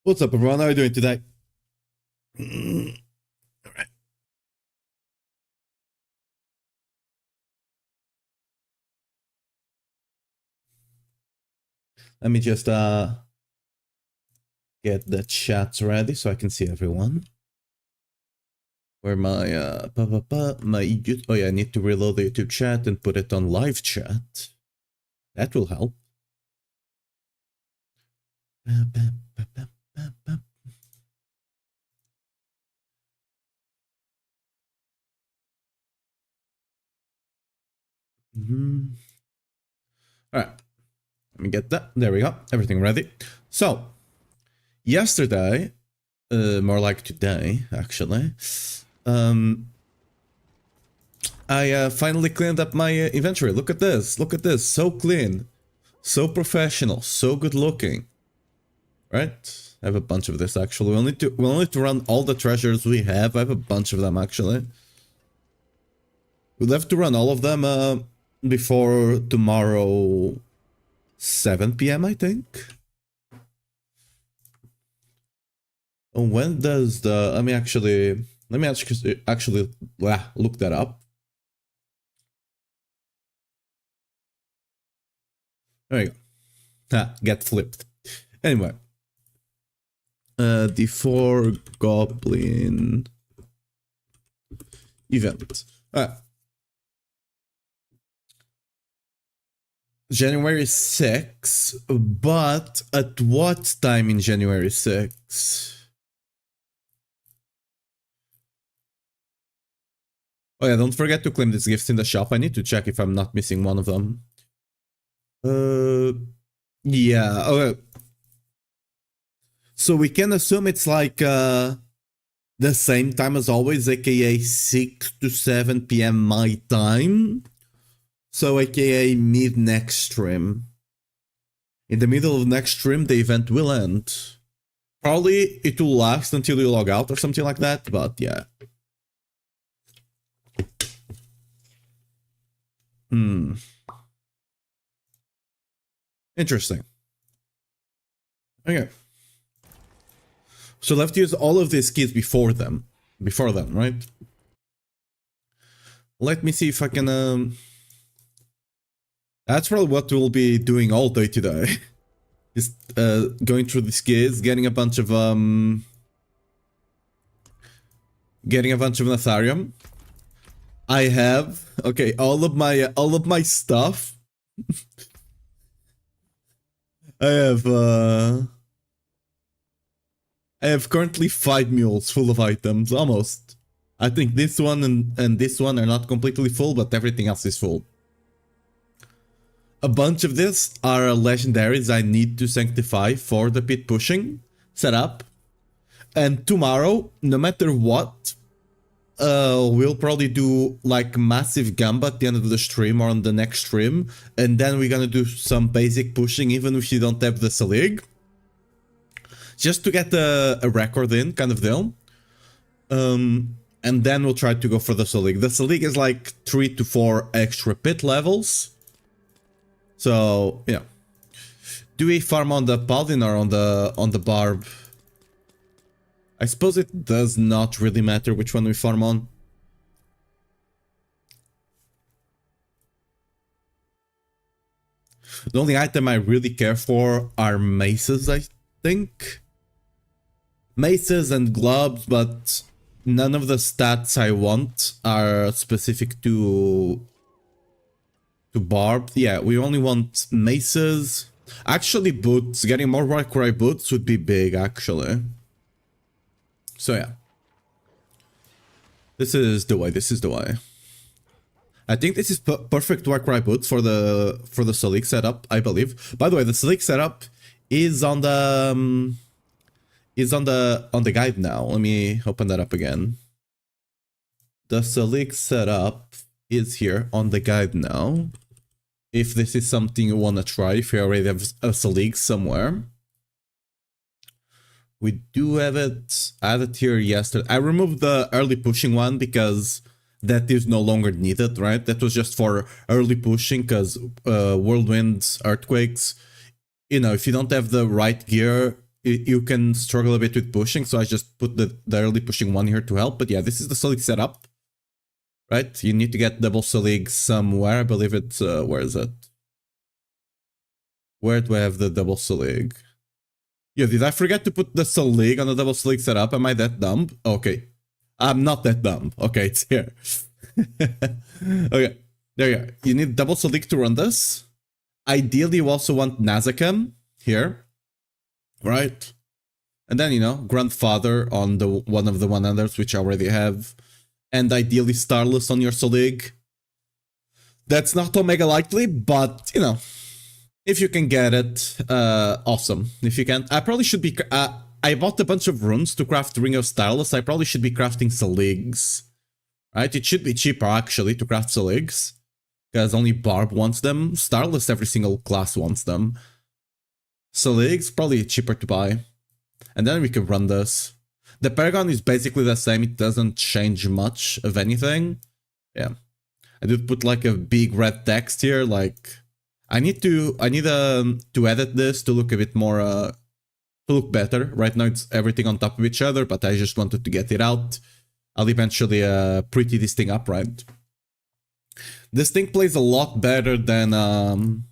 What's up, everyone? How are you doing today? All right. Let me just get the chats ready so I can see everyone. Where my oh yeah, I need to reload the YouTube chat and put it on live chat. That will help. All right, let me get that. There we go. Everything ready. So, yesterday, more like today, actually, I finally cleaned up my inventory. Look at this. Look at this. So clean. So professional. So good looking. Right? I have a bunch of this, actually. We'll need to run all the treasures we have. I have a bunch of them, actually. We'll have to run all of them before tomorrow 7 p.m., I think. When does the... Let me actually look that up. There you go. Get flipped. Anyway. The 4 Goblin event. January 6, but at what time in January 6? Oh yeah, don't forget to claim these gifts in the shop. I need to check if I'm not missing one of them. Yeah, okay. So we can assume it's like the same time as always, aka 6 to 7 p.m. my time. So aka mid next stream. In the middle of next stream, the event will end. Probably it will last until you log out or something like that, but yeah. Interesting. Okay. So we'll have to use all of these keys before then, right? Let me see if I can, that's probably what we'll be doing all day today. Just, going through these keys, getting a bunch of Natharium. I have, okay, all of my stuff. I have currently 5 mules full of items, almost. I think this one and this one are not completely full, but everything else is full. A bunch of this are legendaries I need to sanctify for the pit pushing setup. And tomorrow, no matter what, we'll probably do like massive gamba at the end of the stream or on the next stream, and then we're gonna do some basic pushing even if you don't have the Selig, just to get a record in, kind of deal. And then we'll try to go for the Selig. The Selig is like 3 to 4 extra pit levels. So yeah, do we farm on the Paladin or on the Barb? I suppose it does not really matter which one we farm on. The only item I really care for are maces, I think. Maces and gloves, but none of the stats I want are specific to Barb. Yeah, we only want maces. Actually, boots. Getting more Warcry boots would be big, actually. So yeah, this is the way. I think this is perfect Warcry boots for the Selig setup, I believe. By the way, the Selig setup is on the guide now. Let me open that up again. The Selig setup is here on the guide now. If this is something you want to try, if you already have a Selig somewhere. We do have it added here yesterday. I removed the early pushing one because that is no longer needed, right? That was just for early pushing because whirlwinds, earthquakes, you know, if you don't have the right gear, you can struggle a bit with pushing, so I just put the early pushing one here to help. But yeah, this is the Selig setup, right? You need to get double Selig somewhere. I believe it's, where is it? Where do I have the double Selig? Yeah, did I forget to put the Selig on the double Selig setup? Am I that dumb? Okay. I'm not that dumb. Okay, it's here. Okay, there you go. You need double Selig to run this. Ideally, you also want Nazakam here, right? And then, you know, Grandfather on the one of the one-unders, which I already have. And ideally, Starless on your Selig. That's not Omega likely, but, you know, if you can get it, awesome. If you can, I probably should be, I bought a bunch of runes to craft Ring of Starless. I probably should be crafting Seligs, right? It should be cheaper, actually, to craft Seligs, because only Barb wants them. Starless, every single class wants them. Seligs, probably cheaper to buy. And then we can run this. The Paragon is basically the same. It doesn't change much of anything. Yeah. I did put like a big red text here, like... I need to edit this to look a bit more, to look better. Right now it's everything on top of each other, but I just wanted to get it out. I'll eventually pretty this thing up, right? This thing plays a lot better than...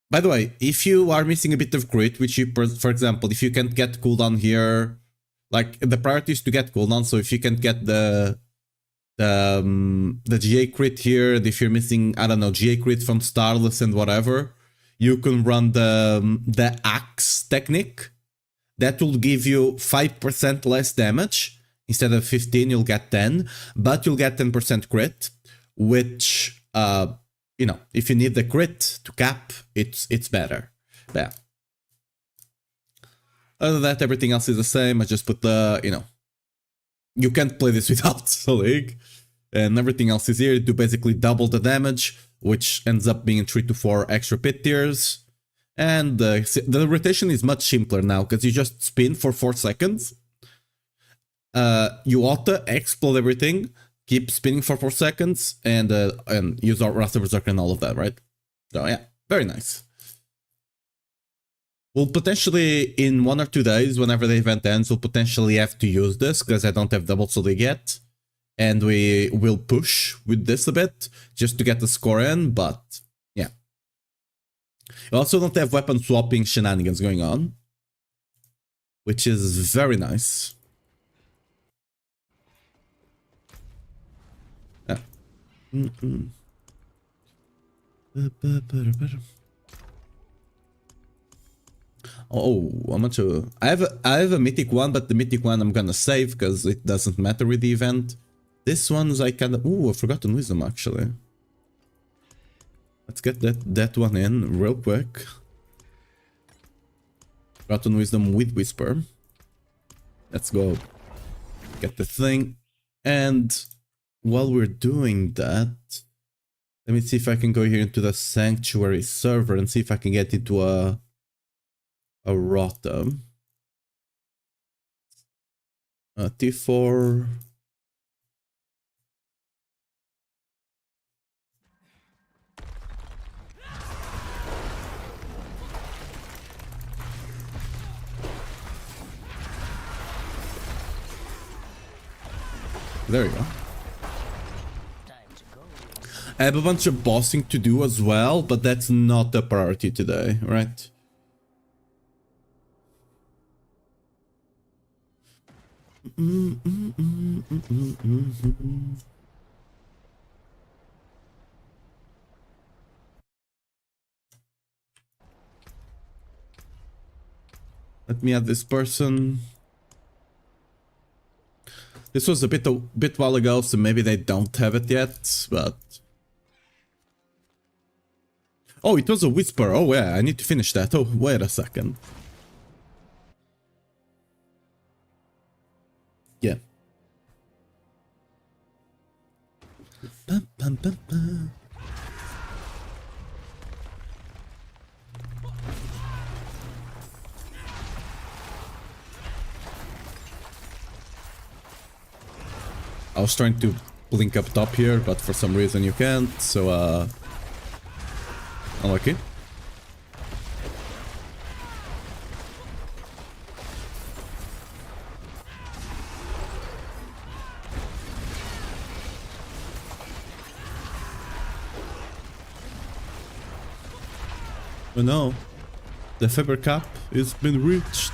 By the way, if you are missing a bit of crit, which you, for example, if you can't get cooldown here, like the priority is to get cooldown, so if you can't get the GA crit here, and if you're missing, I don't know, GA crit from Starless and whatever, you can run the Axe technique. That will give you 5% less damage. Instead of 15, you'll get 10, but you'll get 10% crit, which, you know, if you need the crit to cap, it's better. Yeah. Other than that, everything else is the same. I just put the, you know, you can't play this without Selig, and everything else is here to basically double the damage, which ends up being 3 to 4 extra pit tiers. And the rotation is much simpler now, because you just spin for 4 seconds. You auto explode everything, keep spinning for 4 seconds, and use our Wrath of Berserker and all of that, right? So yeah, very nice. We'll potentially, in 1 or 2 days, whenever the event ends, we'll potentially have to use this, because I don't have double Selig yet. And we will push with this a bit, just to get the score in, but yeah. You also don't have weapon swapping shenanigans going on, which is very nice. Yeah. Oh, how much? I have a mythic one, but the mythic one I'm gonna save because it doesn't matter with the event. This one's I kind of... Ooh, I've forgotten wisdom actually. Let's get that one in real quick. Forgotten wisdom with whisper. Let's go get the thing. And while we're doing that, let me see if I can go here into the sanctuary server and see if I can get into a Rota. T4. There we go. I have a bunch of bossing to do as well, but that's not the priority today, right? Let me add this person. This was a bit while ago, so maybe they don't have it yet, but... Oh, it was a whisper. Oh yeah, I need to finish that. Oh, wait a second. Yeah. Bum, bum, bum, bum. I was trying to blink up top here, but for some reason you can't, so unlucky. Oh no. The Faber cap has been reached.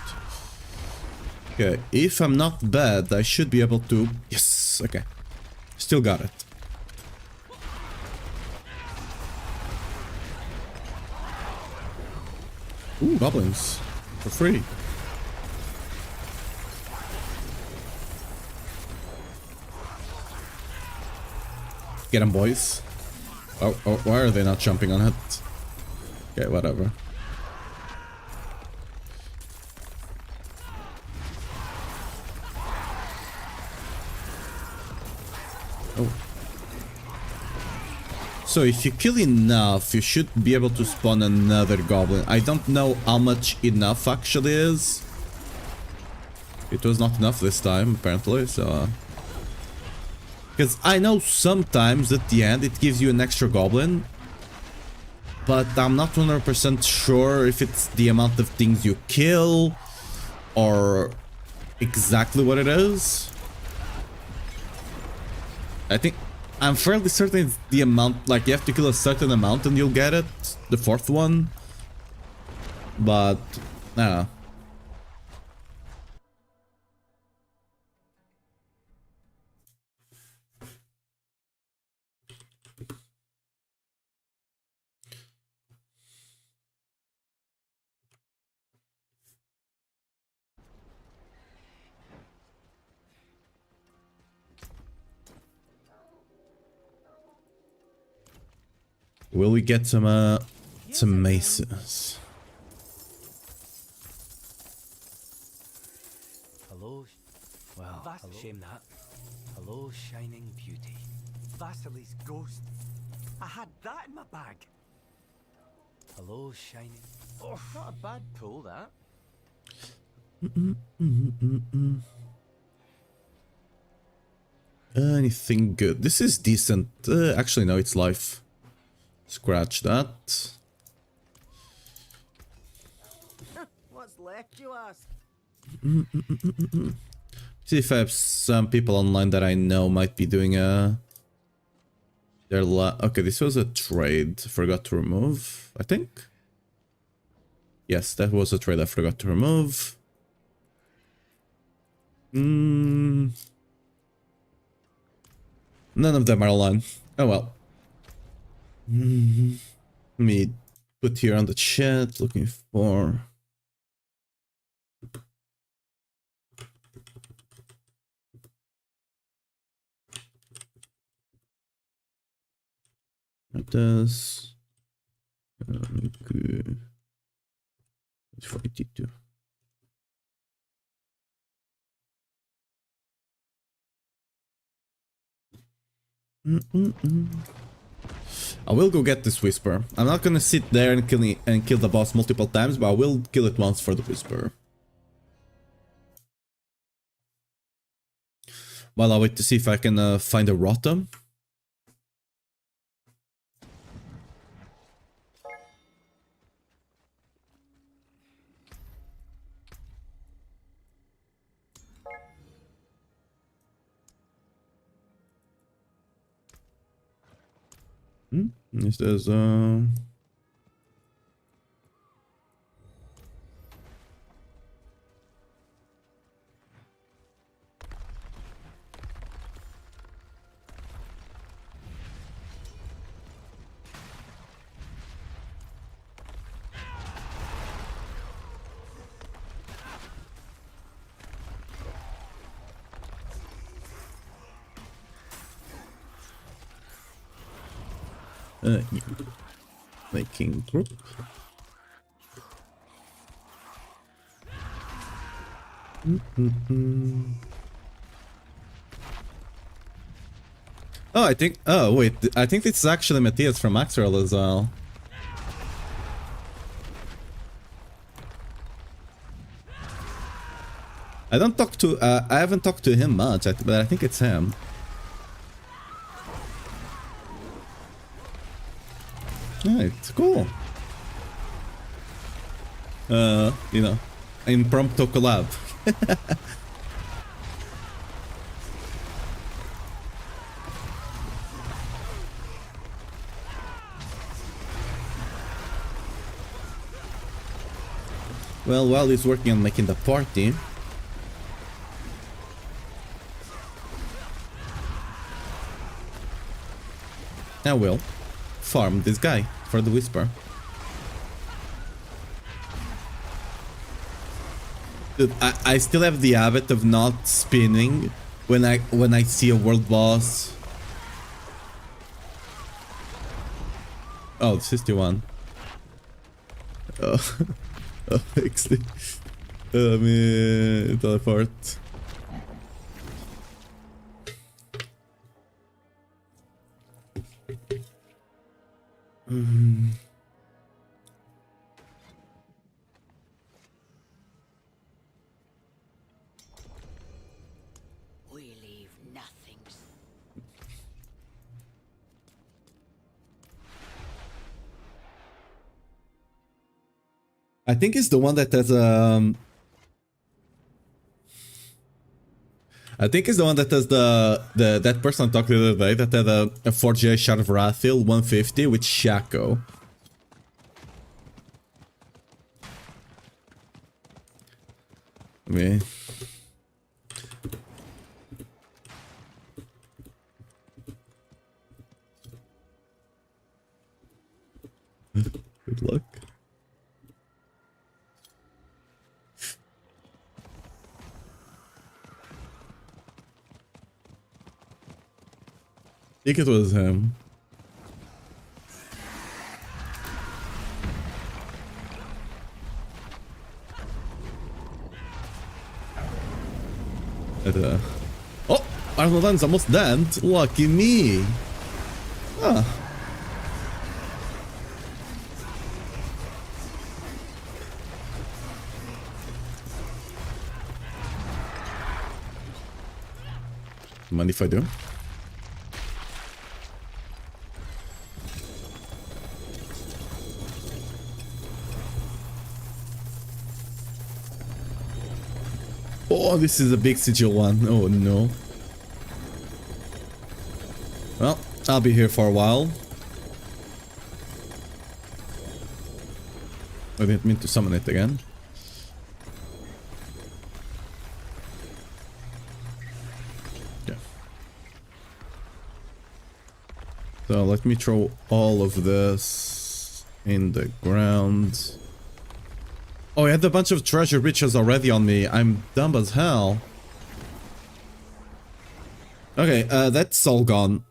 Okay, if I'm not bad, I should be able to... Yes, okay. Still got it. Ooh, goblins. For free. Get them, boys. Oh, why are they not jumping on it? Okay, whatever. Oh. So if you kill enough, you should be able to spawn another goblin. I don't know how much enough actually is. It was not enough this time, apparently, so... Because I know sometimes at the end it gives you an extra goblin, but I'm not 100% sure if it's the amount of things you kill or exactly what it is. I think I'm fairly certain it's the amount, like you have to kill a certain amount and you'll get it, the fourth one, but I don't know. Will we get some maces? Hello. Well, that's a shame that. Hello, shining beauty. Vasily's ghost. I had that in my bag. Hello, shining. Oh, not a bad pull, that. Anything good? This is decent. Actually, no, it's life. Scratch that. What's left, you ask? See if I have some people online that I know might be doing a... Okay, this was a trade. Forgot to remove, I think. Yes, that was a trade I forgot to remove. None of them are online. Oh well. Let me put here on the chat, looking for... Like this. 42. I will go get this whisper. I'm not gonna sit there and kill the boss multiple times, but I will kill it once for the whisper. While I wait to see if I can find a Rotom. Yes, there's making group. Oh, I think. Oh, wait. I think this is actually Matthias from Maxwell as well. I don't talk to. I haven't talked to him much, but I think it's him. Right, cool. You know, impromptu collab. Well, while he's working on making the party, I will farm this guy for the Whisper. Dude, I still have the habit of not spinning when I see a world boss. Oh, 61. Oh, oh, actually, me teleport. We leave nothing. I think it's the one that has I think it's the one that has the that person I talked the other day that had a 4GA Shard of Rathil 150 with Shaco. Me. Good luck. I think it was him. Oh! Arnold's almost dead. Lucky me. Ah. Mind if I do? Oh, this is a big sigil one. Oh no. Well, I'll be here for a while. I didn't mean to summon it again. Yeah. So let me throw all of this in the ground. Oh, I had a bunch of treasure riches already on me. I'm dumb as hell. Okay, that's all gone.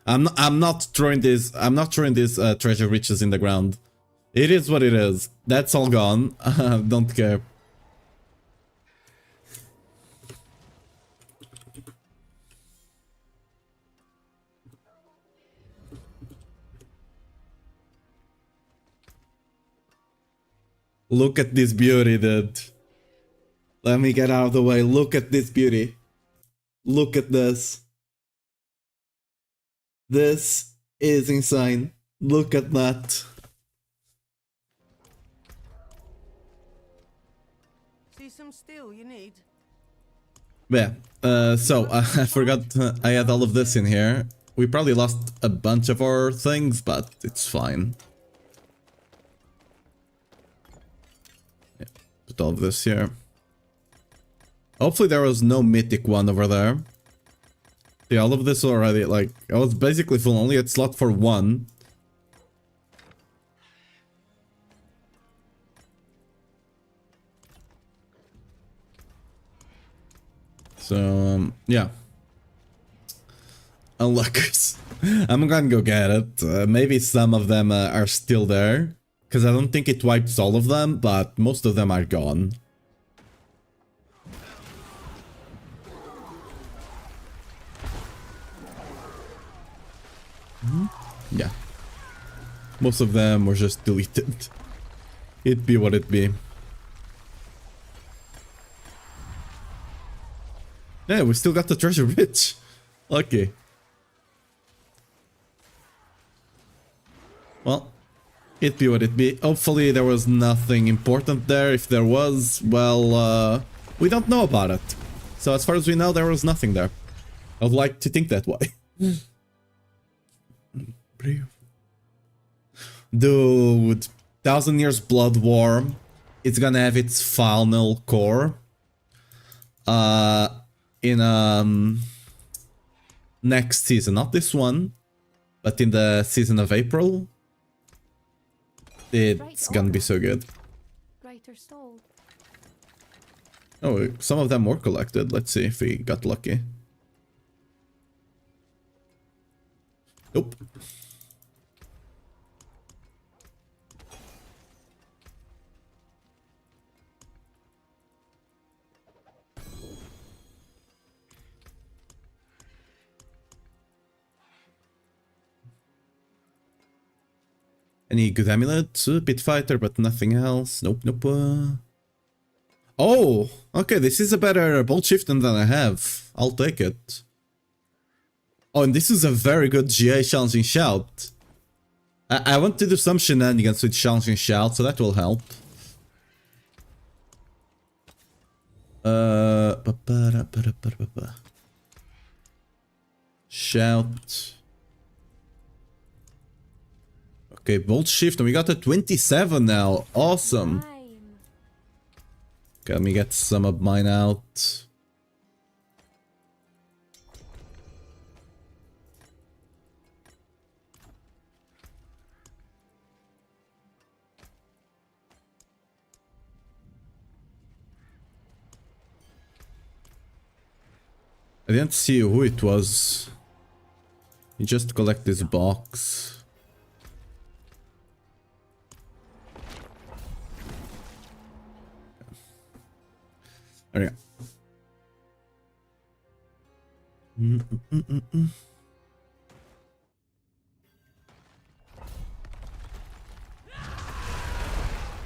I'm not throwing these treasure riches in the ground. It is what it is. That's all gone. Don't care. Look at this beauty, dude. Let me get out of the way. Look at this beauty. Look at this. This is insane. Look at that. See some steel you need? Yeah, so I forgot I had all of this in here. We probably lost a bunch of our things, but it's fine. Yeah, put all of this here. Hopefully there was no mythic one over there. Yeah, all of this already, like, I was basically full, only at slot for one. So, yeah. Unlockers. I'm gonna go get it. Maybe some of them are still there. Because I don't think it wipes all of them, but most of them are gone. Yeah. Most of them were just deleted. It be what it be. Yeah, we still got the treasure rich. Lucky. Well, it be what it be. Hopefully there was nothing important there. If there was, well, we don't know about it. So as far as we know, there was nothing there. I would like to think that way. Dude, 1000 Years Blood War. it's gonna have its final core in next season, not this one, but in the season of April. It's gonna be so good. Greater soul. Oh, some of them were collected. Let's see if we got lucky. Nope. Any good amulet? Pit fighter, but nothing else. Nope, nope. Oh, okay, this is a better bolt chieftain than I have. I'll take it. Oh, and this is a very good GA challenging shout. I want to do some shenanigans with challenging shout, so that will help. Shout. Okay, bolt shift, and we got a 27 now. Awesome. Okay, let me get some of mine out. I didn't see who it was. You just collect this box. There you go.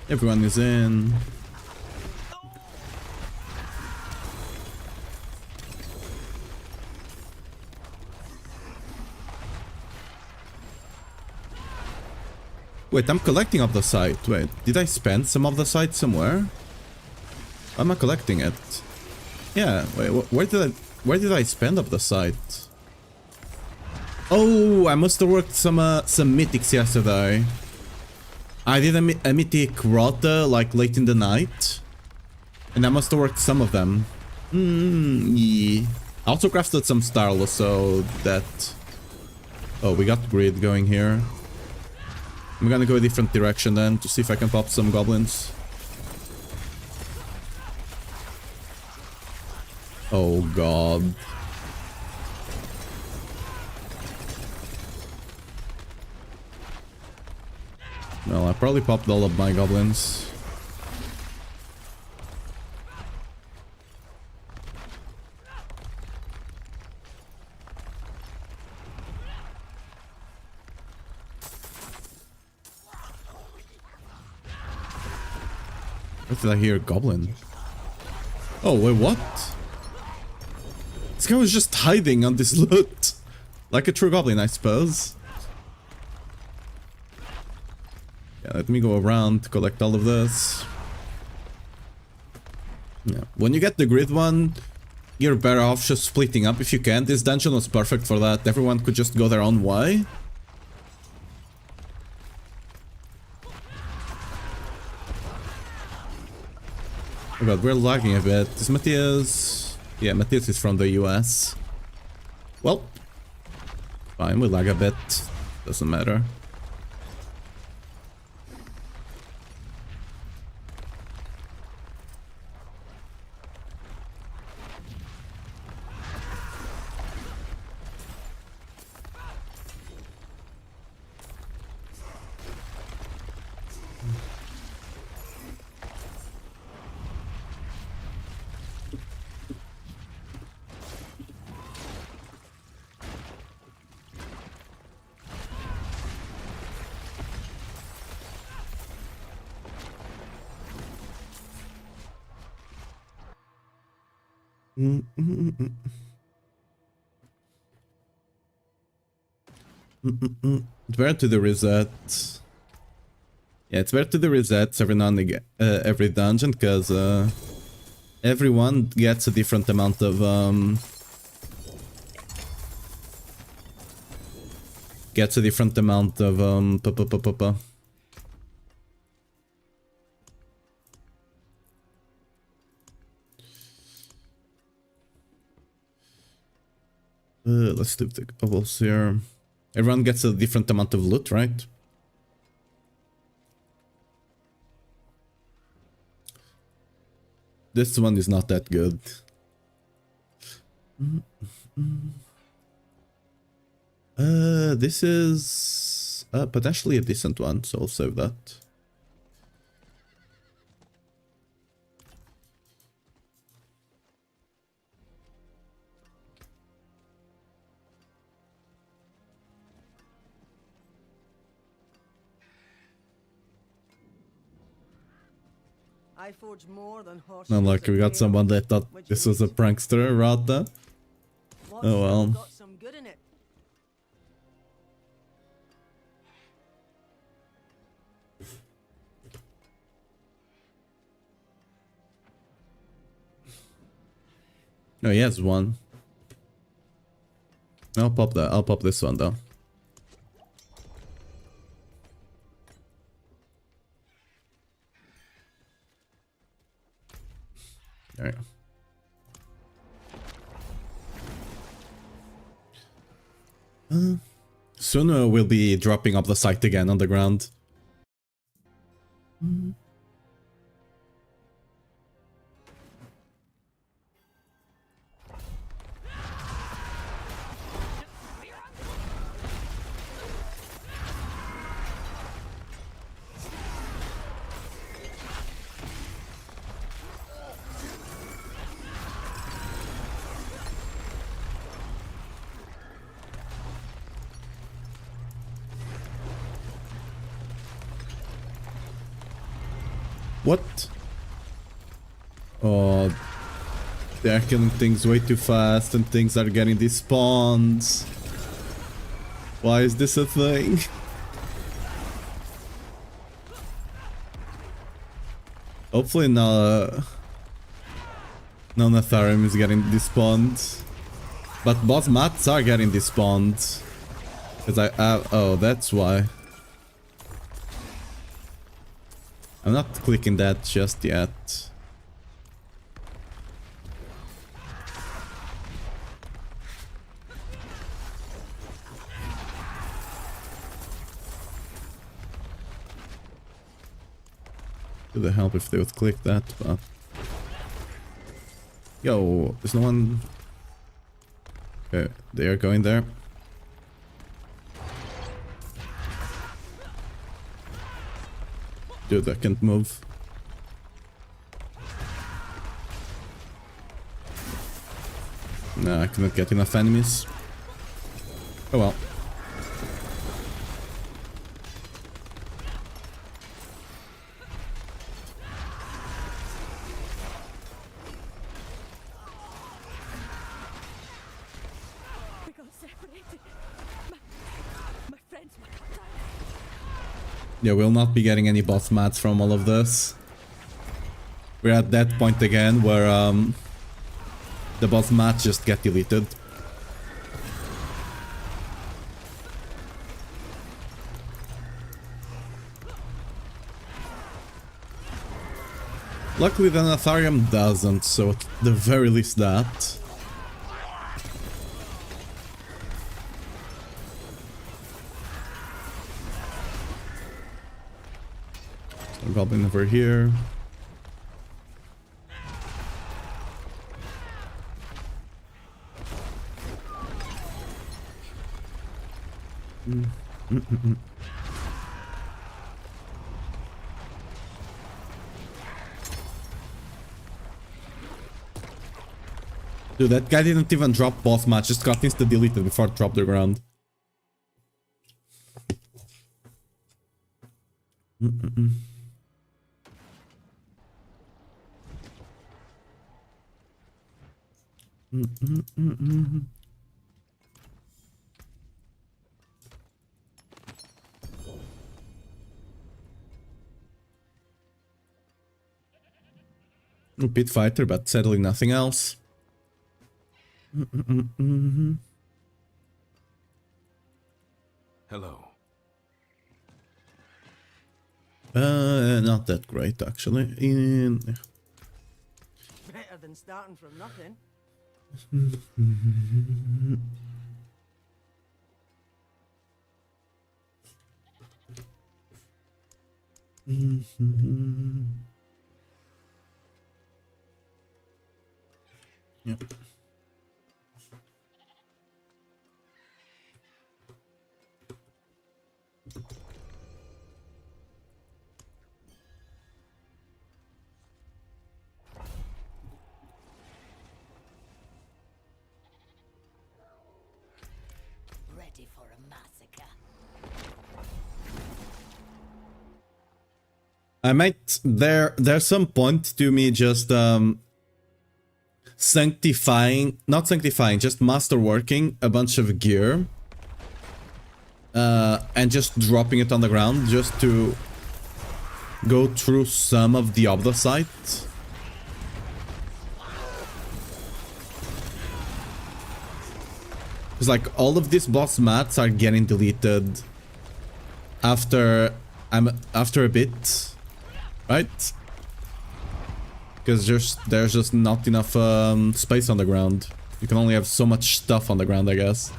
Everyone is in. Wait, I'm collecting up the site. Wait, did I spend some of the site somewhere? Why am I collecting it? Yeah, wait, where did I spend up the site? Oh, I must have worked some mythics yesterday. I did a mythic rota like late in the night, and I must have worked some of them. Yeah. I also crafted some Starless, so that. Oh, we got grid going here. I'm gonna go a different direction then to see if I can pop some goblins. Oh god. Well, I probably popped all of my goblins. Where did I hear a goblin? Oh, wait, what? This guy was just hiding on this loot. Like a true goblin, I suppose. Yeah, let me go around to collect all of this. Yeah. When you get the grid one, you're better off just splitting up if you can. This dungeon was perfect for that. Everyone could just go their own way. Oh god, we're lagging a bit. Is Matthias... Yeah, Matthias is from the US. Well, fine, we lag a bit. Doesn't matter. It's better to the reset. Yeah, it's better to the resets every now and again, every dungeon, because everyone gets a different amount of Let's do the bubbles here. Everyone gets a different amount of loot, right? This one is not that good. This is potentially a decent one, so I'll save that. I forge more than horse. Not like we got someone that thought this was a prankster, Rata. Oh well. Got some good in it. No, he has one. I'll pop that. I'll pop this one though. There you go. Soon we'll be dropping up the site again on the ground. What? Oh, they're killing things way too fast and things are getting despawned. Why is this a thing? Hopefully no Natharium is getting despawned. But boss mats are getting despawned. Because oh, that's why. I'm not clicking that just yet. It would help if they would click that, but... Yo, there's no one... Okay, they are going there. Dude, I can't move. Nah, I cannot get enough enemies. Oh well. We got separated. My friends were cut down. Yeah, we'll not be getting any boss mats from all of this. We're at that point again where the boss mats just get deleted. Luckily the Natharium doesn't, so at the very least that. Goblin over here. Dude, that guy didn't even drop boss match, just got insta deleted before it dropped the ground. Pit fighter, but sadly nothing else. Hello. Not that great actually. Better than starting from nothing. Yep. Ready for a massacre. I might there's some point to me just not sanctifying, just masterworking a bunch of gear and just dropping it on the ground just to go through some of the other sites. It's like all of these boss mats are getting deleted after a bit, right? Because there's just not enough space on the ground. You can only have so much stuff on the ground, I guess.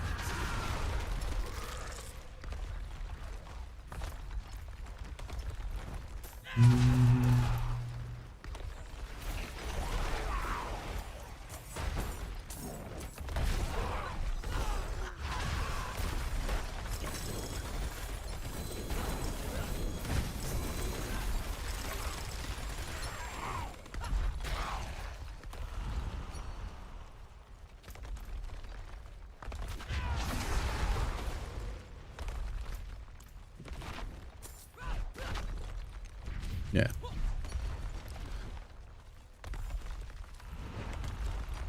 Yeah.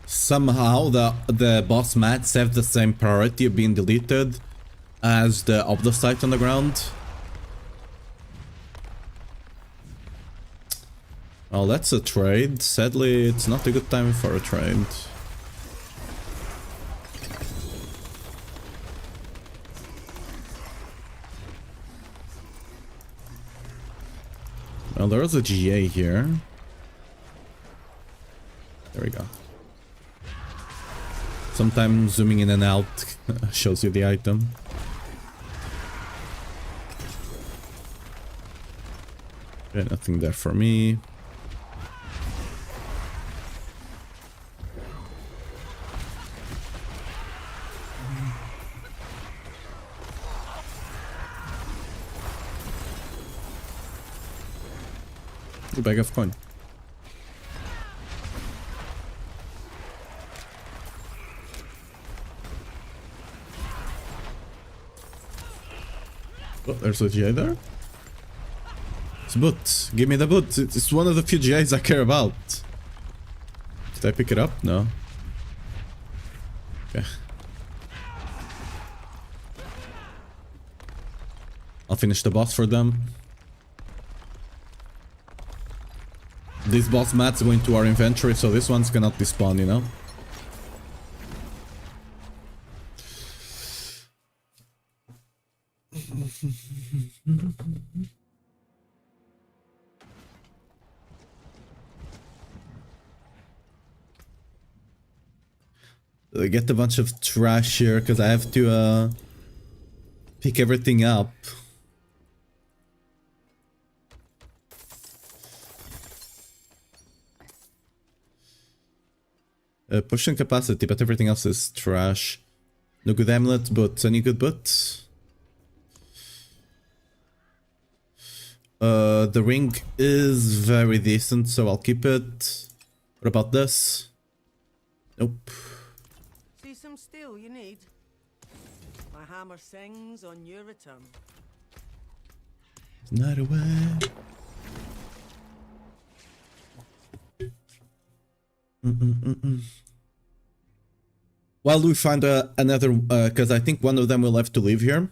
Somehow the boss mats have the same priority of being deleted as the other site on the ground. Oh, that's a trade. Sadly, it's not a good time for a trade. Well, there is a GA here. There we go. Sometimes zooming in and out shows you the item. Okay, nothing there for me. A bag of coin. Oh, there's a GI there. It's a boot. Give me the boot. It's one of the few GIs I care about. Did I pick it up? No. Okay. I'll finish the boss for them. This boss mats go into our inventory, so this one's cannot despawn, you know? I get a bunch of trash here because I have to pick everything up. Potion capacity, but everything else is trash. No good amulet, but any good boot? The ring is very decent, so I'll keep it. What about this? Nope. See some steel you need? My hammer sings on your return. Night away. While we find another, because I think one of them will have to leave here.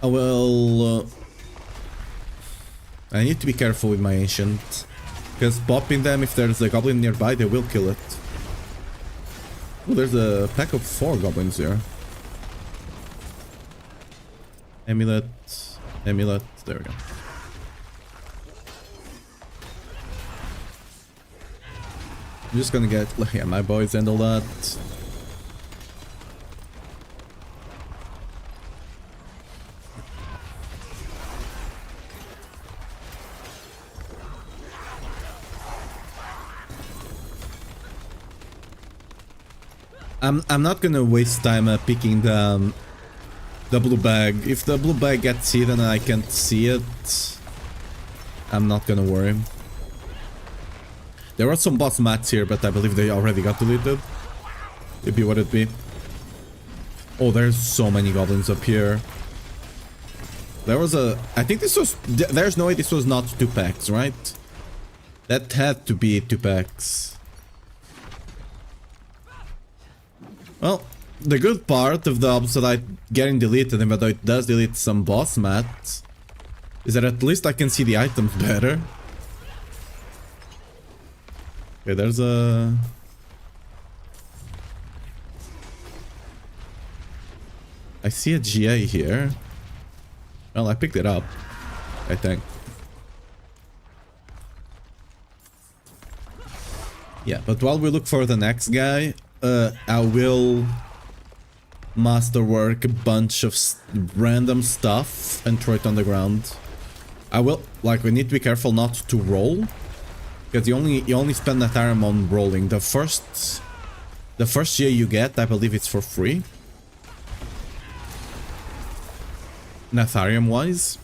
I will. I need to be careful with my ancient, because popping them, if there's a goblin nearby, they will kill it. Oh, there's a pack of 4 goblins here. Amulet, amulet. There we go. I'm just gonna get, yeah, my boys handle that. I'm not gonna waste time picking the blue bag. If the blue bag gets hidden and I can't see it, I'm not gonna worry. There are some boss mats here, but I believe they already got deleted. It'd be what it be. Oh, there's so many goblins up here. There was a... I think this was... There's no way this was not 2 packs, right? That had to be 2 packs. Well, the good part of the Obsolete getting deleted, even though it does delete some boss mats, is that at least I can see the items better. Okay, there's a... I see a GA here. Well, I picked it up, I think. Yeah, but while we look for the next guy, I will masterwork a bunch of random stuff and throw it on the ground. I will, like, we need to be careful not to roll, because you only spend that item on rolling. The first GA you get, I believe it's for free. Natharium wise.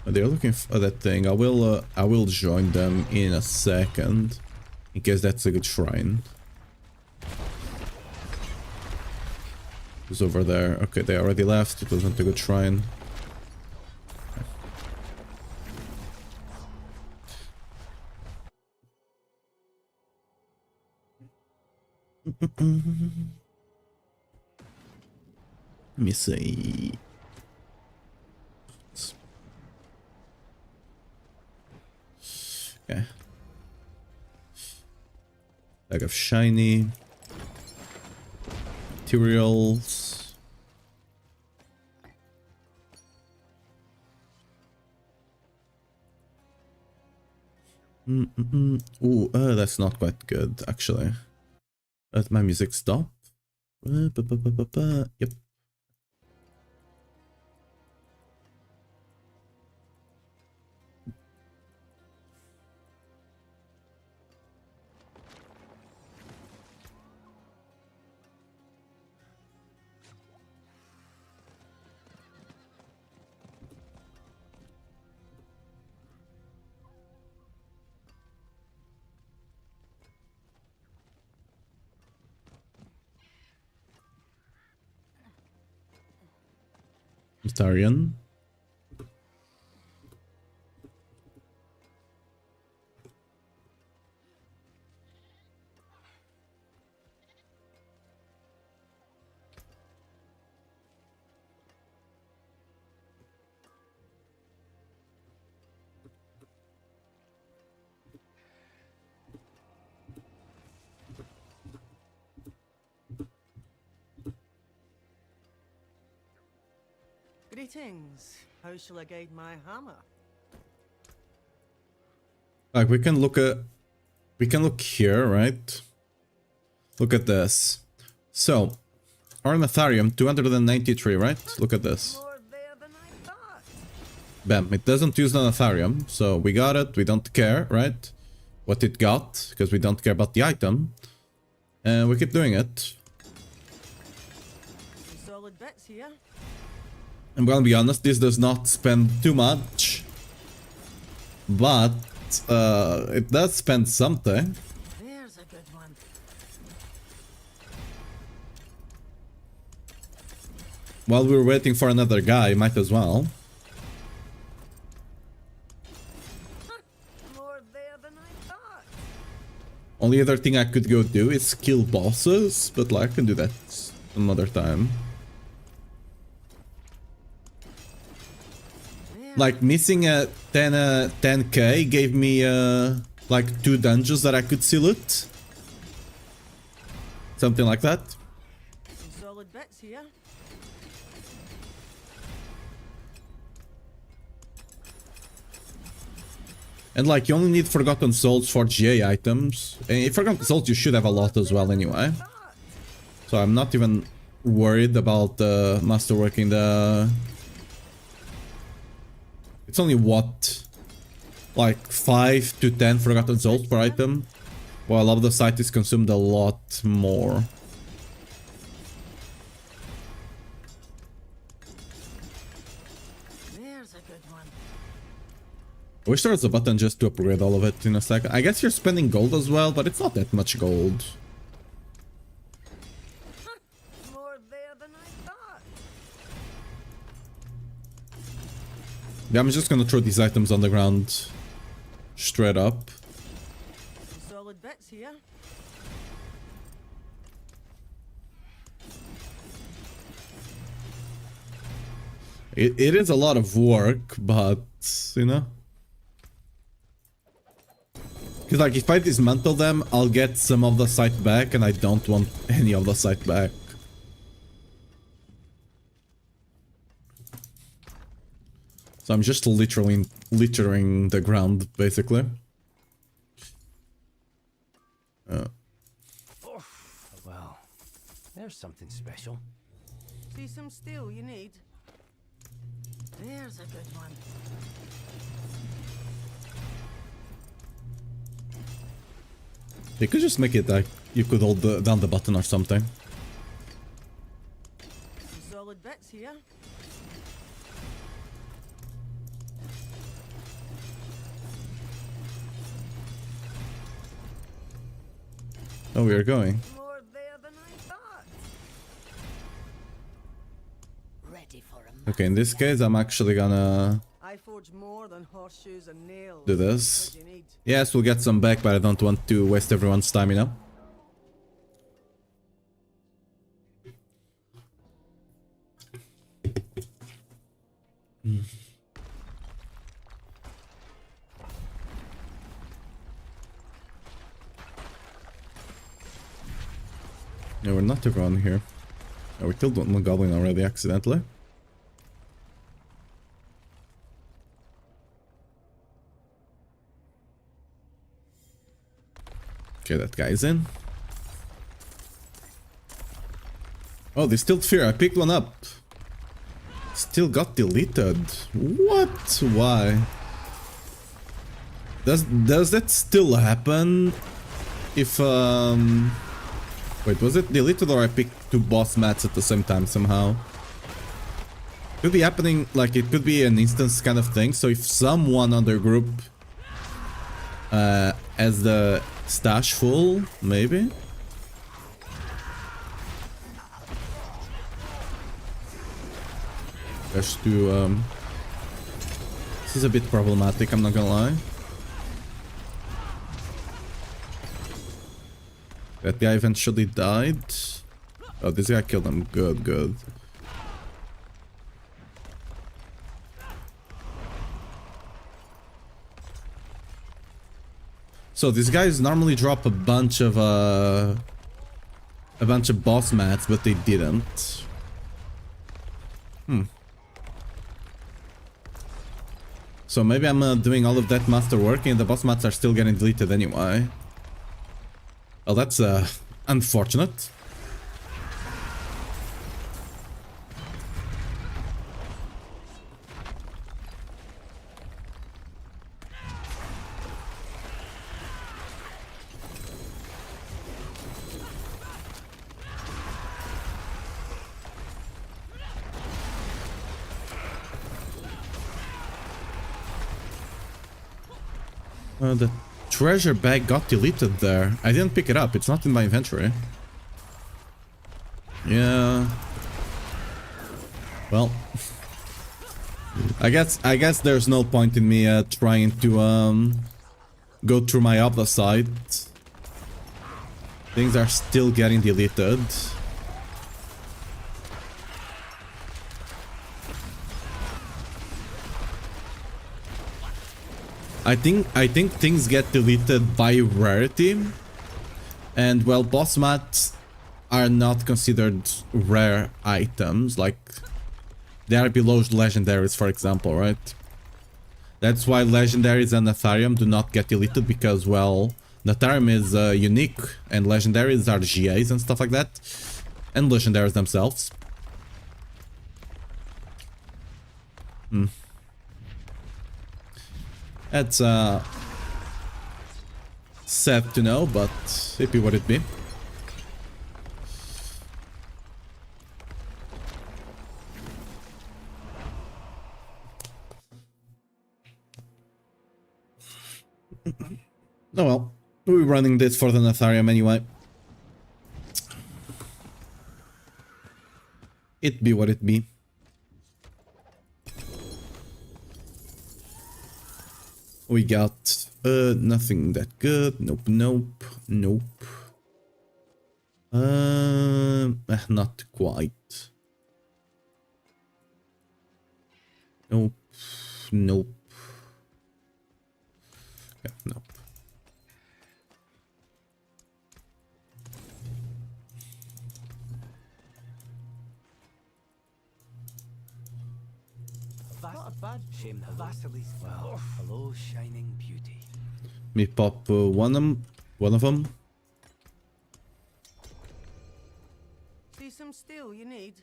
They're looking for that thing. I will join them in a second, in case that's a good shrine. Who's over there? Okay, they already left. It wasn't a good shrine. Let me see. Okay. Bag of shiny materials. Ooh, that's not quite good, actually. Let my music stop. Yep. Starion. Greetings. How shall I guide my hammer? Like we can look here, right? Look at this. So, our Natharium 293, right? Look at this. More there than I thought. Bam, it doesn't use the Natharium, so we got it, we don't care, right? What it got, because we don't care about the item. And we keep doing it. Some solid bits here. I'm gonna be honest, this does not spend too much. But, it does spend something. There's a good one. While we're waiting for another guy, might as well. More there than I thought. Only other thing I could go do is kill bosses, but like, I can do that some other time. Like, missing a 10k gave me, like, 2 dungeons that I could seal it. Something like that. Some solid bits here. And like, you only need Forgotten Souls for GA items. And Forgotten Souls you should have a lot as well anyway. So I'm not even worried about masterworking It's only what? Like 5 to 10 forgotten souls per item, while other site is consumed a lot more. There's a good one. I wish there was a button just to upgrade all of it in a second. I guess you're spending gold as well, but it's not that much gold. More there than I thought. Yeah, I'm just gonna throw these items on the ground. Straight up. Some solid bits here. It is a lot of work, but, you know. Because, like, if I dismantle them, I'll get some of the site back, and I don't want any of the site back. So I'm just literally littering the ground, basically. Well, there's something special. See some steel you need? There's a good one. You could just make it like you could hold down the button or something. Some solid bits here. Oh, we are going. More there than I thought. Ready for a Okay, in this case, I'm actually gonna I forge more than horseshoes and nails. do this. What do you need? Yes, we'll get some back, but I don't want to waste everyone's time, you know? No, we're not everyone here. Oh, we killed one goblin already accidentally. Okay, that guy's in. Oh, they still fear. I picked one up. Still got deleted. What? Why? Does that still happen? If wait, was it deleted or I picked 2 boss mats at the same time somehow? Could be happening, like it could be an instance kind of thing. So if someone on their group has the stash full, maybe? Just to this is a bit problematic, I'm not gonna lie. That guy eventually died. Oh, this guy killed him. Good, good. So these guys normally drop a bunch of boss mats, but they didn't. So maybe I'm doing all of that master work and the boss mats are still getting deleted anyway. Well, that's unfortunate. The treasure bag got deleted there. I didn't pick it up. It's not in my inventory. Yeah. Well, I guess there's no point in me trying to go through my other side. Things are still getting deleted. I think things get deleted by rarity, and well, boss mats are not considered rare items. Like they are below legendaries, for example, right? That's why legendaries and Aetherium do not get deleted, because well, Aetherium is unique, and legendaries are GAs and stuff like that, and legendaries themselves. That's sad to know, but it be what it be. Oh well, we're running this for the Natharium anyway. It be what it be. We got nothing that good. Nope, nope, nope. Not quite. Nope, nope. Yeah, nope. Not a bad Shame the Vasily's. Well, hello, shining beauty. Me pop one of them. See some steel you need.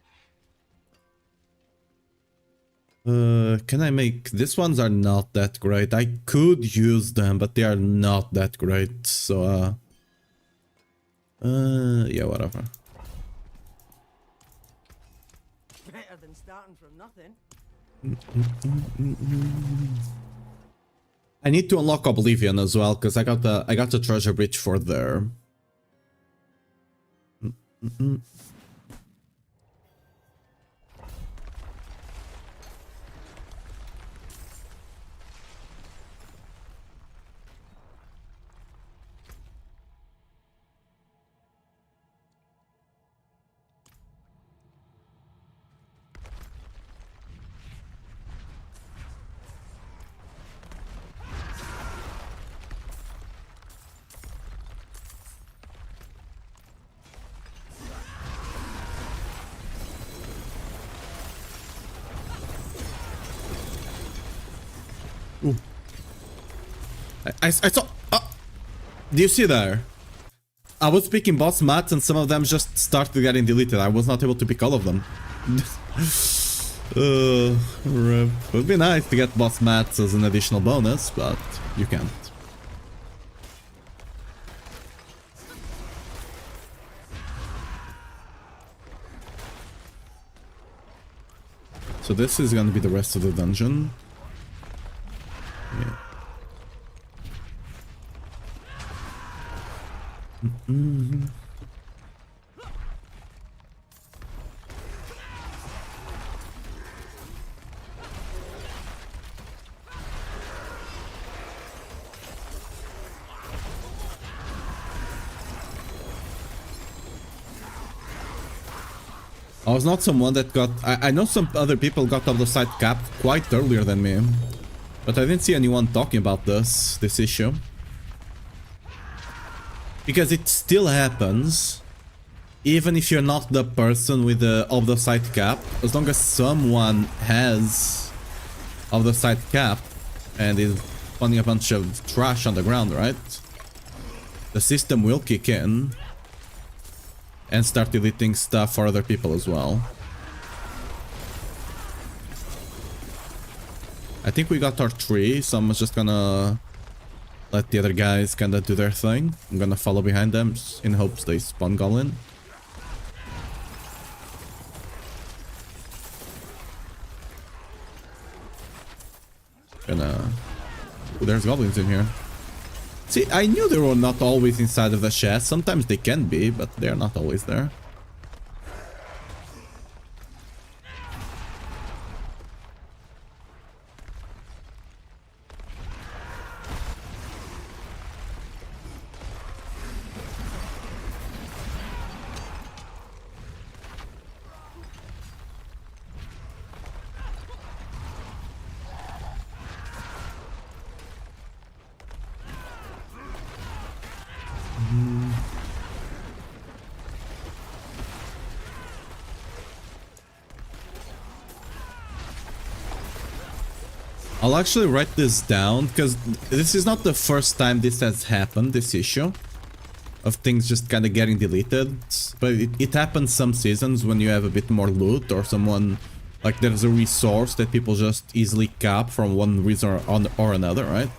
Can I make... These ones are not that great. I could use them, but they are not that great. So, yeah, whatever. Better than starting from nothing. I need to unlock Oblivion as well, because I got the treasure bridge for there. Ooh. I saw... do you see there? I was picking boss mats and some of them just started getting deleted. I was not able to pick all of them. Rip. It would be nice to get boss mats as an additional bonus, but you can't. So this is gonna be the rest of the dungeon. Yeah. I was not someone that got... I know some other people got up the side cap quite earlier than me. But I didn't see anyone talking about this issue. Because it still happens, even if you're not the person with the of the side cap, as long as someone has of the side cap and is finding a bunch of trash on the ground, right? The system will kick in and start deleting stuff for other people as well. I think we got our tree, so I'm just gonna let the other guys kinda do their thing. I'm gonna follow behind them in hopes they spawn goblin. Gonna... Ooh, there's goblins in here. See, I knew they were not always inside of the chest. Sometimes they can be, but they're not always there. I'll actually write this down, because this is not the first time this has happened, this issue. Of things just kind of getting deleted. But it happens some seasons when you have a bit more loot, or someone Like there's a resource that people just easily cap from one reason or another, right?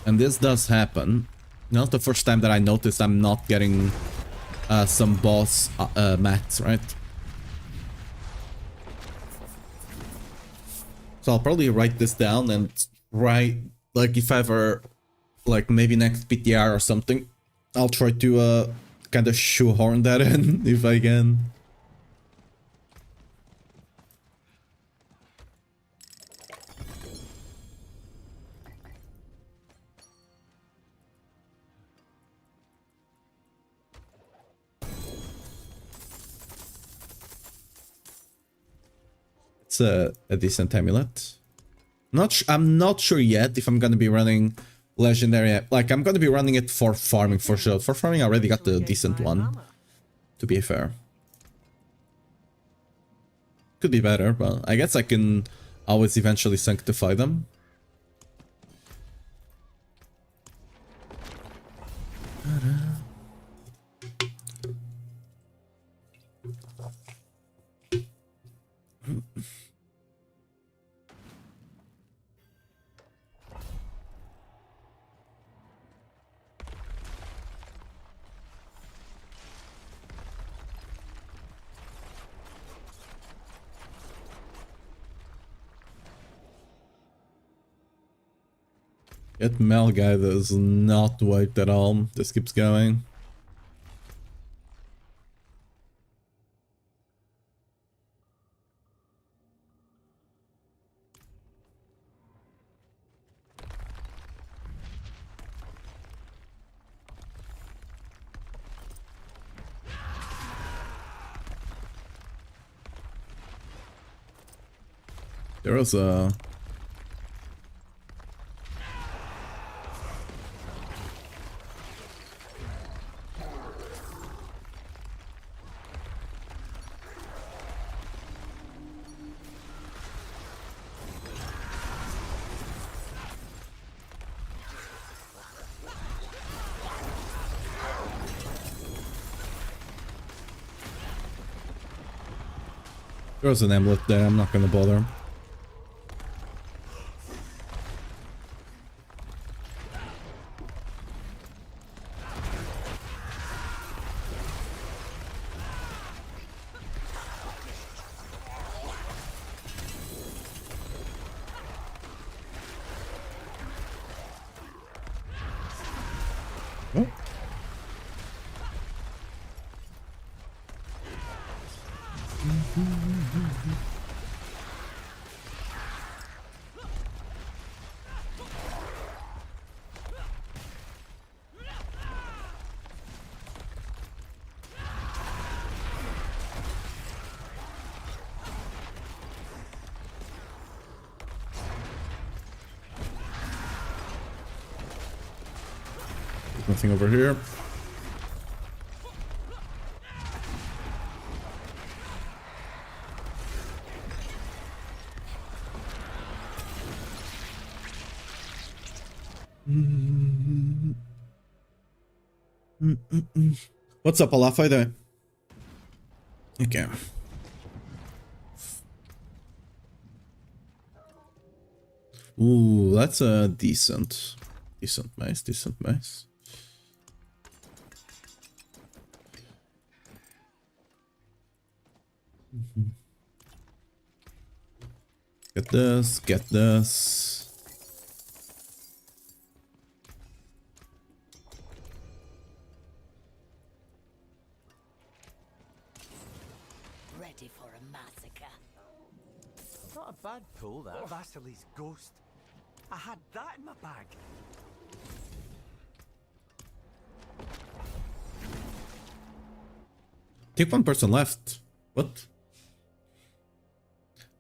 And this does happen. Not the first time that I noticed I'm not getting some boss mats, right? So I'll probably write this down and write, like, if ever, like, maybe next PTR or something, I'll try to kind of shoehorn that in if I can. It's a decent amulet. I'm not sure yet if I'm gonna be running legendary. Like, I'm gonna be running it for farming for sure. For farming, I already got the decent one, to be fair. Could be better, but I guess I can always eventually sanctify them. Get Mel guy that is not wiped at all. This keeps going. There was a... There was an amulet there, I'm not gonna bother. Oh. Nothing over here. What's up, Alafai there? Okay. Ooh, that's a decent mace, decent mace. Get this, get this. Ready for a massacre. Not a bad pull, that. Vasily's ghost. I had that in my bag. I think one person left. What?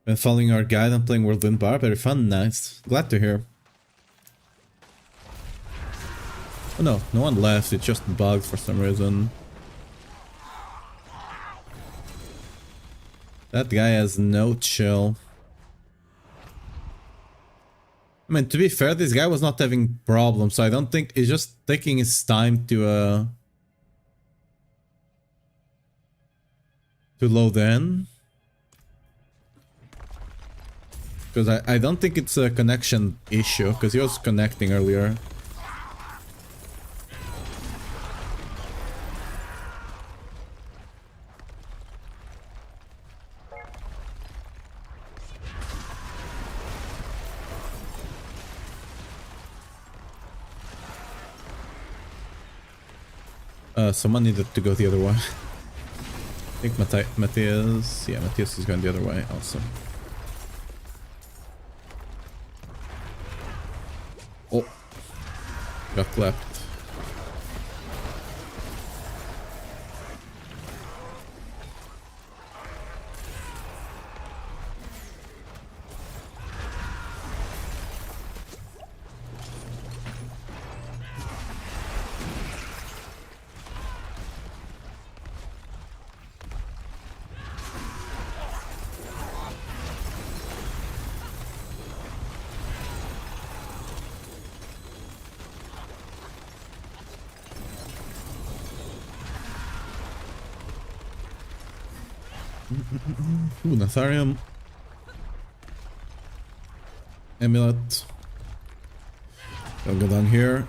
Been following our guide and playing Whirlwind Bar. Very fun, nice. Glad to hear. Oh no, no one left. It just bugged for some reason. That guy has no chill. I mean, to be fair, this guy was not having problems, so I don't think he's just taking his time to load in. Because I don't think it's a connection issue, because he was connecting earlier. Someone needed to go the other way. I think Matthias... Yeah, Matthias is going the other way also. Oh. Got clapped. Ooh, Natharium. Amulet. I'll go down here.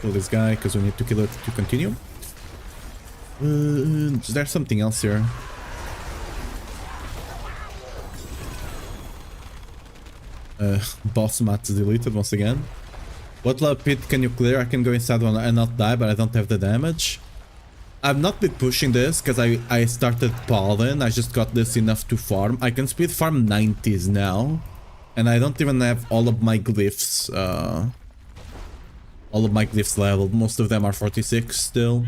Kill this guy, because we need to kill it to continue. Is there something else here? Boss mat is deleted once again. What level pit can you clear? I can go inside one and not die, but I don't have the damage. I've not been pushing this because I started Paladin. I just got this enough to farm. I can speed farm 90s now. And I don't even have all of my glyphs. All of my glyphs leveled. Most of them are 46 still.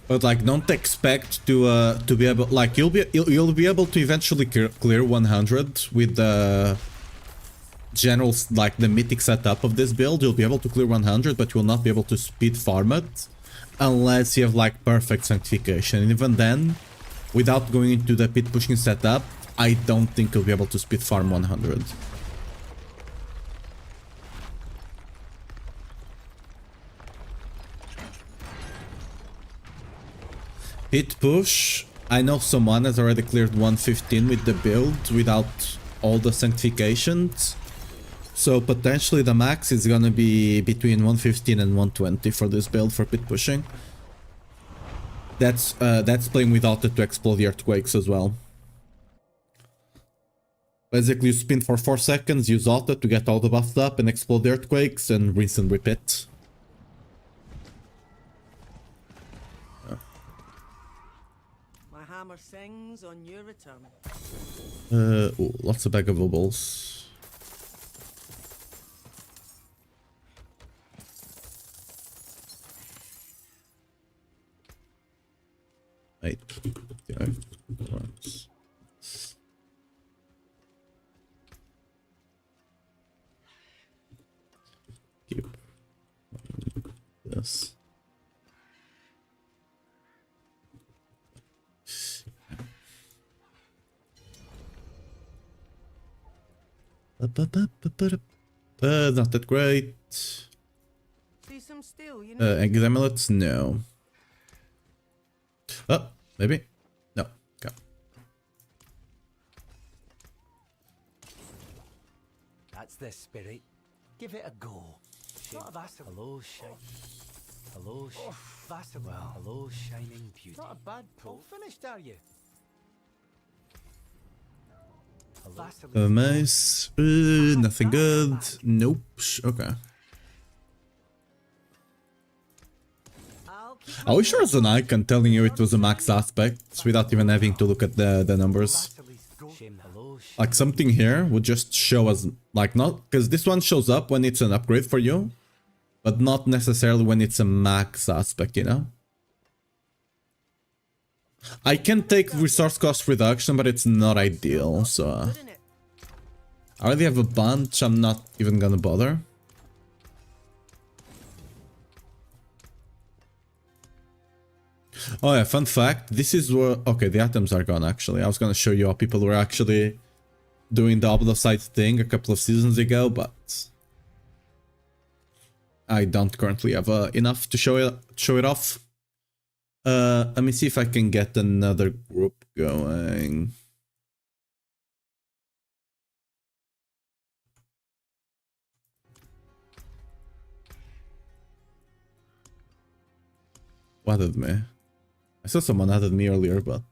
But like, don't expect to be able, like, you'll be able to eventually clear 100 with the general, like the mythic setup of this build. You'll be able to clear 100, but you will not be able to speed farm it unless you have like perfect sanctification. And even then, without going into the pit pushing setup, I don't think you'll be able to speed farm 100. Pit push. I know someone has already cleared 115 with the build without all the sanctifications. So potentially the max is gonna be between 115 and 120 for this build for pit pushing. That's playing without it to explode the earthquakes as well. Basically you spin for 4 seconds, use auto to get all the buffed up and explode the earthquakes and rinse and repeat. My hammer sings on your return. Ooh, lots of bagables. Right. Yeah. Keep this. Not that great. See some steel, you know. Examulets? No. Oh, maybe? No. Okay. That's the spirit. Give it a go. Not a vassal. Hello, hello, vassal. Well, hello, shining beauty. Not a bad pull. Finished, are you? Mace. Nothing good. Nope. Okay. I wish there was an icon telling you it was a max aspect without even having to look at the numbers. Like something here would just show us, like, not, because this one shows up when it's an upgrade for you, but not necessarily when it's a max aspect, you know? I can take resource cost reduction, but it's not ideal, so... I already have a bunch, I'm not even gonna bother. Oh yeah, fun fact, this is where... Okay, the items are gone actually. I was gonna show you how people were actually doing the Diablo side thing a couple of seasons ago, but... I don't currently have enough to show it off. Let me see if I can get another group going. Who added me? I saw someone added me earlier, but...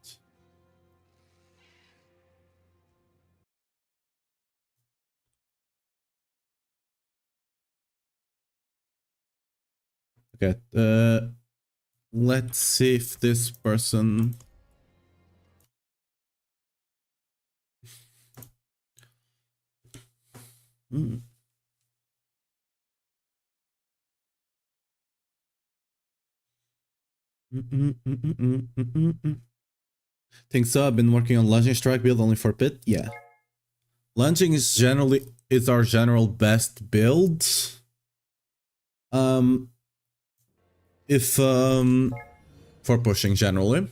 Okay, let's see if this person... Think so. I've been working on lunging strike build only for pit. Yeah, lunging is our general best build. If for pushing generally.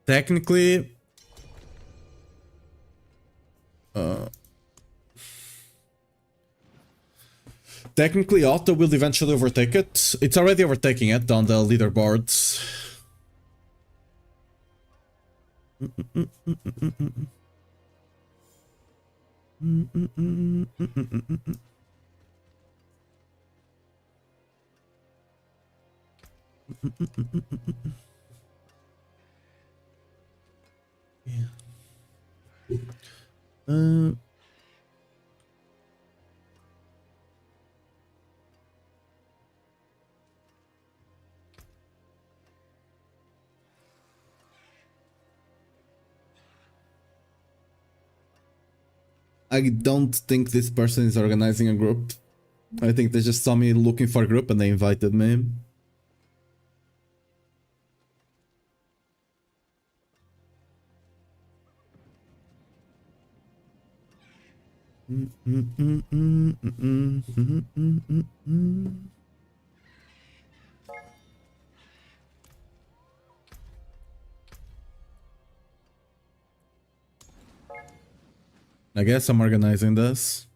Technically, technically Otto will eventually overtake it. It's already overtaking it on the leaderboards. Yeah. I don't think this person is organizing a group. I think they just saw me looking for a group and they invited me. I guess I'm organizing this.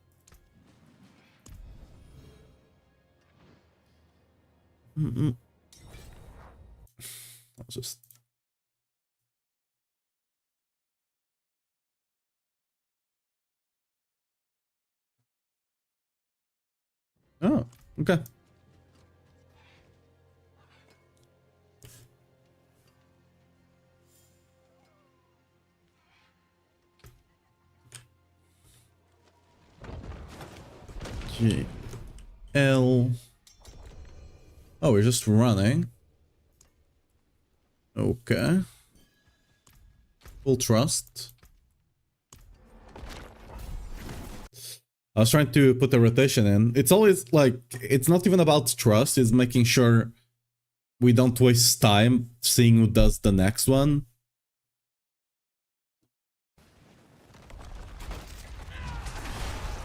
I'll just... Oh, okay. G L. Oh, we're just running. Okay. Full trust. I was trying to put the rotation in. It's always like, it's not even about trust, it's making sure we don't waste time seeing who does the next one.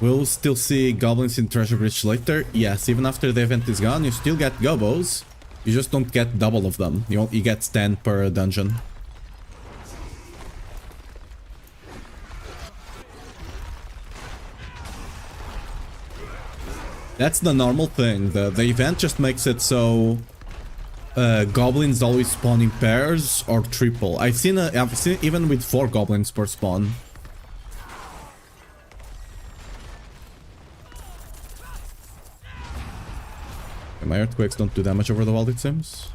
We'll still see goblins in Treasure Bridge later. Yes, even after the event is gone, you still get gobos. You just don't get double of them. You get 10 per dungeon. That's the normal thing. The event just makes it so goblins always spawn in pairs or triple. I've seen even with 4 goblins per spawn. My earthquakes don't do damage over the wall, it seems.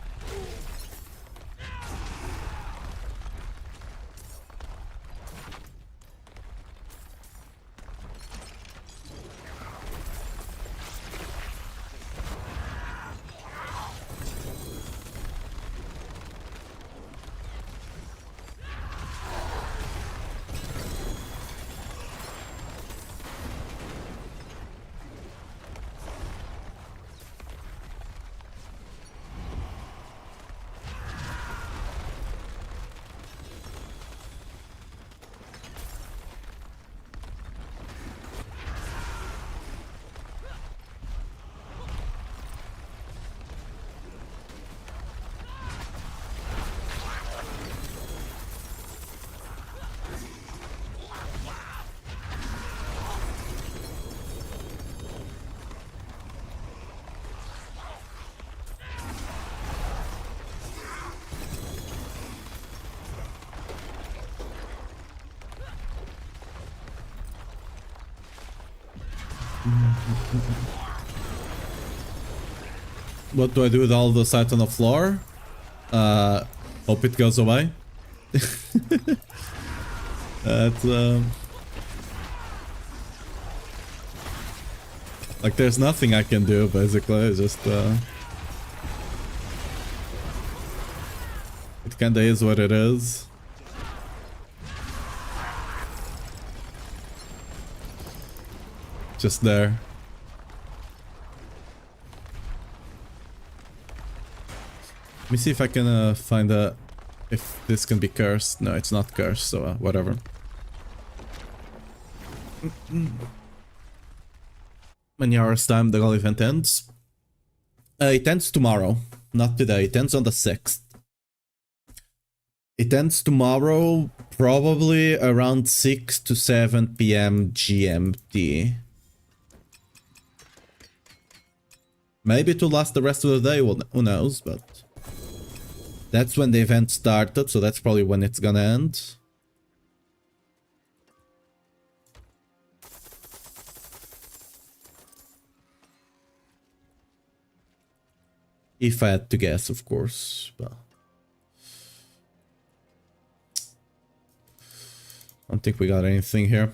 What do I do with all the sites on the floor? Hope it goes away. That's like there's nothing I can do basically. It's just it kinda is what it is. Just there. Let me see if I can find if this can be cursed. No, it's not cursed, so whatever. Many hours time the goal event ends? It ends tomorrow, not today. It ends on the 6th. It ends tomorrow, probably around 6 to 7 PM GMT. Maybe it will last the rest of the day, well, who knows, but... That's when the event started, so that's probably when it's gonna end. If I had to guess, of course, but... I don't think we got anything here.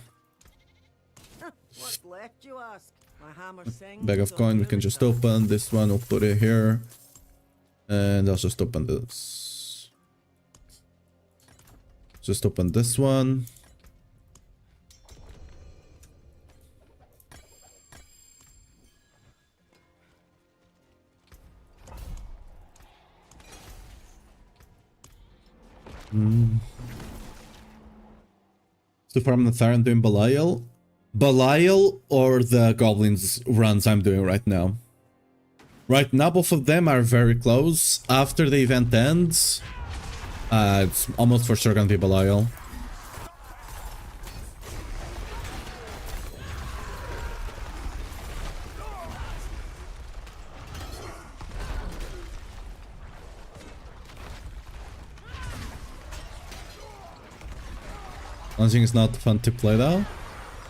What's left, you ask? My hammer sings. Bag of coin we can just open. This one we'll put it here. And I'll just open this. Just open this one. So far I'm the Tyrant doing Belial. Belial or the Goblins runs I'm doing right now. Right now both of them are very close. After the event ends, it's almost for sure gonna be Belial. Lunging is not fun to play though.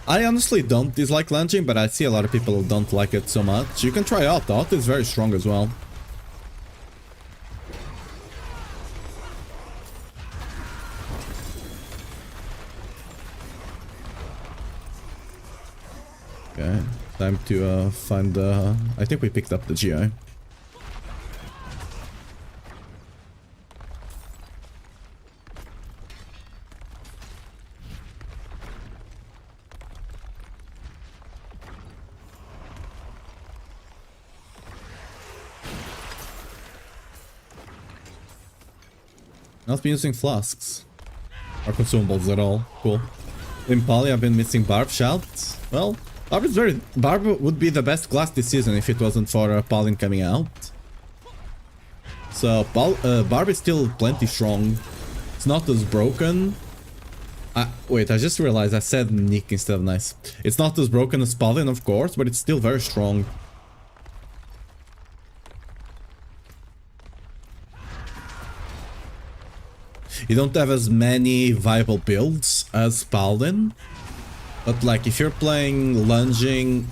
I honestly don't dislike lunging, but I see a lot of people who don't like it so much. You can try out, the ult is very strong as well. Okay, time to find the... I think we picked up the GI. Not been using flasks or consumables at all. Cool. In Poly, I've been missing Barb shout. Well, Barb would be the best class this season if it wasn't for Paladin coming out. So Barb is still plenty strong. It's not as broken. Wait, I just realized I said Nick instead of nice. It's not as broken as Paladin, of course, but it's still very strong. You don't have as many viable builds as Paladin, but like if you're playing lunging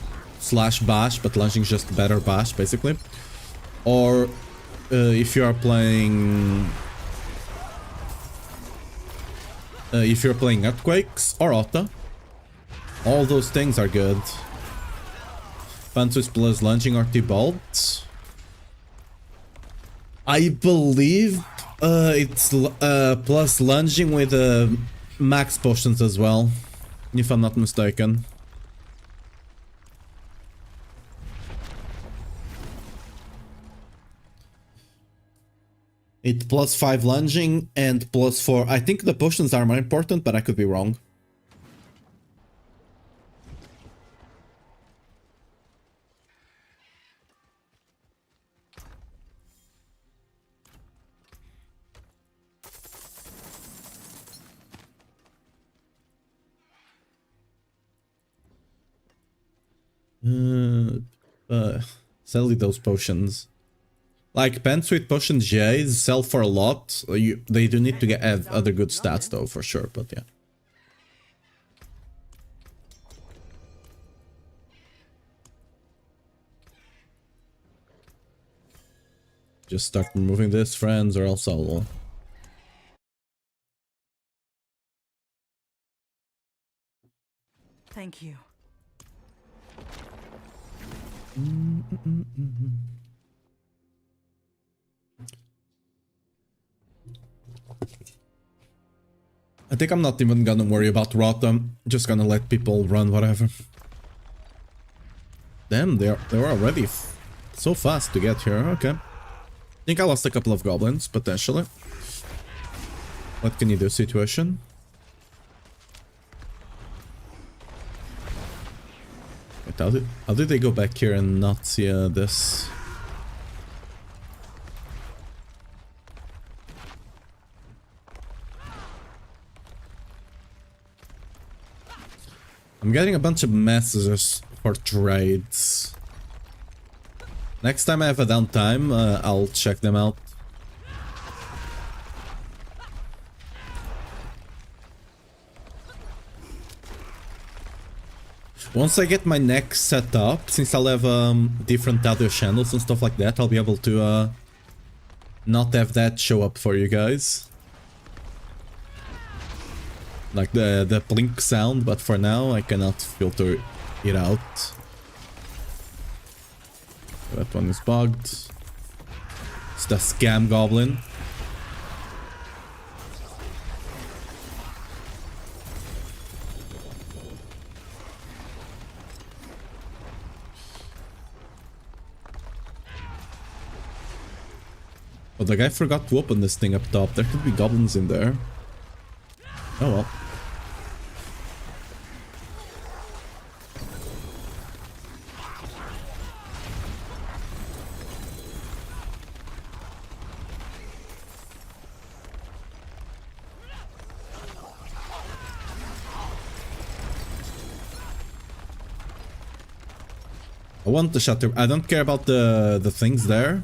/ bash, but lunging is just better bash basically, or if you are playing earthquakes or Otta, all those things are good. Pantus plus lunging or T-bolt. I believe it's plus lunging with max potions as well, if I'm not mistaken. It plus 5 lunging and plus 4. I think the potions are more important, but I could be wrong. Sell those potions. Like Pen-Sweet Potion J's sell for a lot. They do need to have other good stats though, for sure, but yeah. Just start removing this, friends, or else I'll... Thank you. I think I'm not even gonna worry about route. I'm just gonna let people run whatever. Damn, they were already so fast to get here. Okay. I think I lost a couple of goblins, potentially. What can you do, situation? Wait, how did they go back here and not see this? I'm getting a bunch of messages for trades. Next time I have a downtime, I'll check them out. Once I get my next set up, since I'll have different audio channels and stuff like that, I'll be able to not have that show up for you guys. Like the blink sound, but for now I cannot filter it out. That one is bugged. It's the scam goblin. Oh, the guy forgot to open this thing up top. There could be goblins in there. Oh well. I want the shutter. I don't care about the things there.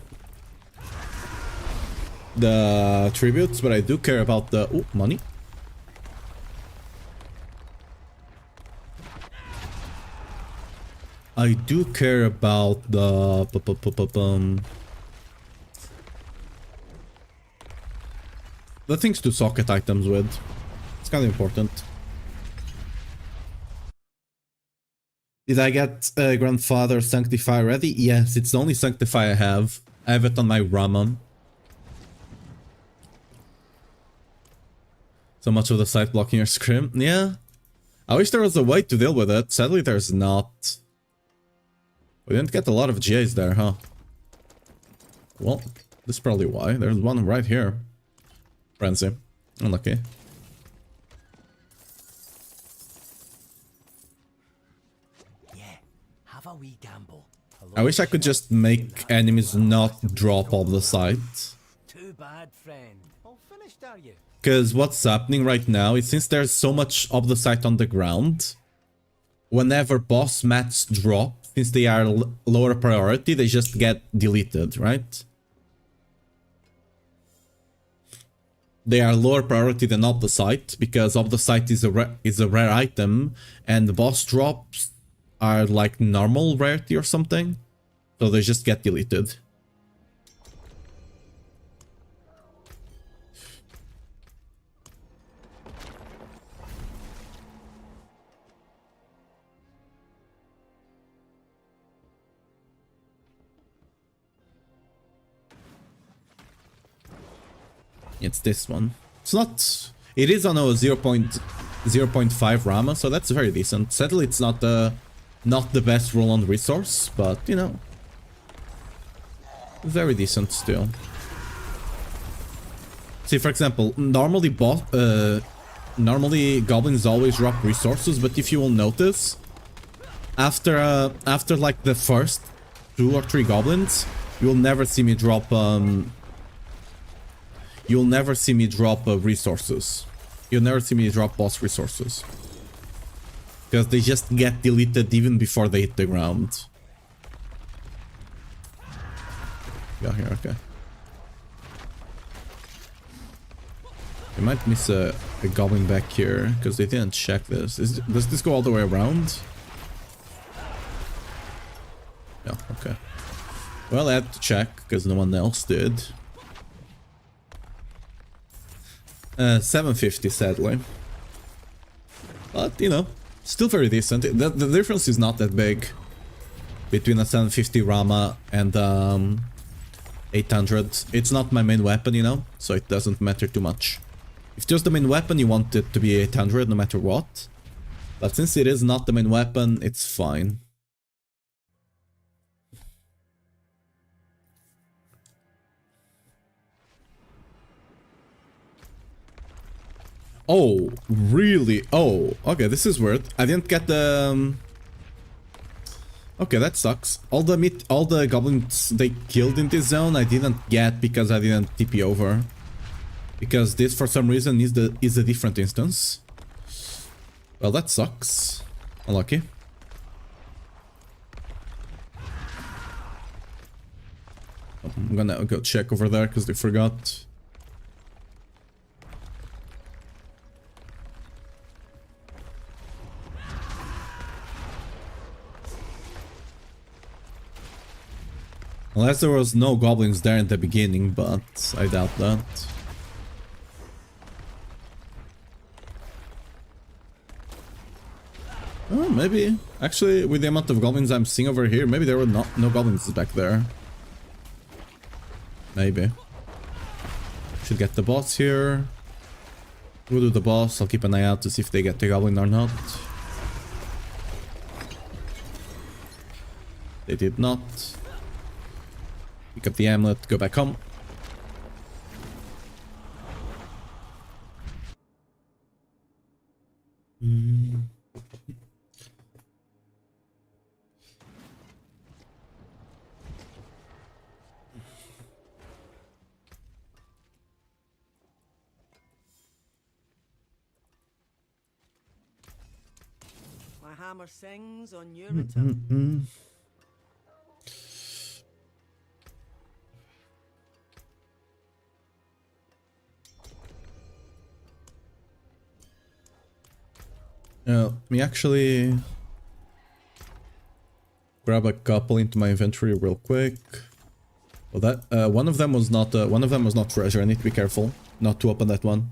The tributes, but I do care about the... Oh, money. I do care about the... the things to socket items with. It's kind of important. Did I get Grandfather Sanctify ready? Yes, it's the only Sanctify I have. I have it on my Ramon. So much of the site blocking your scrim. Yeah. I wish there was a way to deal with it. Sadly, there's not. We didn't get a lot of GAs there, huh? Well, this is probably why. There's one right here. Frenzy. Unlucky. Have a wee gamble. Hello, I wish I could just make enemies not drop off the site. Too bad, friend. All finished, are you? Because what's happening right now is since there's so much of the site on the ground, whenever boss mats drop, since they are lower priority, they just get deleted, right? They are lower priority than off the site because off the site is a rare item, and the boss drops are like normal rarity or something, so they just get deleted. It's this one. It's not... It is on a 0.5 Rama, so that's very decent. Sadly, it's not the best roll on resource, but, you know... Very decent still. See, for example, normally goblins always drop resources, but if you will notice, after like the first 2 or 3 goblins, you'll never see me drop you'll never see me drop resources. You'll never see me drop boss resources. Because they just get deleted even before they hit the ground. Yeah, here, okay. I might miss a goblin back here, because they didn't check this. Does this go all the way around? Yeah, okay. Well, I had to check, because no one else did. 750, sadly. But, you know, still very decent. The difference is not that big between a 750 Rama and 800. It's not my main weapon, you know, so it doesn't matter too much. If just the main weapon, you want it to be 800 no matter what. But since it is not the main weapon, it's fine. Oh, really? Oh, okay, this is weird. I didn't get the... Okay, that sucks. All the goblins they killed in this zone I didn't get because I didn't TP over. Because this for some reason is a different instance. Well, that sucks. Unlucky. I'm gonna go check over there because they forgot. Unless there was no goblins there in the beginning, but I doubt that. Oh, maybe. Actually, with the amount of goblins I'm seeing over here, maybe there were no goblins back there. Maybe. Should get the boss here. We'll do the boss. I'll keep an eye out to see if they get the goblin or not. They did not. Pick up the amulet, go back home. My hammer sings on your return. Let me actually grab a couple into my inventory real quick. Well, that one of them was not treasure. I need to be careful not to open that one.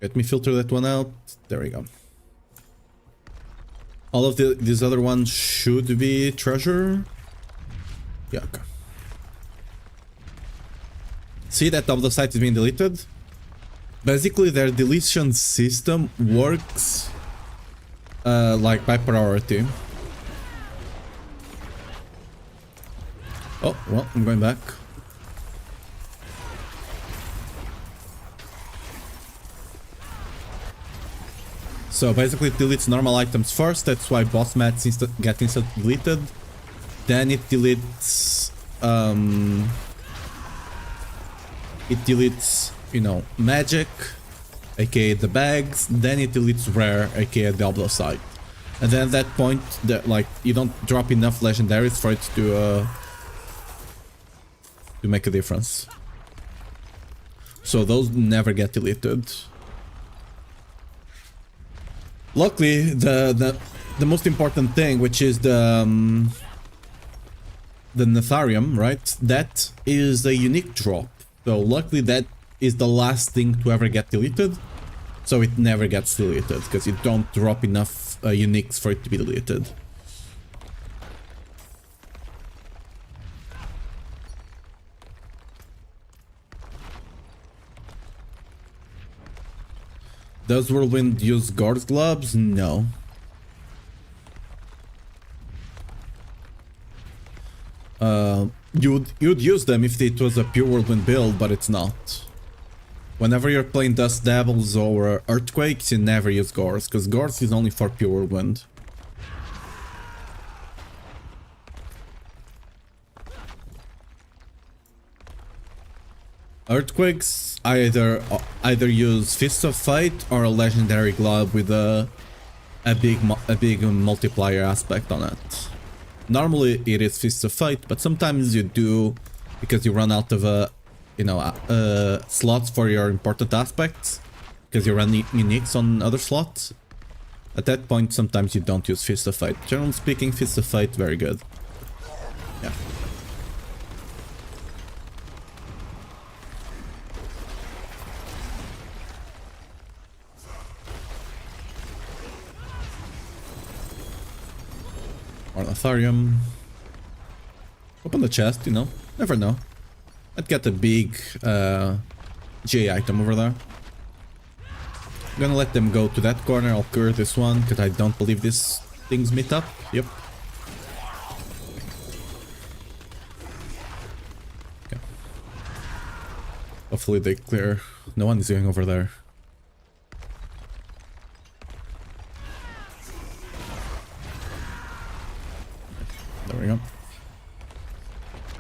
Let me filter that one out. There we go. All of these other ones should be treasure. Yeah, okay. See that top of the site is being deleted? Basically, their deletion system works like by priority. Oh, well, I'm going back. So basically it deletes normal items first, that's why boss mats get instant deleted. Then it deletes you know, magic, aka the bags, then it deletes rare, aka Diablo site. And then at that point, like, you don't drop enough legendaries for it to make a difference. So those never get deleted. Luckily, the most important thing, which is the Netharium, right? That is a unique drop. So luckily that is the last thing to ever get deleted. So it never gets deleted, because you don't drop enough uniques for it to be deleted. Does Whirlwind use guard gloves? No. You'd use them if it was a pure Whirlwind build, but it's not. Whenever you're playing Dust Devils or Earthquakes, you never use Gores, because Gores is only for pure Whirlwind. Earthquakes either use Fists of Fate or a legendary glove with a big multiplier aspect on it. Normally it is Fists of Fate, but sometimes you do, because you run out of you know, slots for your important aspects, because you run uniques on other slots. At that point, sometimes you don't use Fist of Fate. Generally speaking, Fist of Fate, very good. Yeah. Ornitharium. Open the chest, you know. Never know. I'd get a big J item over there. I'm gonna let them go to that corner. I'll cure this one, because I don't believe these things meet up. Yep. Okay. Hopefully they clear. No one is going over there. There we go.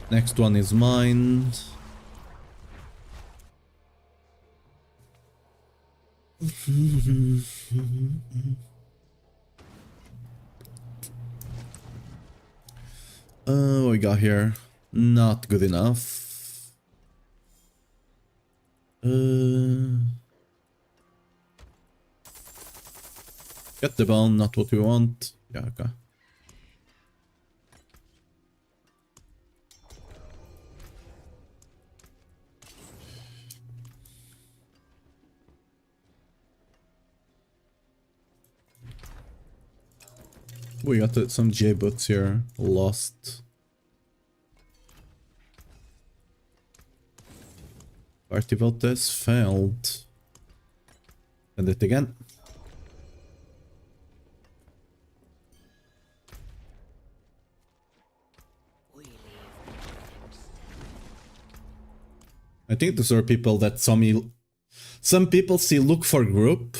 Next one is mine. What we got here? Not good enough. Get the bone, not what we want. Yeah, okay. We got some J-boots here. Lost. Party vote this failed. And it again. I think those are people that some people see look for group,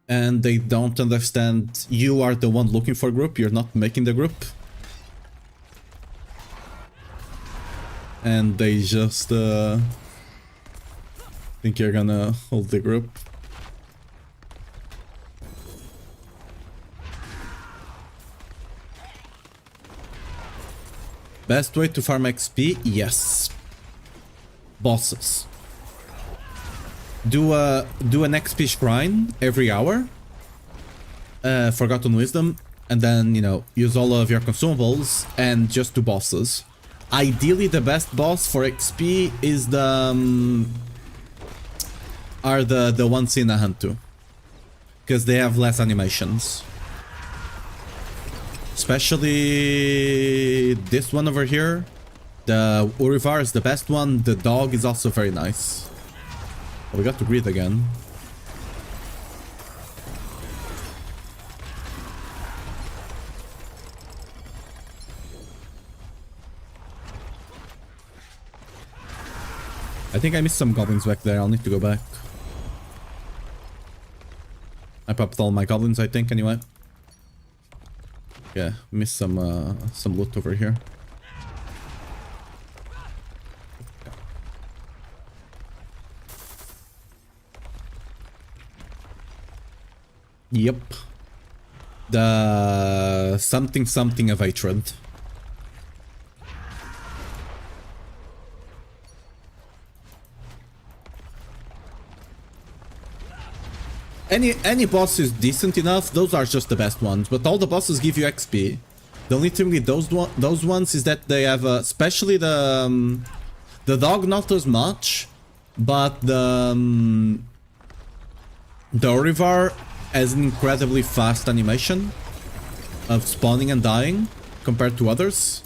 and they don't understand you are the one looking for group, you're not making the group. And they just think you're gonna hold the group. Best way to farm XP? Yes. Bosses. Do an XP shrine every hour. Forgotten Wisdom. And then, you know, use all of your consumables and just do bosses. Ideally, the best boss for XP is the ones in a Hantu. Because they have less animations. Especially this one over here. The Urivar is the best one. The dog is also very nice. Oh, we got to breathe again. I think I missed some goblins back there. I'll need to go back. I popped all my goblins, I think, anyway. Yeah, missed some loot over here. Yep. The something of hatred. Any boss is decent enough, those are just the best ones, but all the bosses give you XP. The only thing with those ones is that they have especially the dog not as much, but the Orivar has an incredibly fast animation of spawning and dying compared to others.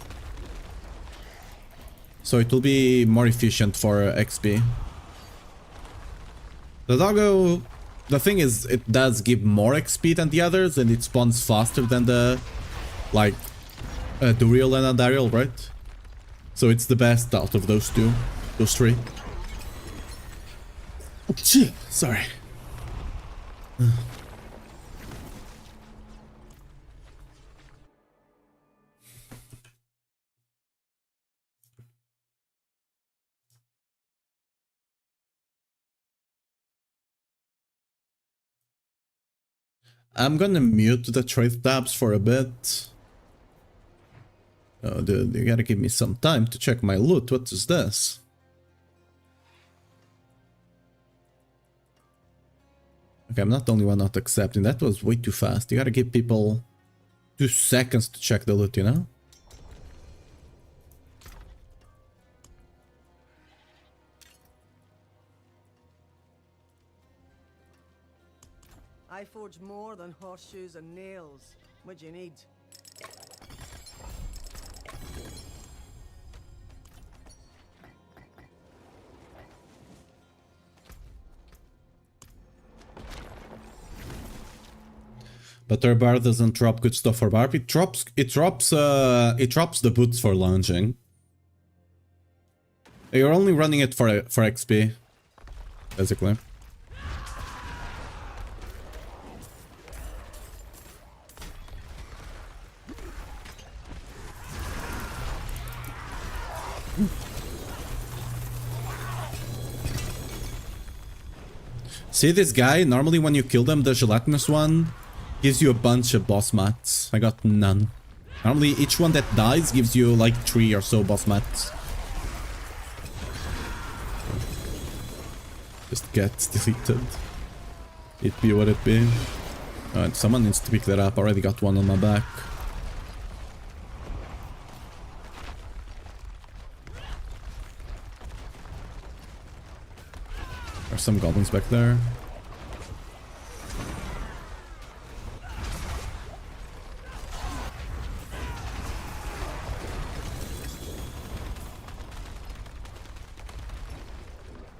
So it will be more efficient for XP. The doggo, the thing is, it does give more XP than the others, and it spawns faster than the, like, Duriel and Andariel, right? So it's the best out of those two, those three. Oh, gee, sorry. I'm gonna mute the trade tabs for a bit. Oh, dude, you gotta give me some time to check my loot. What is this? Okay, I'm not the only one not accepting. That was way too fast. You gotta give people 2 seconds to check the loot, you know? I forge more than horseshoes and nails. What do you need? But our bar doesn't drop good stuff for barb. It drops the boots for launching. You're only running it for XP, basically. See this guy? Normally when you kill them, the gelatinous one gives you a bunch of boss mats. I got none. Normally each one that dies gives you like 3 or so boss mats. Just gets deleted. It be what it be. Alright, someone needs to pick that up. Already got one on my back. There's some goblins back there.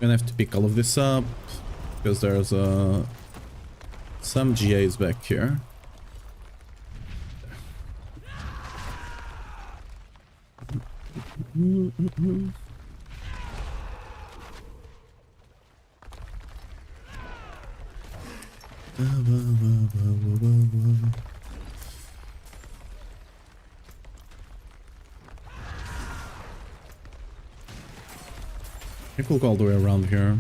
Gonna have to pick all of this up because there's some GAs back here. I think we'll go all the way around here.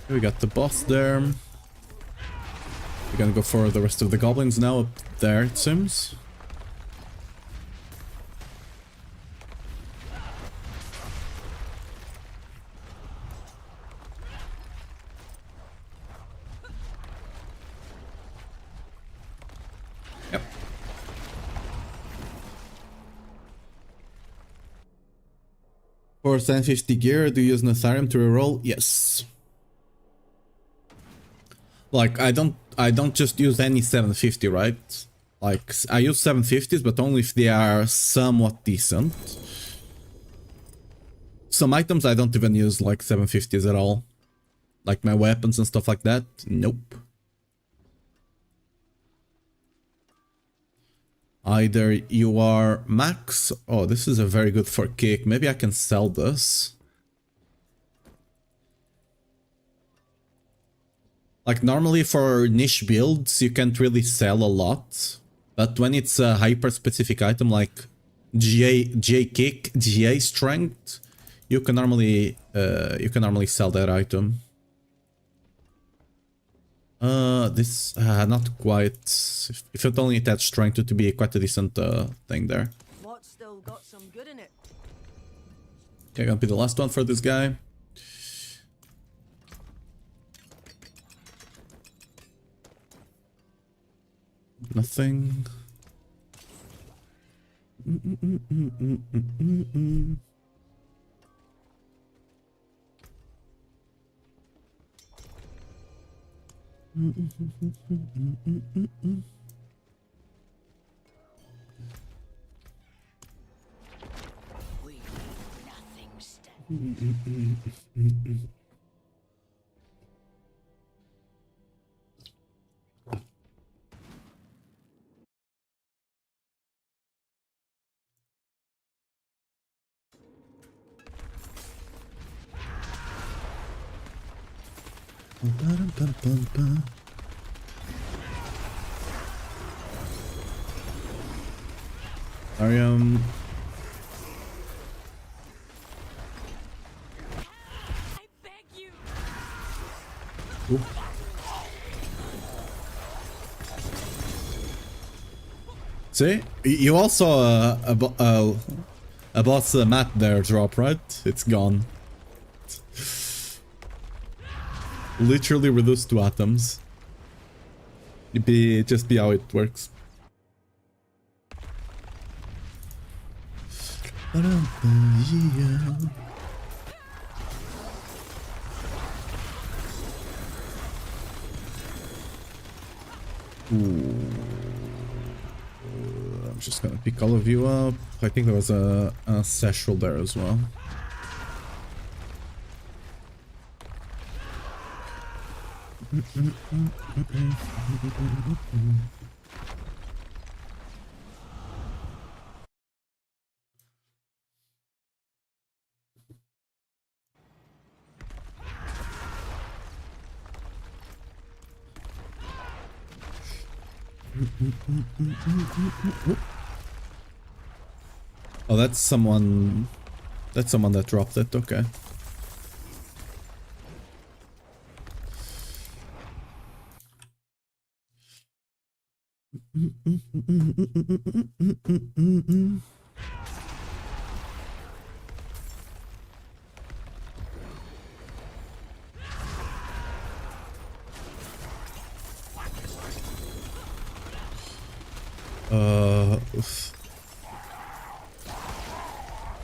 We got the boss there. We're gonna go for the rest of the goblins now up there, it seems. Yep. For 750 gear, do you use Natharium to reroll? Yes. Like, I don't just use any 750, right? Like, I use 750s, but only if they are somewhat decent. Some items I don't even use, like, 750s at all. Like my weapons and stuff like that. Nope. Either you are max... Oh, this is a very good for cake. Maybe I can sell this. Like, normally for niche builds, you can't really sell a lot. But when it's a hyper-specific item like GA kick, GA strength, you can normally sell that item. This not quite. If it only attached strength, to be quite a decent thing there. What's still got some good in it? Okay, gonna be the last one for this guy. Nothing. Arium. I beg you. Ooh. See? You also a boss mat there drop, right? It's gone. Literally reduced to atoms. Just be how it works. Ooh. I'm just gonna pick all of you up. I think there was a Seshral there as well. Oh, that's someone. That's someone that dropped it. Okay. Oof.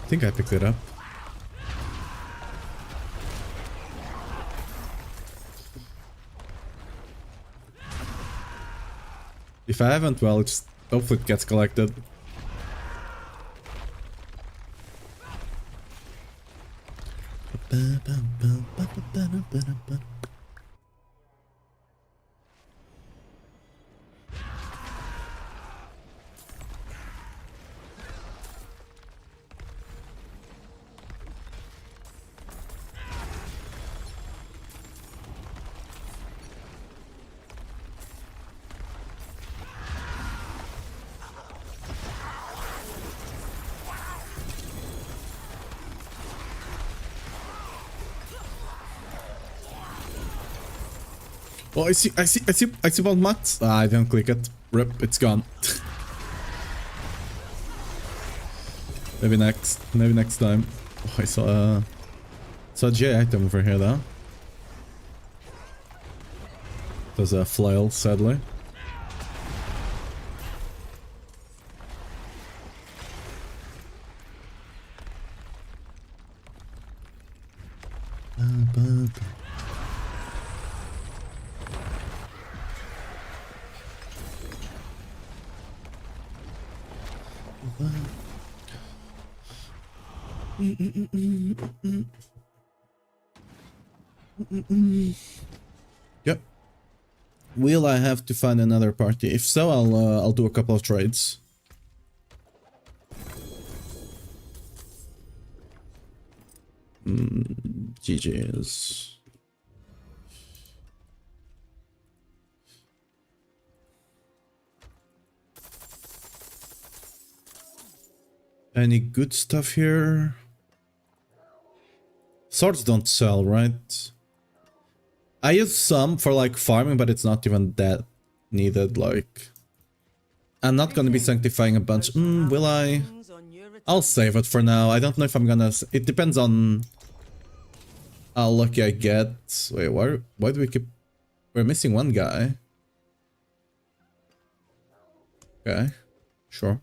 I think I picked it up. If I haven't, well, it's hopefully it gets collected. Oh, I see one mat. Ah, I didn't click it. Rip, it's gone. Maybe next time. Oh, I saw a J item over here though. There's a flail, sadly. Yep. Will I have to find another party? If so, I'll do a couple of trades. GG's. Any good stuff here? Swords don't sell, right? I use some for like farming, but it's not even that needed. Like, I'm not gonna be sanctifying a bunch. Will I? I'll save it for now. I don't know if I'm gonna. It depends on how lucky I get. Wait, why do we keep? We're missing one guy. Okay, sure.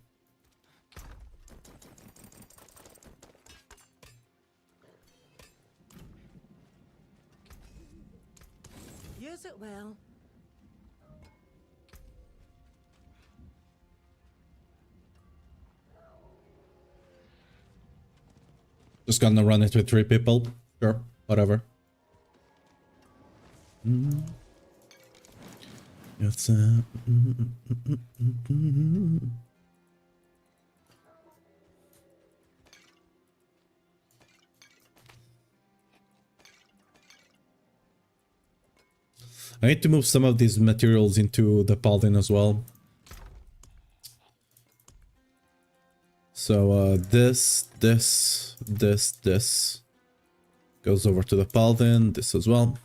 Use it well. Just gonna run it with 3 people. Sure, whatever. It's I need to move some of these materials into the Paladin as well. So this goes over to the Paladin, this as well.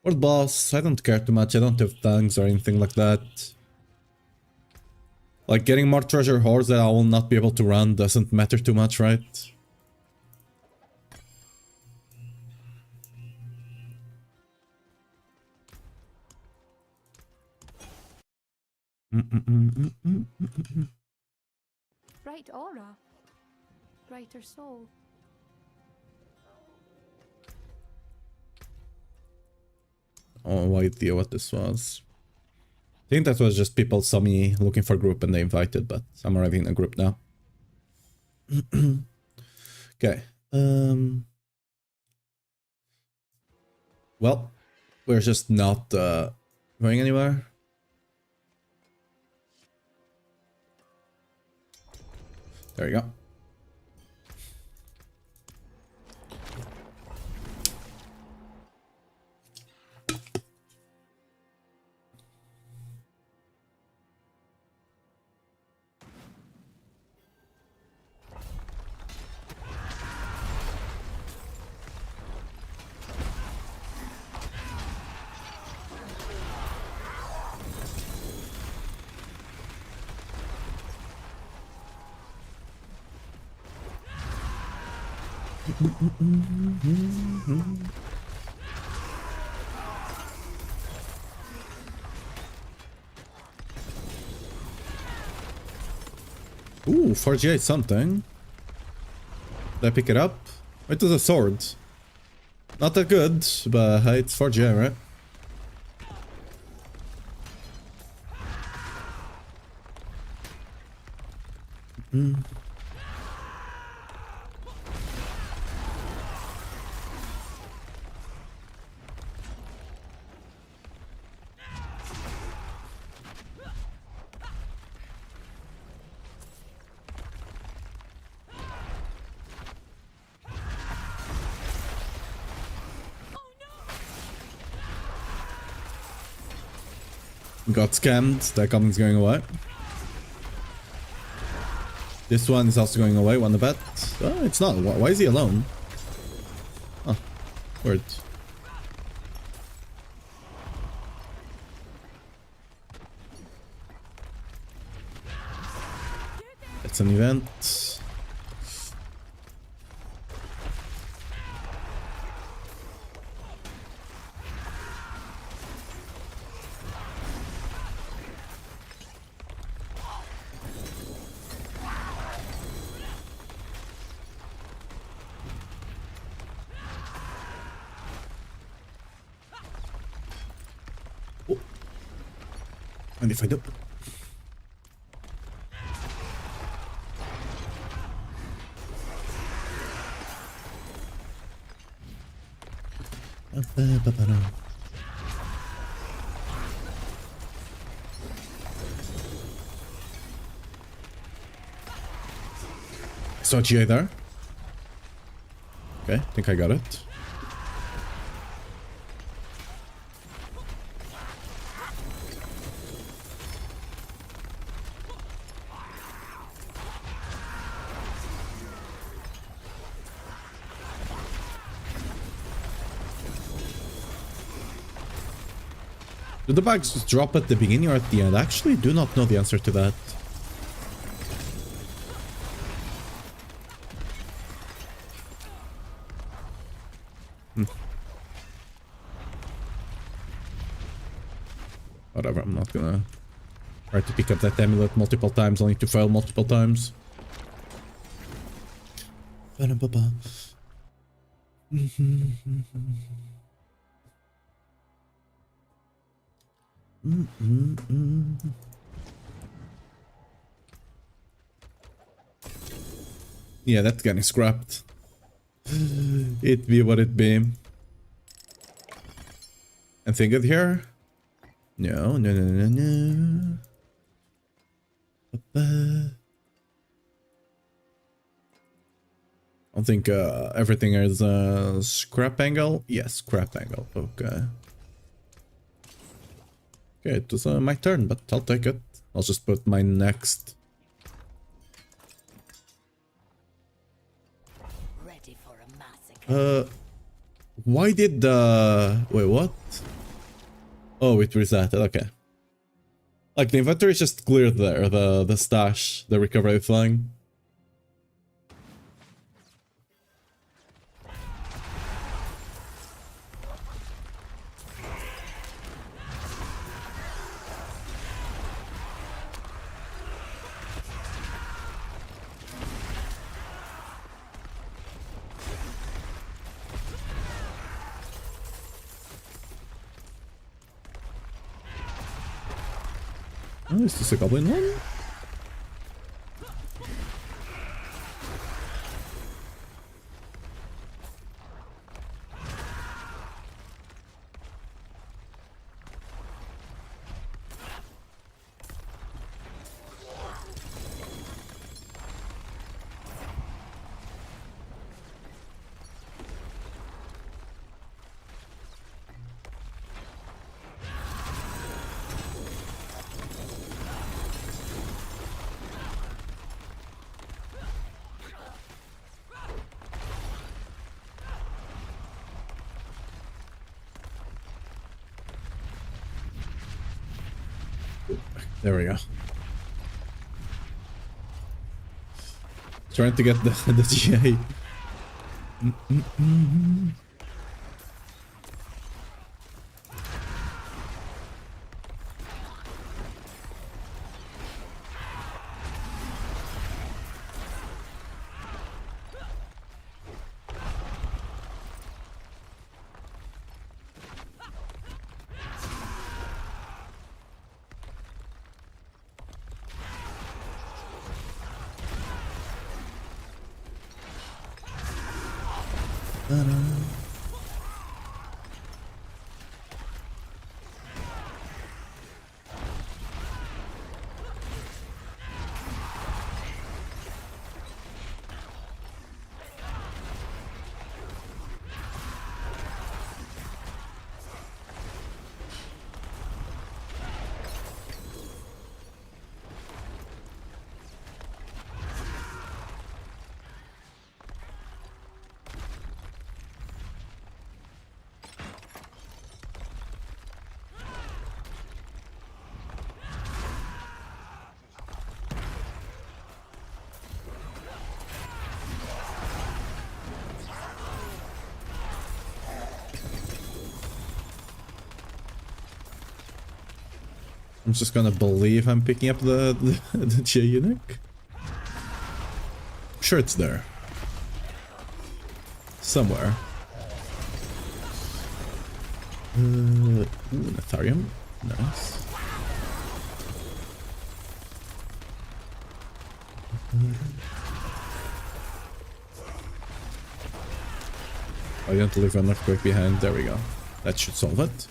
World boss, I don't care too much. I don't have tanks or anything like that. Like, getting more treasure hoards that I will not be able to run doesn't matter too much, right? Bright aura. Brighter soul. Oh, no idea what this was. I think that was just people saw me looking for a group and they invited, but I'm already in a group now. Okay. Well, we're just not going anywhere. There you go. Ooh, 48 something. Did I pick it up? It was a sword. Not that good, but hey, it's 4G, right? Got scammed. That coming's going away. This one is also going away. Won the bet. Oh, it's not. Why is he alone? Oh, weird. It's an event. And if I do... Saw GA there. Okay, I think I got it. Do the bags just drop at the beginning or at the end? I actually do not know the answer to that. Whatever, I'm not gonna try to pick up that amulet multiple times only to fail multiple times. Yeah, that's getting scrapped. It be what it be. And think it here? No. I don't think everything is scrap angle. Yes, scrap angle. Okay. Okay, it was my turn, but I'll take it. I'll just put my next. Ready for a massacre. Why did the... Wait, what? Oh, it resetted, okay. Like, the inventory is just cleared there, the stash, the recovery flying. Oh, is this a goblin one? There we go. Trying to get the GA. I'm just gonna believe I'm picking up the GA eunuch. I'm sure it's there. Somewhere. Ooh, Ethereum. Nice. I didn't leave an earthquake behind. There we go. That should solve it.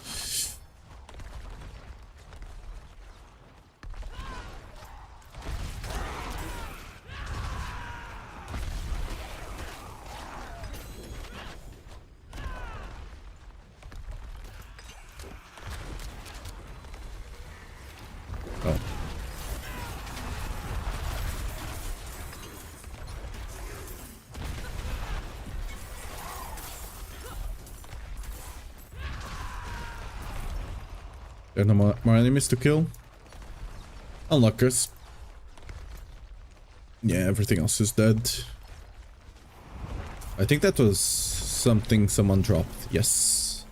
Oh. There are no more enemies to kill. Unlockers. Yeah, everything else is dead. I think that was something someone dropped. Yes.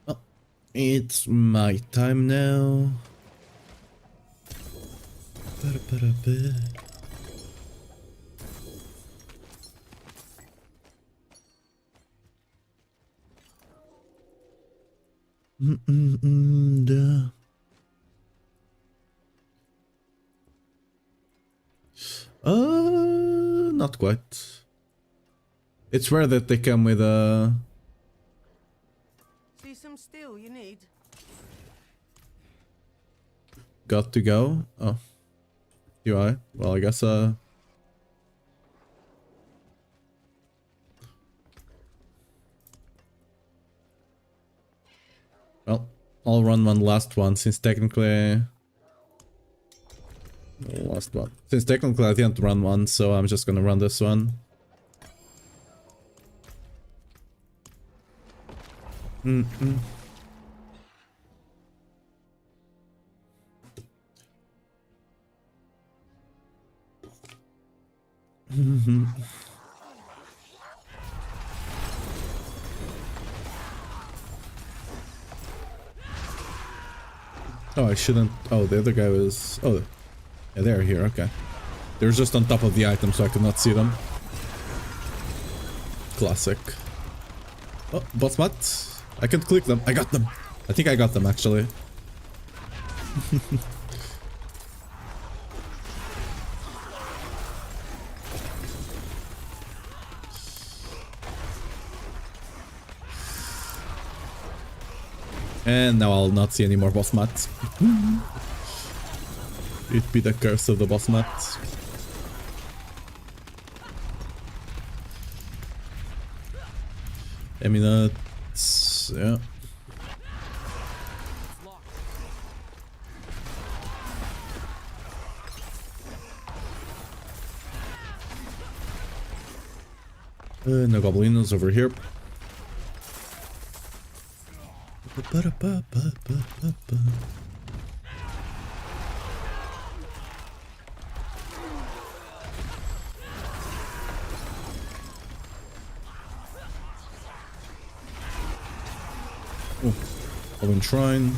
Oh, it's my time now. Not quite. It's rare that they come with a... See some steel you need? Got to go? Oh. UI? Well, I guess, Well, I'll run one last one, since technically... Last one. Since technically I didn't run one, so I'm just gonna run this one. Oh, I shouldn't. Oh, the other guy was. Oh, yeah, they're here. Okay. They're just on top of the item, so I could not see them. Classic. Oh, boss mat. I can click them. I got them. I think I got them, actually. And now I'll not see any more boss mats. It be the curse of the boss mats. I mean, yeah. No goblinos over here. Oh, Goblin Shrine.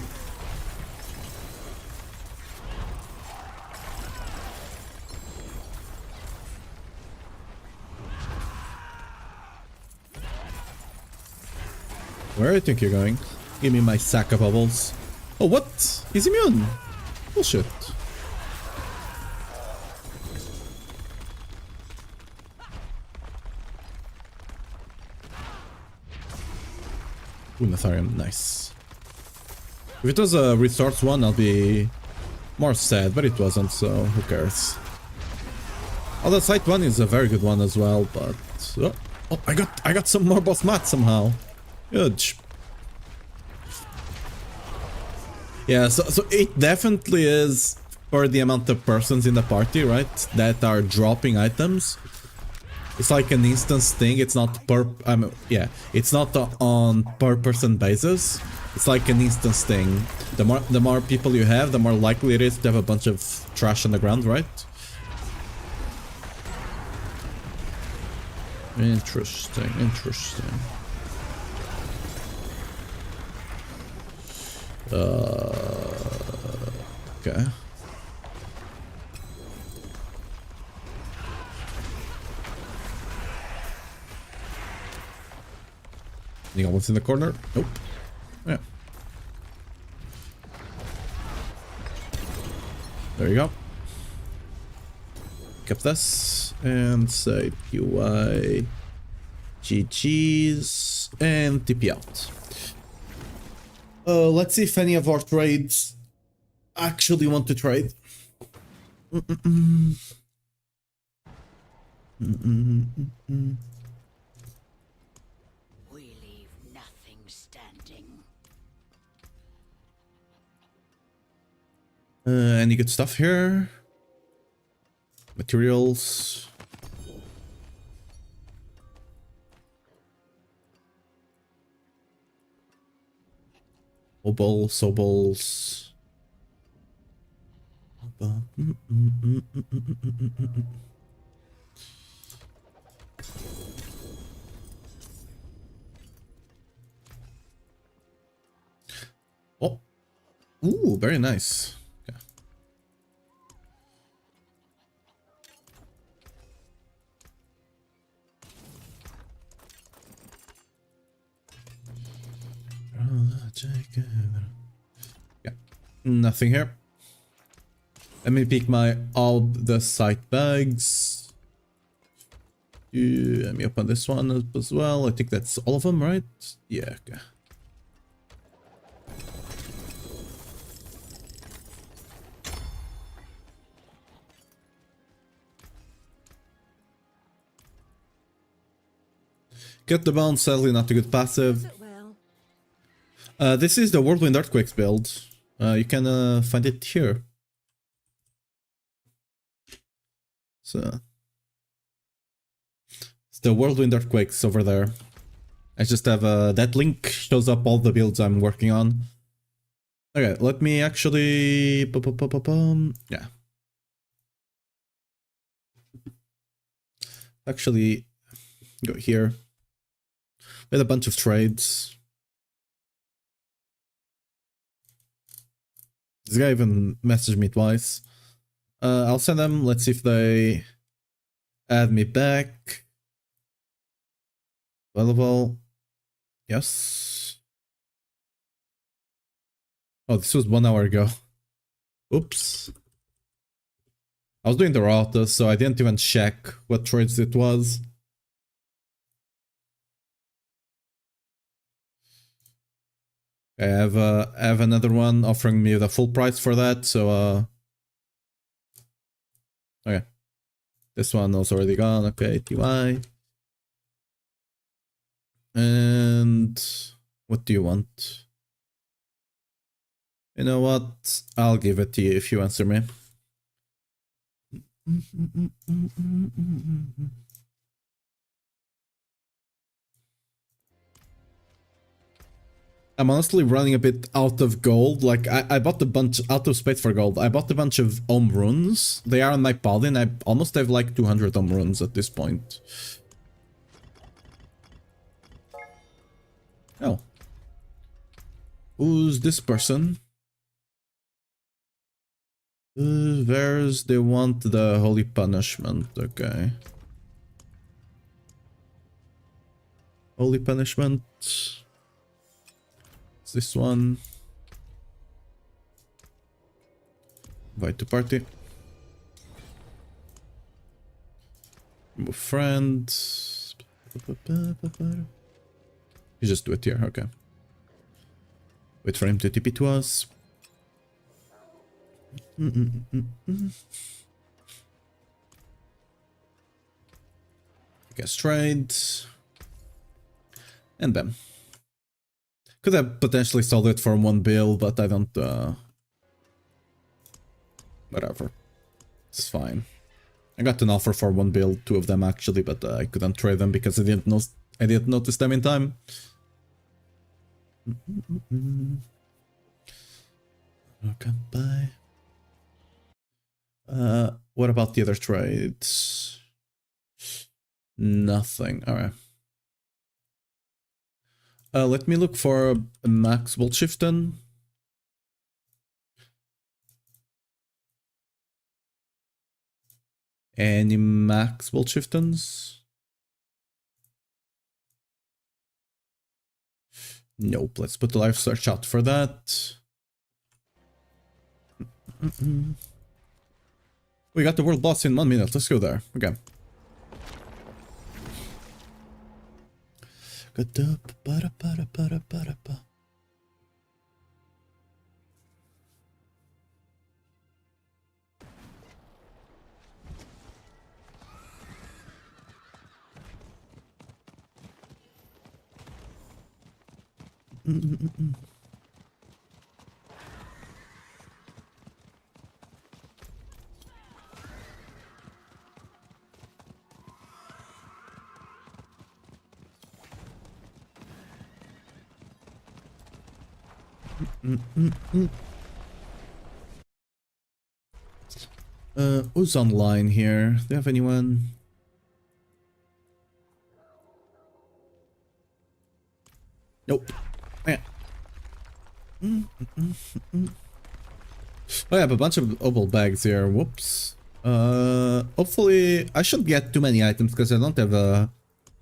Where do you think you're going? Give me my sack of bubbles. Oh, what? He's immune. Bullshit. Ooh, Natharium, nice. If it was a resource one, I'll be more sad, but it wasn't, so who cares? Although site one is a very good one as well, but oh, I got some more boss mats somehow. Good. Yeah, so it definitely is for the amount of persons in the party, right, that are dropping items. It's like an instance thing. It's not per yeah, it's not on per person basis. It's like an instance thing. The more people you have, the more likely it is to have a bunch of trash on the ground, right? Interesting, interesting. Okay. Any goblins in the corner? Nope. Yeah. There you go. Pick up this and say UI GG's and TP out. Let's see if any of our trades actually want to trade. We leave nothing standing. Any good stuff here? Materials. Sobles. Oh. Ooh, very nice. Okay. Yeah, nothing here. Let me pick all the site bags. Let me open this one as well. I think that's all of them, right? Yeah, okay. Get the bounce, sadly not a good passive. This is the Whirlwind Earthquakes build. You can find it here. So it's the Whirlwind Earthquakes over there. I just have that link shows up all the builds I'm working on. Okay, let me actually yeah. Actually go here. We had a bunch of trades. This guy even messaged me twice. I'll send them. Let's see if they add me back. Available. Yes. Oh, this was 1 hour ago. Oops. I was doing the rota, so I didn't even check what trades it was. I have another one offering me the full price for that, so okay. This one was already gone. Okay, TY. And what do you want? You know what? I'll give it to you if you answer me. I'm honestly running a bit out of gold. Like, I bought a bunch out of space for gold. I bought a bunch of Ohm runes. They are on my paladin. I almost have like 200 Ohm runes at this point. Oh. Who's this person? Where's they want the holy punishment? Okay. Holy punishment. This one. Invite to party. Move friend. You just do it here, okay. Wait for him to TP to us. Guess trade. And bam. Could have potentially sold it for 1 bill, but I don't, whatever. It's fine. I got an offer for 1 bill, 2 of them actually, but I couldn't trade them because I didn't notice them in time. Okay, bye. What about the other trades? Nothing. Alright. Let me look for a max bolt shiften. Any max bolt shiftens? Nope. Let's put the live search out for that. We got the world boss in 1 minute. Let's go there. Okay. Who's online here? Do you have anyone? Nope. Yeah. Oh, I have a bunch of opal bags here. Whoops. Hopefully I shouldn't get too many items because I don't have a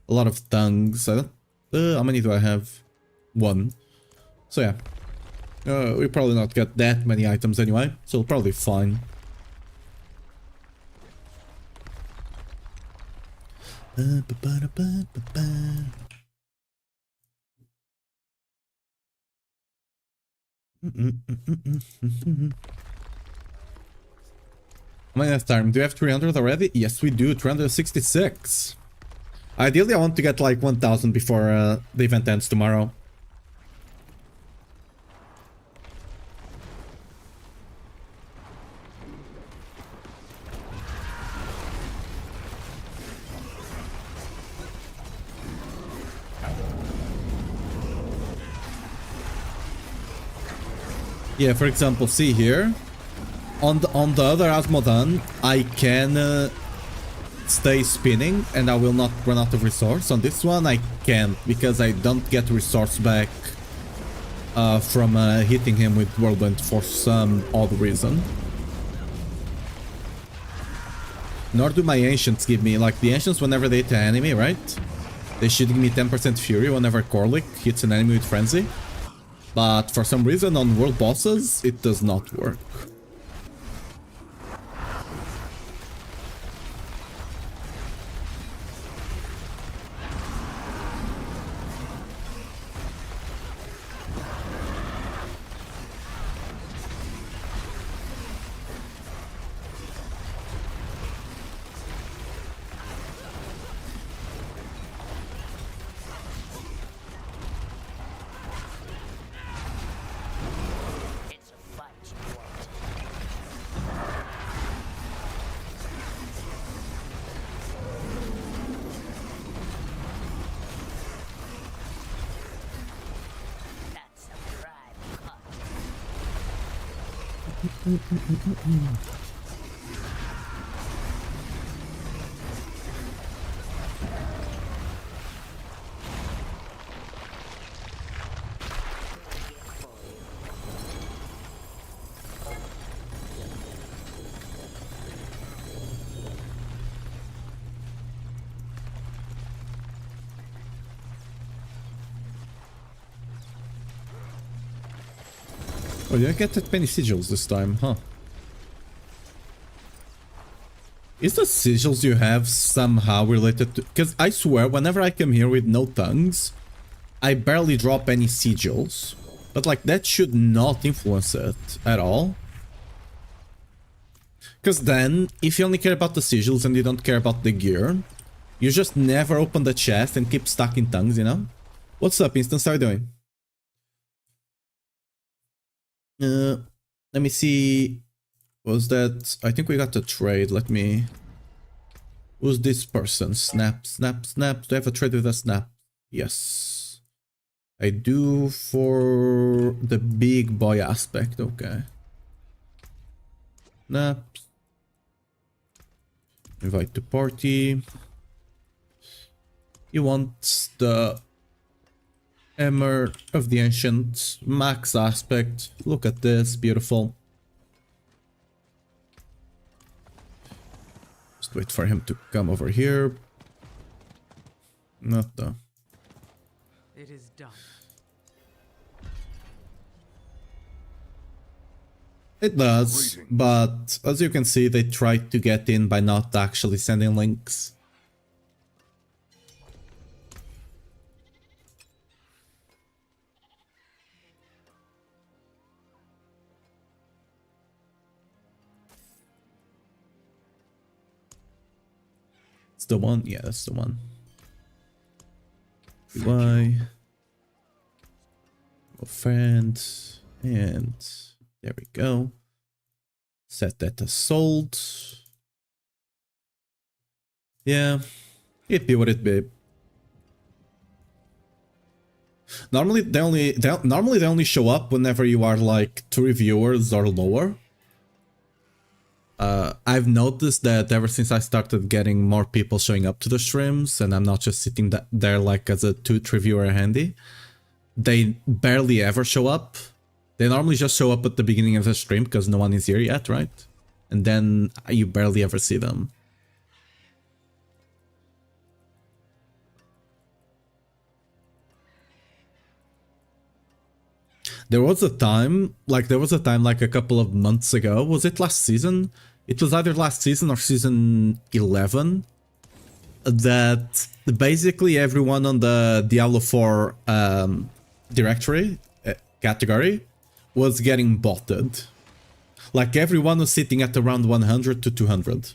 lot of tongues. I don't. How many do I have? 1. So yeah. We probably not get that many items anyway, so probably fine. How many time? Do you have 300 already? Yes, we do. 366. Ideally, I want to get like 1000 before the event ends tomorrow. Yeah, for example, see here, on the other Asmodan, I can stay spinning and I will not run out of resource. On this one, I can't because I don't get resource back from hitting him with Whirlwind for some odd reason. Nor do my Ancients give me, like the Ancients whenever they hit an enemy, right? They should give me 10% Fury whenever Corlic hits an enemy with Frenzy. But for some reason on world bosses, it does not work. It's a fight. That's a prime cut. Oh, you didn't get that many sigils this time, huh? Is the sigils you have somehow related to... Because I swear, whenever I come here with no tongues, I barely drop any sigils. But like, that should not influence it at all. Because then, if you only care about the sigils and you don't care about the gear, you just never open the chest and keep stacking tongues, you know? What's up, Instance? How are you doing? Let me see. Was that... I think we got the trade. Let me... Who's this person? Snap, snap, snap. Do I have a trade with a snap? Yes. I do for the big boy aspect. Okay. Snap. Invite to party. You want the Hammer of the Ancient max aspect. Look at this, beautiful. Just wait for him to come over here. Not the. It is done. It does, but as you can see, they tried to get in by not actually sending links. It's the one? Yeah, that's the one. Goodbye. Friend. And there we go. Set that as sold. Yeah, it be what it be. Normally they only show up whenever you are like 2 reviewers or lower. I've noticed that ever since I started getting more people showing up to the streams, and I'm not just sitting there like as a 2th reviewer handy, they barely ever show up. They normally just show up at the beginning of the stream because no one is here yet, right? And then you barely ever see them. There was a time like a couple of months ago. Was it last season? It was either last season or season 11 that basically everyone on the Diablo 4 directory category was getting botted. Like everyone was sitting at around 100 to 200.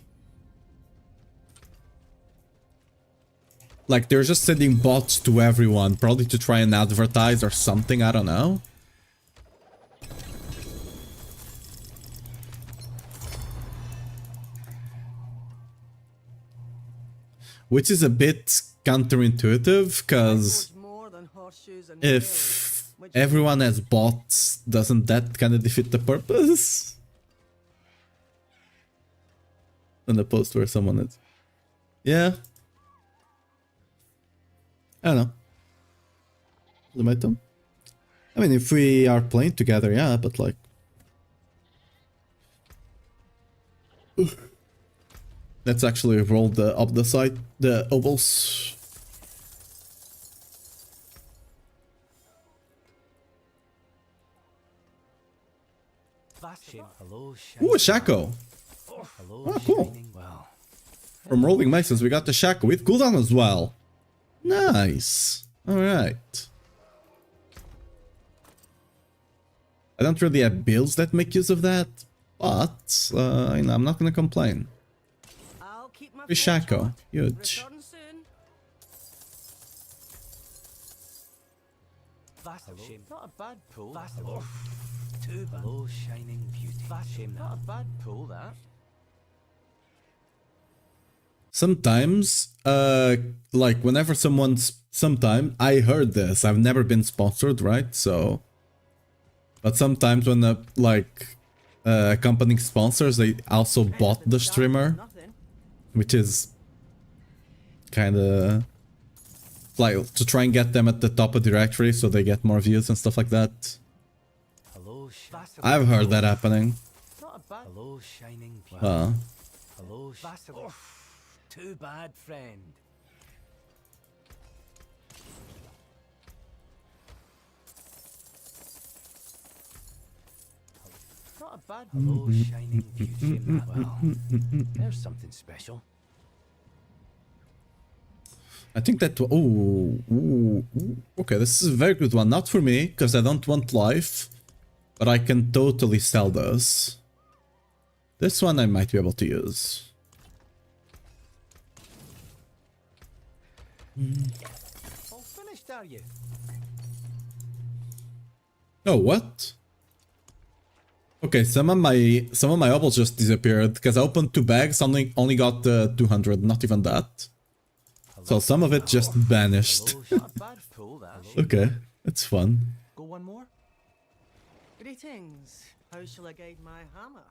Like they're just sending bots to everyone, probably to try and advertise or something, I don't know. Which is a bit counterintuitive, because if everyone has bots, doesn't that kind of defeat the purpose? On the post where someone is. Yeah. I don't know. Ultimatum? I mean, if we are playing together, yeah, but like... Let's actually roll the up the side, the ovals. Hello, Ooh, a Shaco. Hello, Oh, cool. shining well. From Rolling Masons, we got the Shaco with cooldown as well. Nice. Alright. I don't really have builds that make use of that, but you know, I'm not gonna complain. I'll keep my Free forge Shaco. hot. Huge. Return soon. Shame. Not a bad pull. Too bad. Hello, shining beauty. Shame. Not a bad pull, that. Sometimes, like whenever sometimes I heard this, I've never been sponsored, right? So, but sometimes when a company sponsors, they also bought the streamer, Nothing. which is kind of like to try and get them at the top of directory so they get more views and stuff like that. Hello, I've heard that happening. Not a bad. Hello, shining beauty. Hello, too bad, friend. Not a bad. Hello, shining beauty. Well, there's something special. I think that... ooh, okay, this is a very good one. Not for me, because I don't want life, but I can totally sell those. This one I might be able to use. All finished, are you? Oh, what? Okay, some of my obels just disappeared because I opened 2 bags, only got 200, not even that. So some of it just vanished. Not a bad pull, that. Okay, that's fun. Go one more. Greetings. How shall I guide my hammer?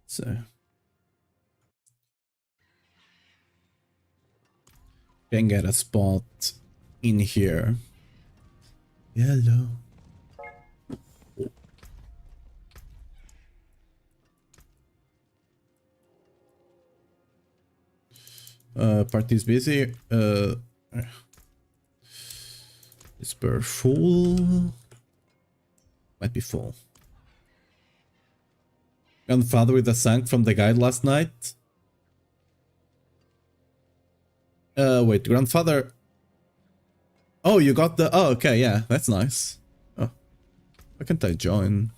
So can get a spot in here. Yellow. Party's busy. Is per full? Might be full. Grandfather with a sank from the guide last night. Wait, grandfather. Oh, you got the. Oh, okay, yeah, that's nice. Oh, why can't I join?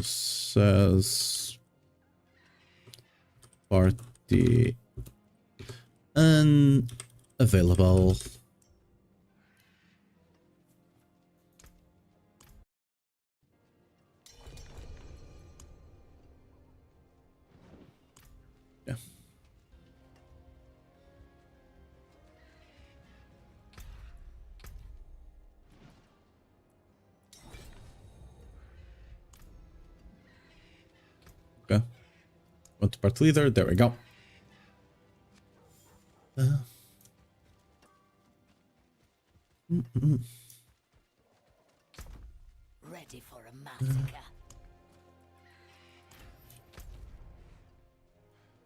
Says party unavailable. Yeah. Okay. Want to party leader? There we go. Ready for a massacre.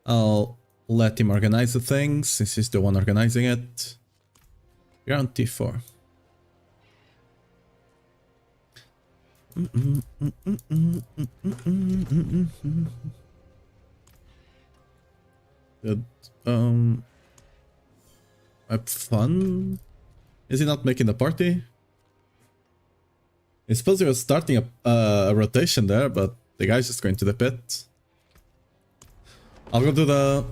I'll let him organize the thing since he's the one organizing it. You're on T4. Good. Have fun? Is he not making the party? I suppose he was starting a rotation there, but the guy's just going to the pit. I'll go do the...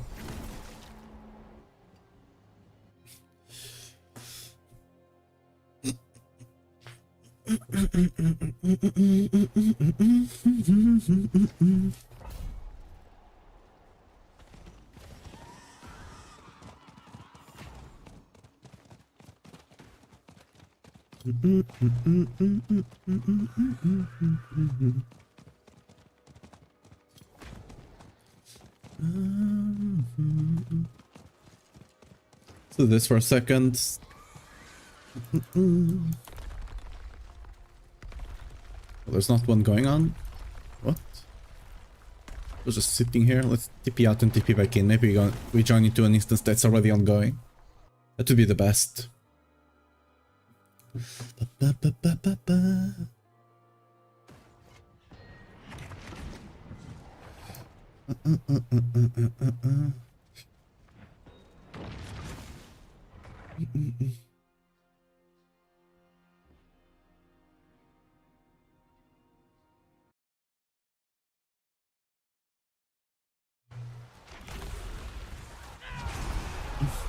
Do this for a second. There's not one going on. What? I was just sitting here. Let's TP out and TP back in. Maybe we join into an instance that's already ongoing. That would be the best.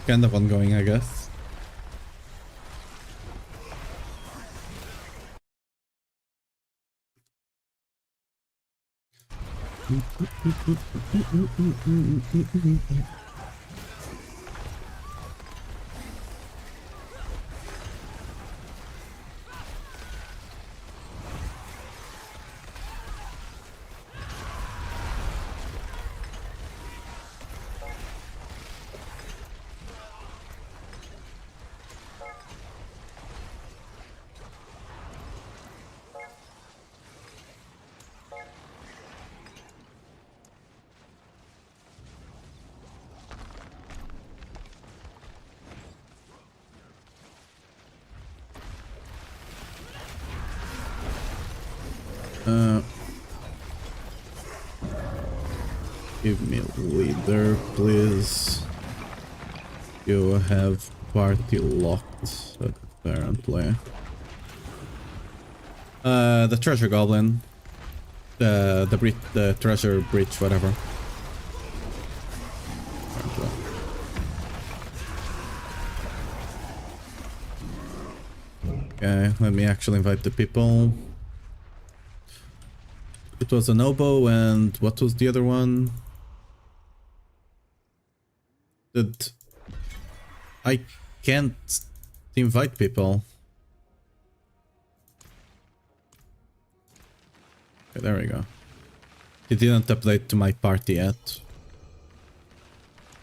Kind of ongoing, I guess. Give me a leader, please. You have party locked, apparently. The treasure goblin. The treasure breach, whatever. Okay, let me actually invite the people. It was an oboe, and what was the other one? I can't invite people. Okay, there we go. It didn't update to my party yet.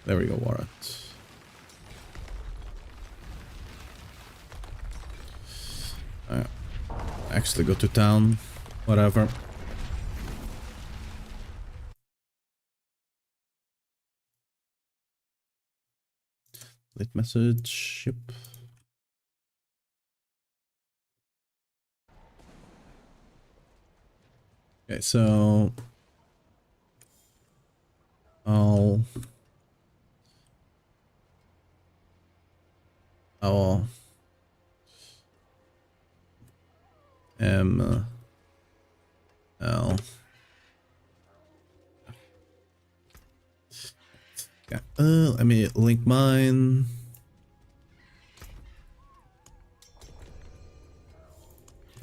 There we go, Warrat. Actually go to town. Whatever. Late message. Yep. Okay, so I'll yeah, let me link mine.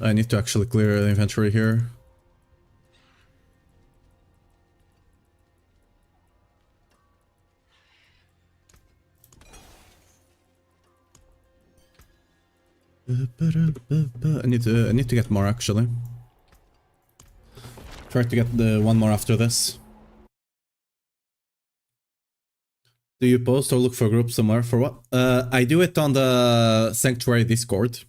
I need to actually clear the inventory here. I need to get more actually. Try to get the one more after this. Do you post or look for groups somewhere for what? I do it on the Sanctuary Discord.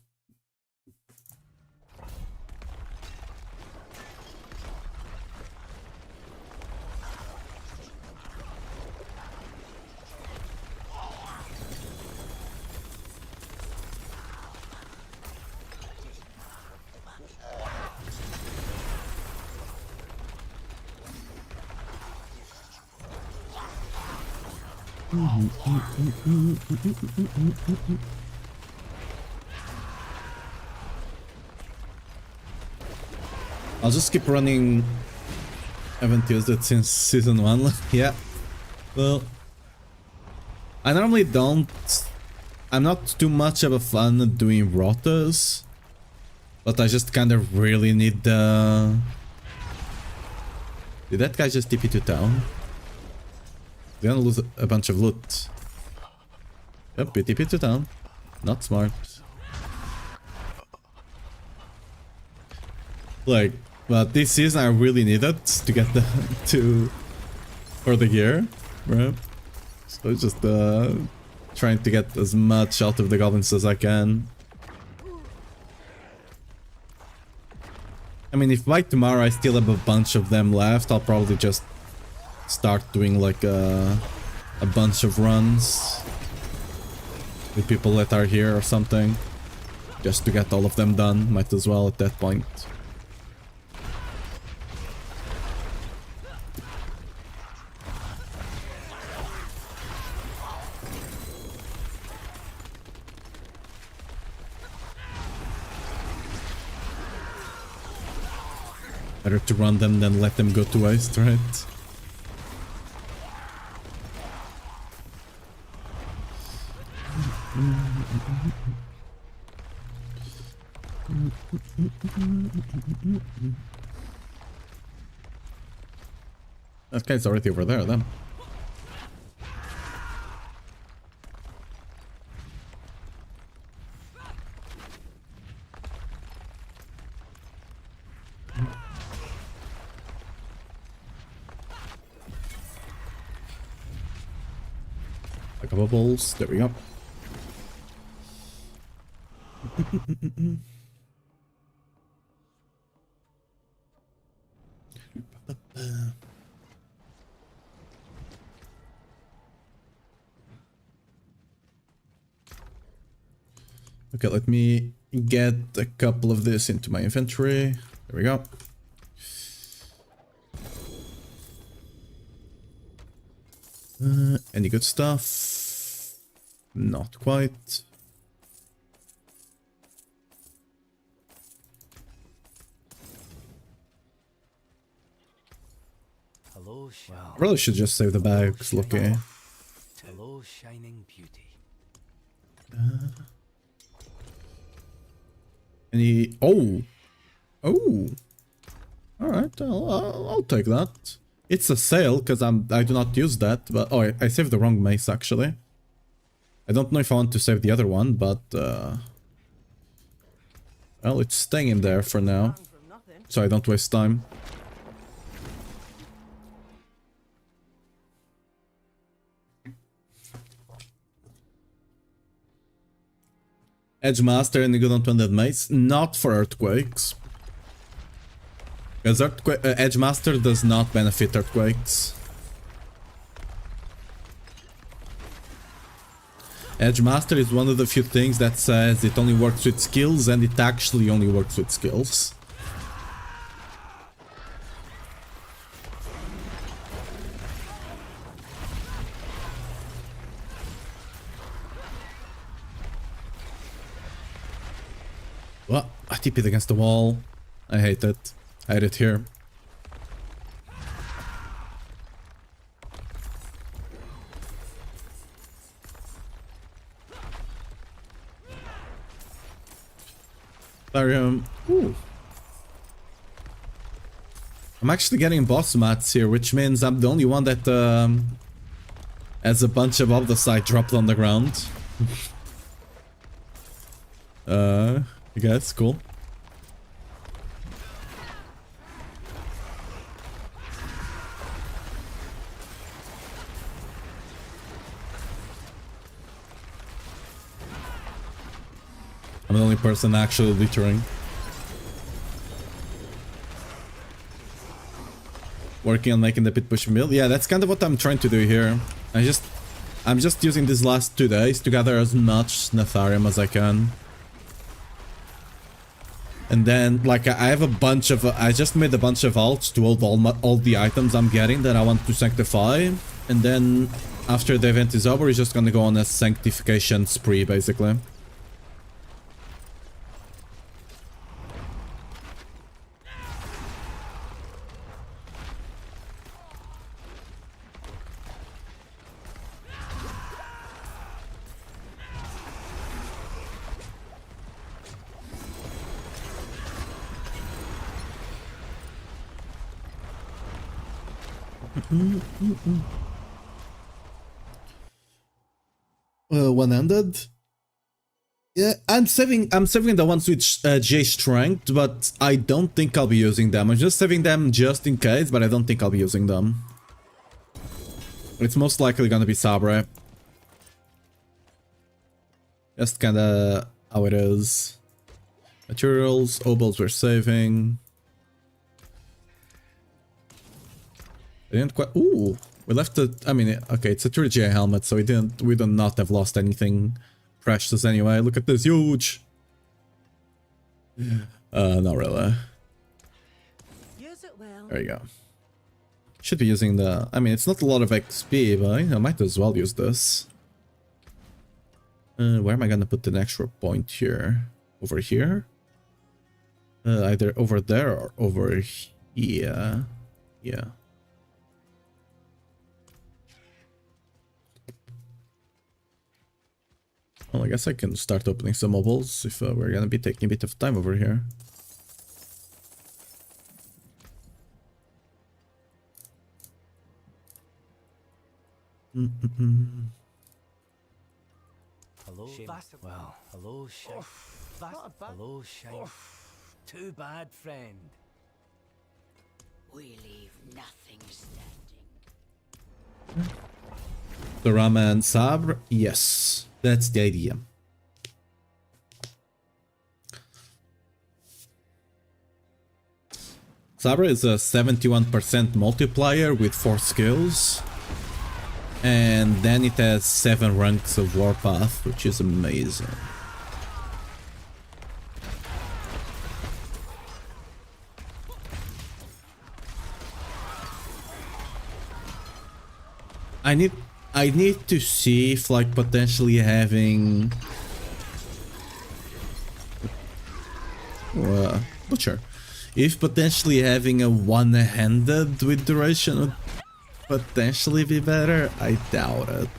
I'll just keep running. Haven't used it since season 1. Yeah, Well, I normally don't. I'm not too much of a fan of doing rotas, but I just kind of really need the. Did that guy just TP to town? We're gonna lose a bunch of loot. Yep, he TP to town. Not smart. Like, but this season I really needed to get the for the gear, right? So just trying to get as much out of the goblins as I can. I mean, if by tomorrow I still have a bunch of them left, I'll probably just start doing like a bunch of runs with people that are here or something, just to get all of them done. Might as well at that point. Better to run them than let them go to waste, right? That guy's already over there then. A couple of balls, there we go. Okay, let me get a couple of this into my inventory. There we go. Any good stuff? Not quite. Hello, I really should just save the bags, Lucky. Hello, shining beauty. Any... Oh! Oh! Alright, I'll take that. It's a sale, because I do not use that, but... Oh, I saved the wrong mace, actually. I don't know if I want to save the other one, but... Well, it's staying in there for now, so I don't waste time. Edge Master and a good unwanted mace, not for earthquakes. Because Edge Master does not benefit earthquakes. Edge Master is one of the few things that says it only works with skills, and it actually only works with skills. Well, I TP'd against the wall. I hate it. I hate it here. Sorry, ooh. I'm actually getting boss mats here, which means I'm the only one that has a bunch of Obdacite dropped on the ground. I guess, cool. I'm the only person actually littering. Working on making the pit push mill. Yeah, that's kind of what I'm trying to do here. I'm just using these last 2 days to gather as much Netharium as I can. And then, like, I have a bunch of... I just made a bunch of alts to hold all the items I'm getting that I want to sanctify. And then, after the event is over, it's just gonna go on a sanctification spree, basically. One-handed. Yeah, I'm saving the ones with J strength, but I don't think I'll be using them. I'm just saving them just in case, but I don't think I'll be using them. It's most likely gonna be Sabre. Just kinda how it is. Materials, obols we're saving. I didn't quite. Ooh, we left it. I mean, okay, it's a 3GA helmet, so we do not have lost anything precious anyway. Look at this, huge. Not really. Use it well. There you go. Should be using the. I mean, it's not a lot of XP, but I might as well use this. Where am I gonna put an extra point here? Over here? Either over there or over here. Yeah. Well, I guess I can start opening some mobiles if we're gonna be taking a bit of time over here. Hello, well, hello, Shine. Hello, Shine. Too bad, friend. We leave nothing standing. The Rama and Sabre? Yes, that's the idea. Sabre is a 71% multiplier with 4 skills. And then it has 7 ranks of Warpath, which is amazing. I need to see if like potentially having Butcher. If potentially having a one-handed with duration would potentially be better, I doubt it.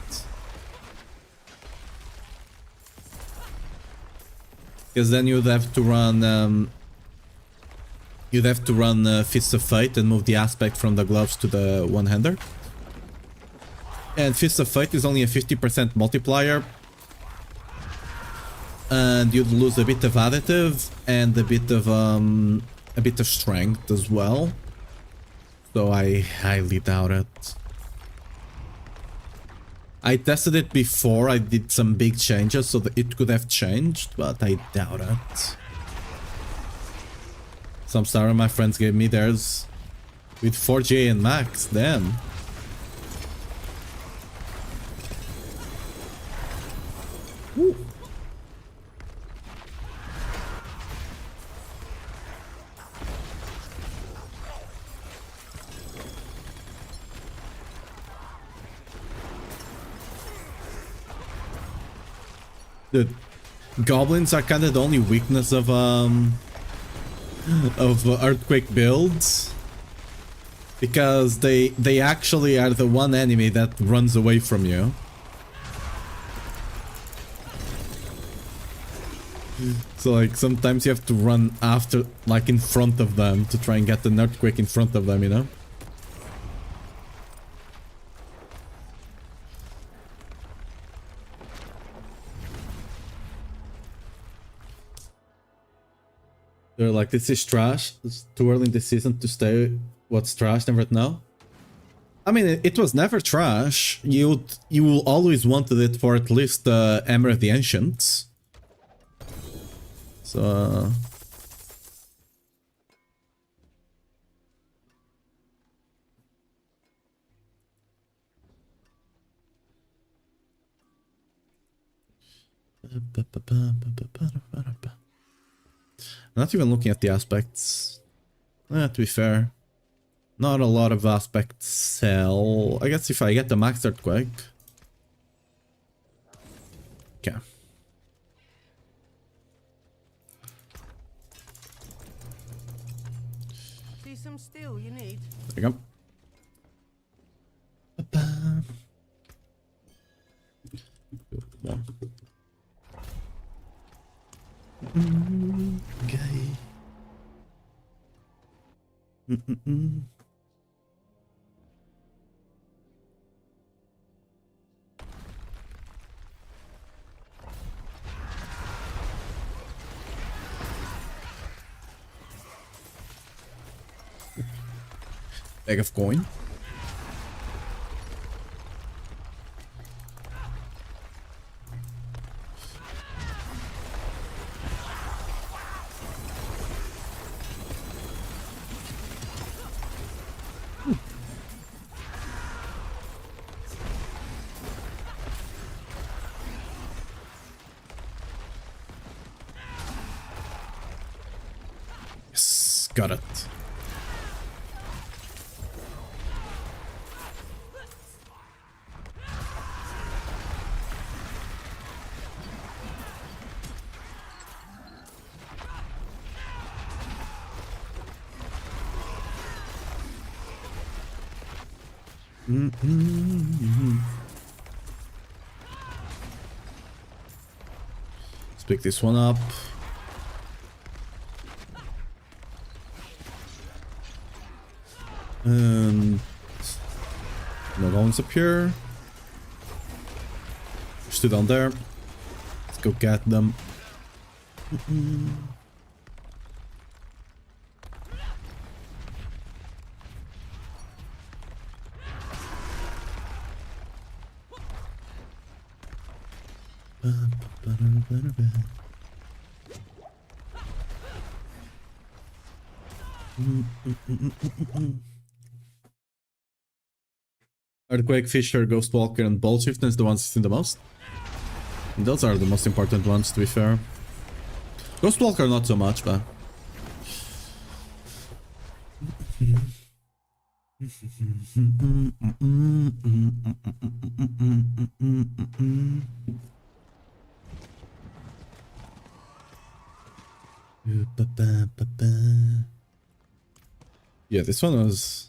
Because then you'd have to run Fist of Fate and move the aspect from the gloves to the one-hander. And Fist of Fate is only a 50% multiplier. And you'd lose a bit of additive and a bit of strength as well. So I highly doubt it. I tested it before, I did some big changes so that it could have changed, but I doubt it. Some star my friends gave me theirs with 4G and max, damn. Woo. Dude, goblins are kind of the only weakness of earthquake builds, because they actually are the one enemy that runs away from you. So like sometimes you have to run after, like in front of them to try and get an earthquake in front of them, you know? They're like, this is trash. It's too early in the season to say what's trash, never know. I mean, it was never trash. You always wanted it for at least Hammer of the Ancients. So... I'm not even looking at the aspects. To be fair, not a lot of aspects sell. I guess if I get the max earthquake. Okay. See some steel you need? There you go. One. Okay. Bag of coin. Yes, got it. Let's pick this one up. And another one's up here. Stood down there. Let's go get them. Earthquake, Fisher, Ghostwalker, and Bolt Shift is the ones seen the most. And those are the most important ones, to be fair. Ghostwalker not so much, but... Yeah, this one was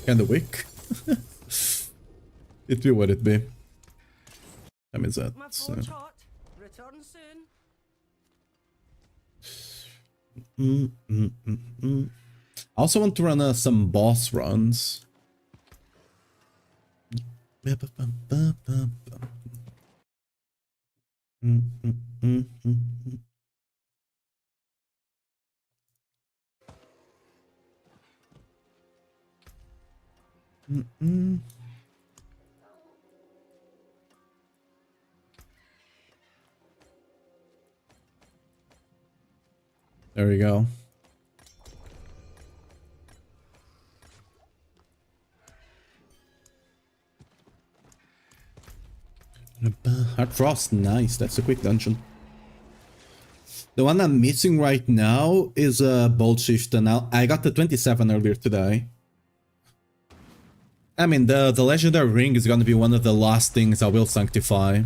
kinda weak. It be what it be. I mean that. My phone's hot. Return soon. I also want to run some boss runs. There we go. Hard Frost, nice. That's a quick dungeon. The one I'm missing right now is a Bolt Shift, and I got the 27 earlier today. I mean, the Legendary Ring is gonna be one of the last things I will sanctify.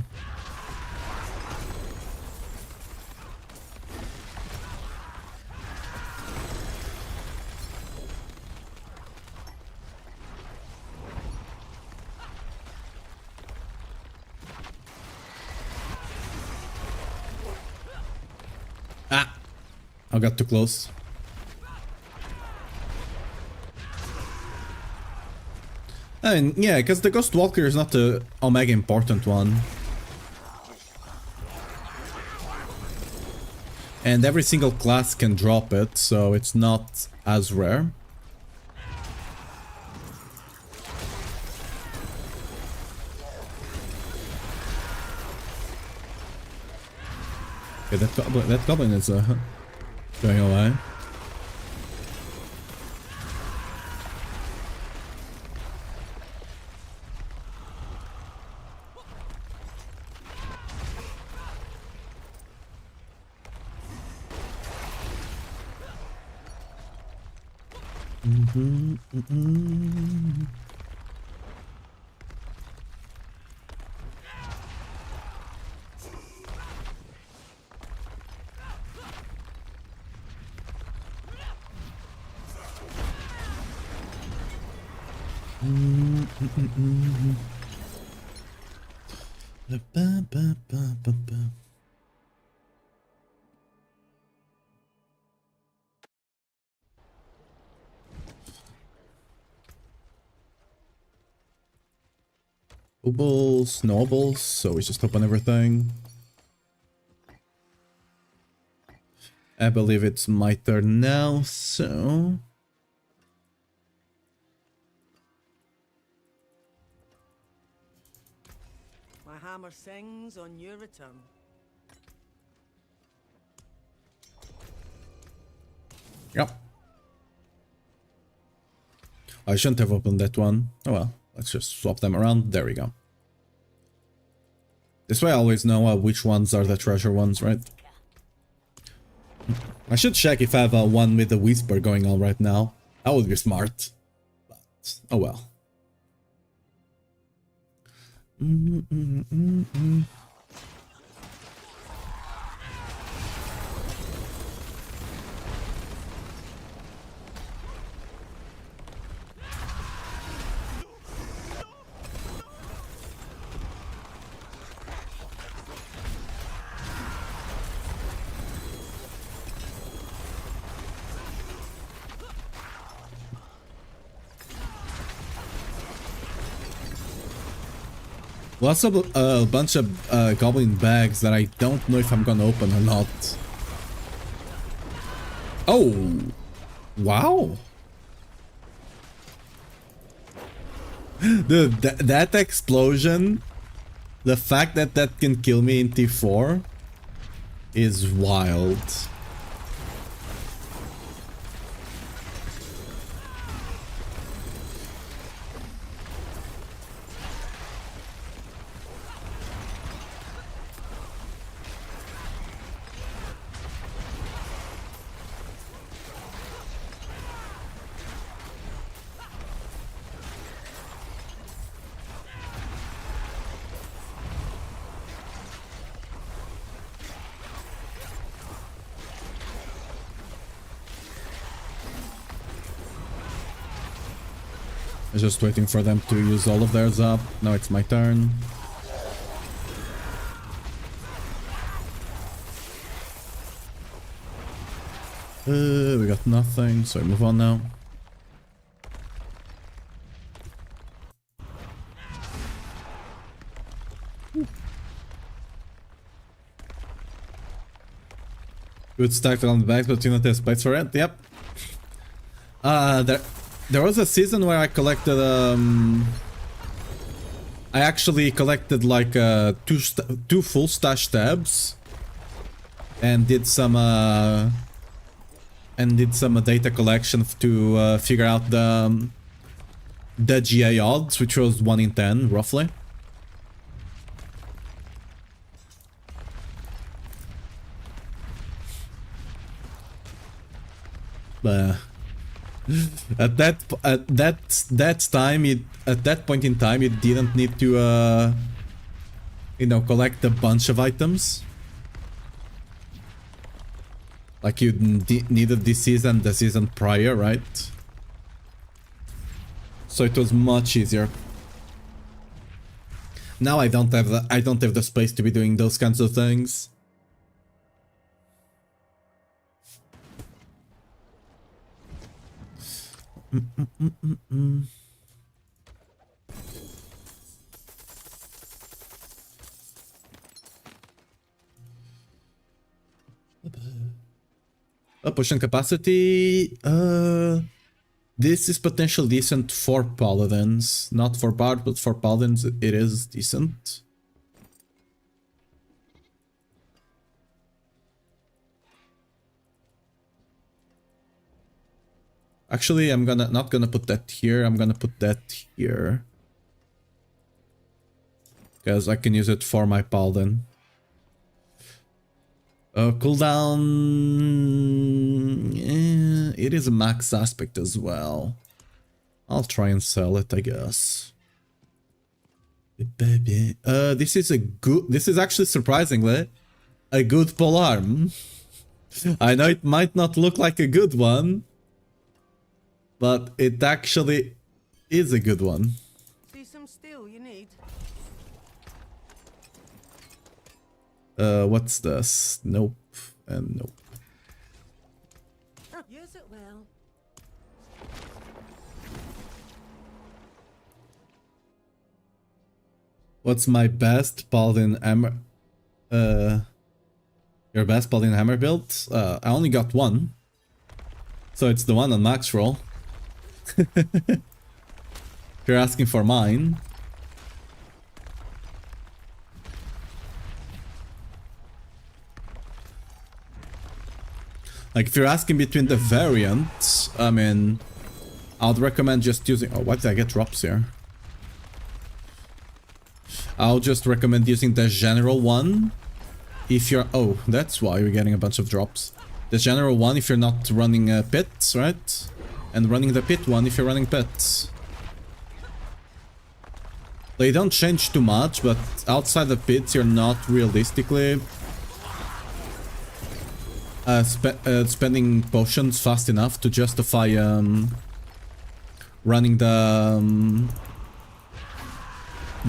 Ah! I got too close. I mean, yeah, because the Ghost Walker is not the Omega important one. And every single class can drop it, so it's not as rare. Okay, that goblin is going away. Bubbles, nobles, so we just open everything. I believe it's my turn now, so... hammer sings on your return. Yep. I shouldn't have opened that one. Oh well, let's just swap them around. There we go. This way I always know which ones are the treasure ones, right? I should check if I have one with the whisper going on right now. That would be smart. But, oh well. Lots of a bunch of goblin bags that I don't know if I'm gonna open or not. Oh, wow! Dude, that explosion, the fact that that can kill me in T4 is wild. I'm just waiting for them to use all of theirs up. Now it's my turn. We got nothing, so I move on now. Good stack on the bags, but you don't have space for it. Yep. There was a season where I collected I actually collected like two full stash tabs and did some data collection to figure out the GA odds, which was 1 in 10 roughly. But at that point in time, you didn't need to you know, collect a bunch of items. Like you needed this season, the season prior, right? So it was much easier. Now I don't have the space to be doing those kinds of things. Potion capacity. This is potentially decent for paladins, not for bard, but for paladins it is decent. Actually, I'm not gonna put that here. I'm gonna put that here because I can use it for my paladin. Cooldown. It is a max aspect as well. I'll try and sell it, I guess. This is a good. This is actually surprisingly a good polearm. I know it might not look like a good one, but it actually is a good one. See some steel you need? What's this? Nope, and nope. Use it well. What's my best paladin hammer? Your best paladin hammer build? I only got one, so it's the one on max roll. If you're asking for mine. Like, if you're asking between the variants, I mean, I'd recommend just using... Oh, why did I get drops here? I'll just recommend using the general one if you're... Oh, that's why you're getting a bunch of drops. The general one if you're not running pits, right? And running the pit one if you're running pits. They don't change too much, but outside the pits you're not realistically spending potions fast enough to justify running the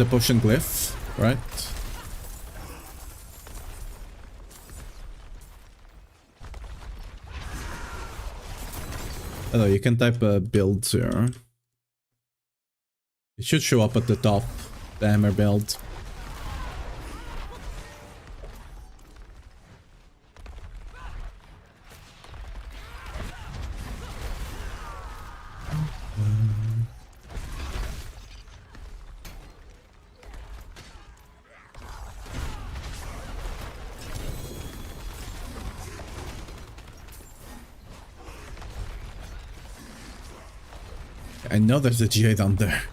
potion glyph, right? Although you can type builds here. It should show up at the top, the hammer build. I know there's a GA down there.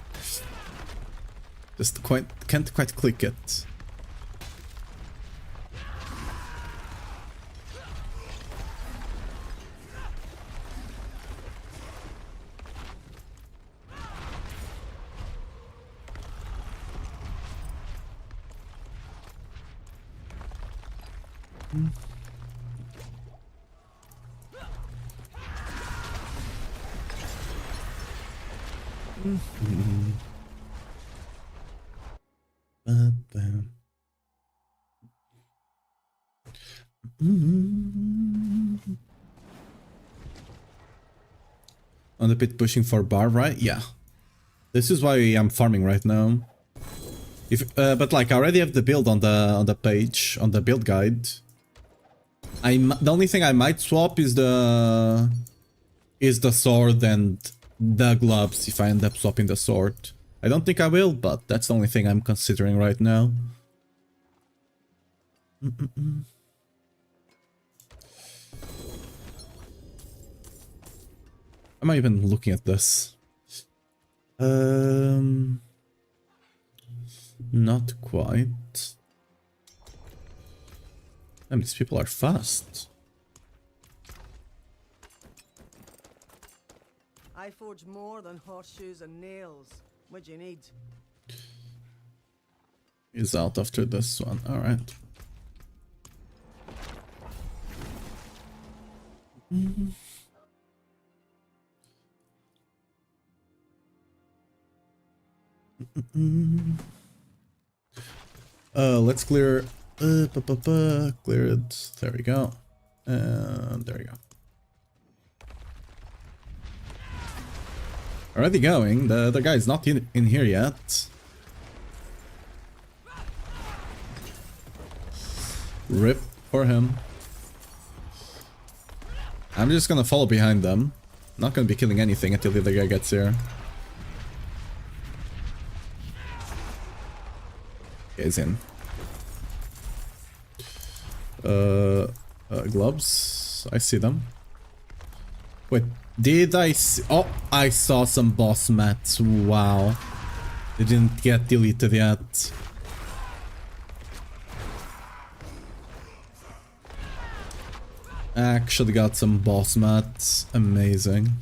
Just can't quite click it. On the pit pushing for bar, right? Yeah. This is why I'm farming right now. If but like I already have the build on the page, on the build guide. The only thing I might swap is the sword and the gloves if I end up swapping the sword. I don't think I will, but that's the only thing I'm considering right now. Am I even looking at this? Not quite. Damn, these people are fast. I forge more than horseshoes and nails. What do you need? Is out after this one. All right. Let's clear. Clear it. There we go. And there we go. Already going. The other guy's not in here yet. Rip for him. I'm just gonna follow behind them. Not gonna be killing anything until the other guy gets here. He's in. Gloves. I see them. Wait, did I see? Oh, I saw some boss mats. Wow. They didn't get deleted yet. Actually got some boss mats. Amazing.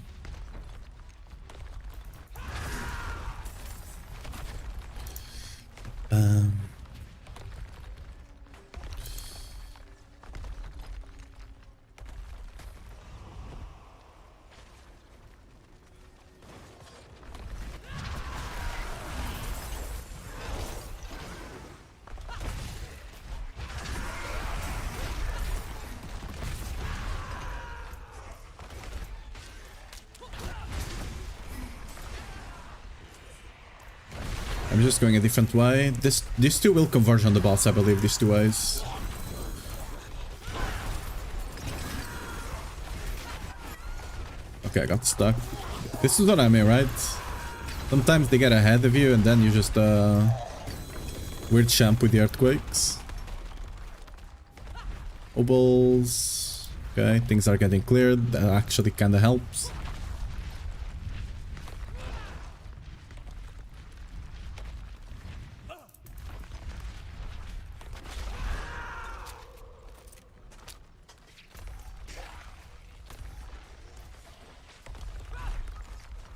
I'm just going a different way. These two will converge on the boss, I believe, these two ways. Okay, I got stuck. This is what I mean, right? Sometimes they get ahead of you and then you just weird champ with the earthquakes. Obols. Okay, things are getting cleared. That actually kinda helps.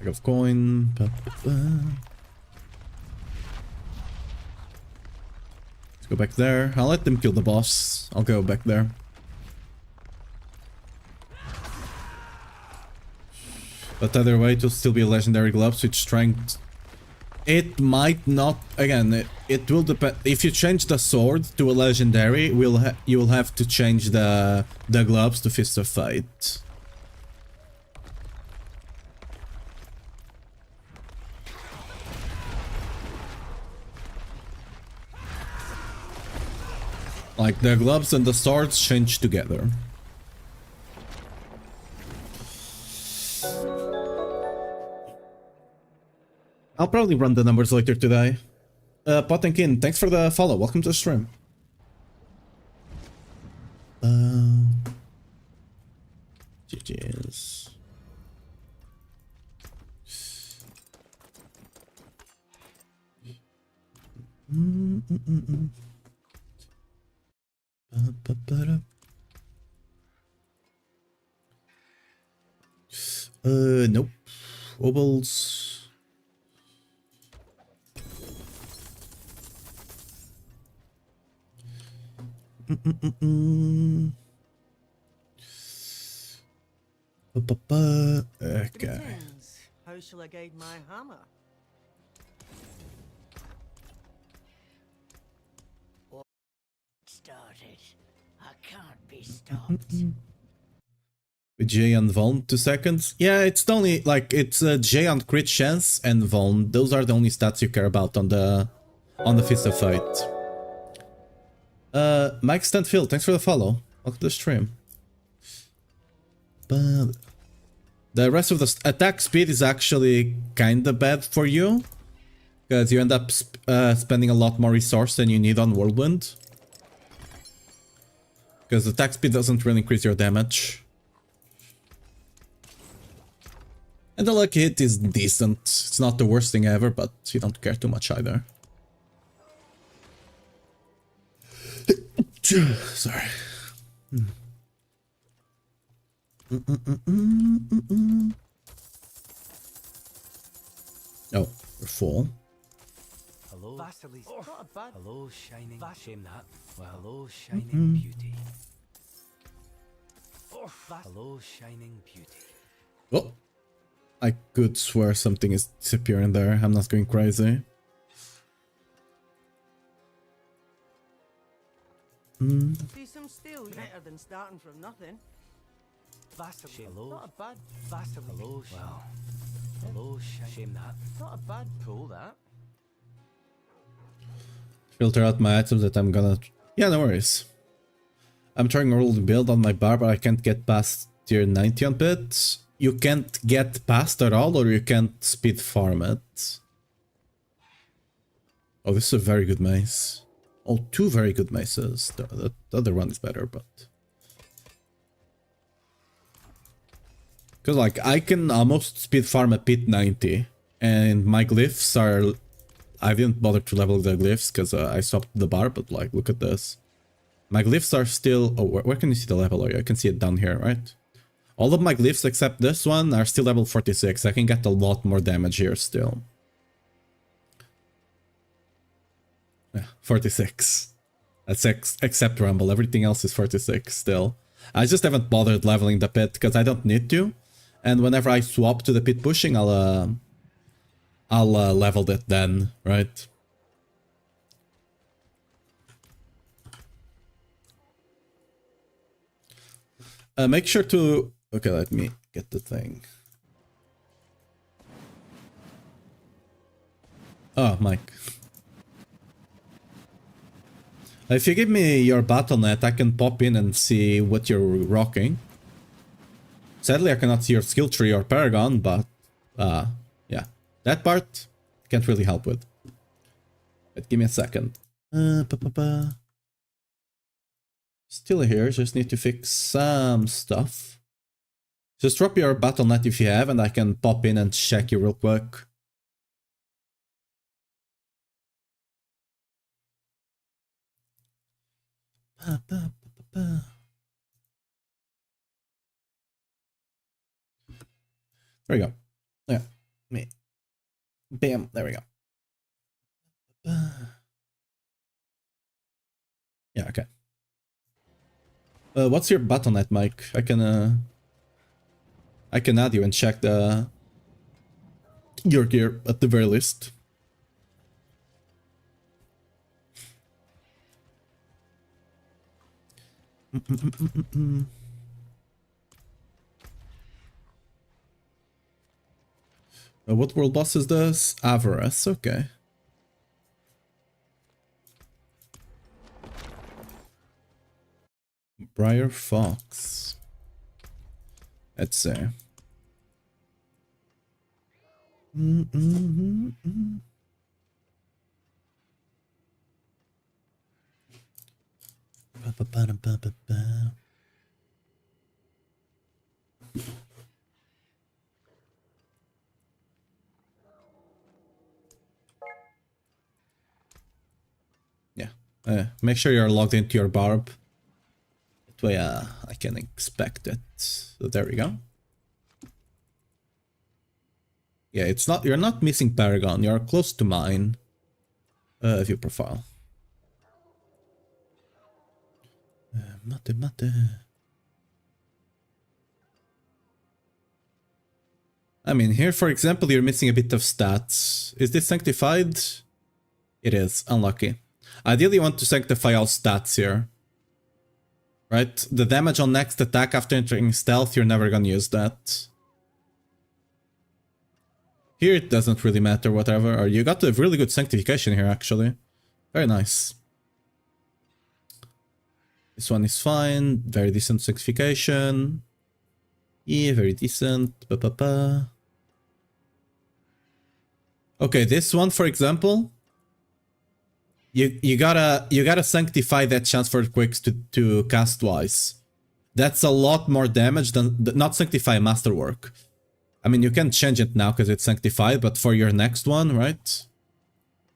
Bag of coin. Let's go back there. I'll let them kill the boss. I'll go back there. But either way, it will still be a legendary gloves with strength. It might not. Again, it will depend. If you change the sword to a legendary, you will have to change the gloves to Fist of Fate. Like the gloves and the swords change together. I'll probably run the numbers later today. Potenkin, thanks for the follow. Welcome to the stream. GG's. Nope. Wobbles. Okay. Greetings. How shall I guide my hammer? Started. I can't be stopped. With J and Vaughn, 2 seconds. Yeah, it's the only, like, it's J on crit chance and Vaughn. Those are the only stats you care about on the Fist of Fate. Mike Stanfield, thanks for the follow. Welcome to the stream. But the rest of the attack speed is actually kinda bad for you, because you end up spending a lot more resource than you need on Whirlwind. Because attack speed doesn't really increase your damage. And the lucky hit is decent. It's not the worst thing ever, but you don't care too much either. Sorry. Oh, we're full. Hello, Vasily's. Not a bad. Hello, shining. Shame that. Well, hello, shining beauty. Hello, shining beauty. Oh, I could swear something is disappearing there. I'm not going crazy. See some steel better than starting from nothing. Vasily. Hello. Not a bad. Vasily. Hello. Well. Hello, shame that. Not a bad pull, that. Filter out my items that I'm gonna... Yeah, no worries. I'm trying to roll the build on my bar, but I can't get past tier 90 on pit. You can't get past at all, or you can't speed farm it. Oh, this is a very good mace. Oh, 2 very good maces. The other one is better, but... Because, like, I can almost speed farm a pit 90, and my glyphs are... I didn't bother to level the glyphs, because I swapped the bar, but, like, look at this. My glyphs are still... Oh, where can you see the level? Oh, I can see it down here, right? All of my glyphs except this one are still level 46. I can get a lot more damage here still. Yeah, 46. That's except Rumble. Everything else is 46 still. I just haven't bothered leveling the pit because I don't need to. And whenever I swap to the pit pushing, I'll level that then, right? Make sure to... Okay, let me get the thing. Oh, Mike. If you give me your battle.net, I can pop in and see what you're rocking. Sadly, I cannot see your skill tree or Paragon, but... yeah. That part, can't really help with. But give me a second. Still here, just need to fix some stuff. Just drop your battle.net if you have, and I can pop in and check you real quick. There we go. Yeah, me. Bam, there we go. Yeah, okay. What's your battle.net, Mike? I can add you and check your gear at the very least. What world boss is this? Avarice, okay. Briar Fox. Let's see. Yeah. Make sure you're logged into your barb. That way I can expect it. So there we go. Yeah, it's not, you're not missing Paragon, you're close to mine. View profile. Mate. I mean, here for example, you're missing a bit of stats. Is this sanctified? It is, unlucky. Ideally you want to sanctify all stats here. Right? The damage on next attack after entering stealth, you're never gonna use that. Here it doesn't really matter, whatever. Or you got a really good sanctification here, actually. Very nice. This one is fine. Very decent sanctification. Yeah, very decent. Okay, this one, for example, you gotta sanctify that chance for earthquakes to cast twice. That's a lot more damage than not sanctify masterwork. I mean, you can change it now because it's sanctified, but for your next one, right?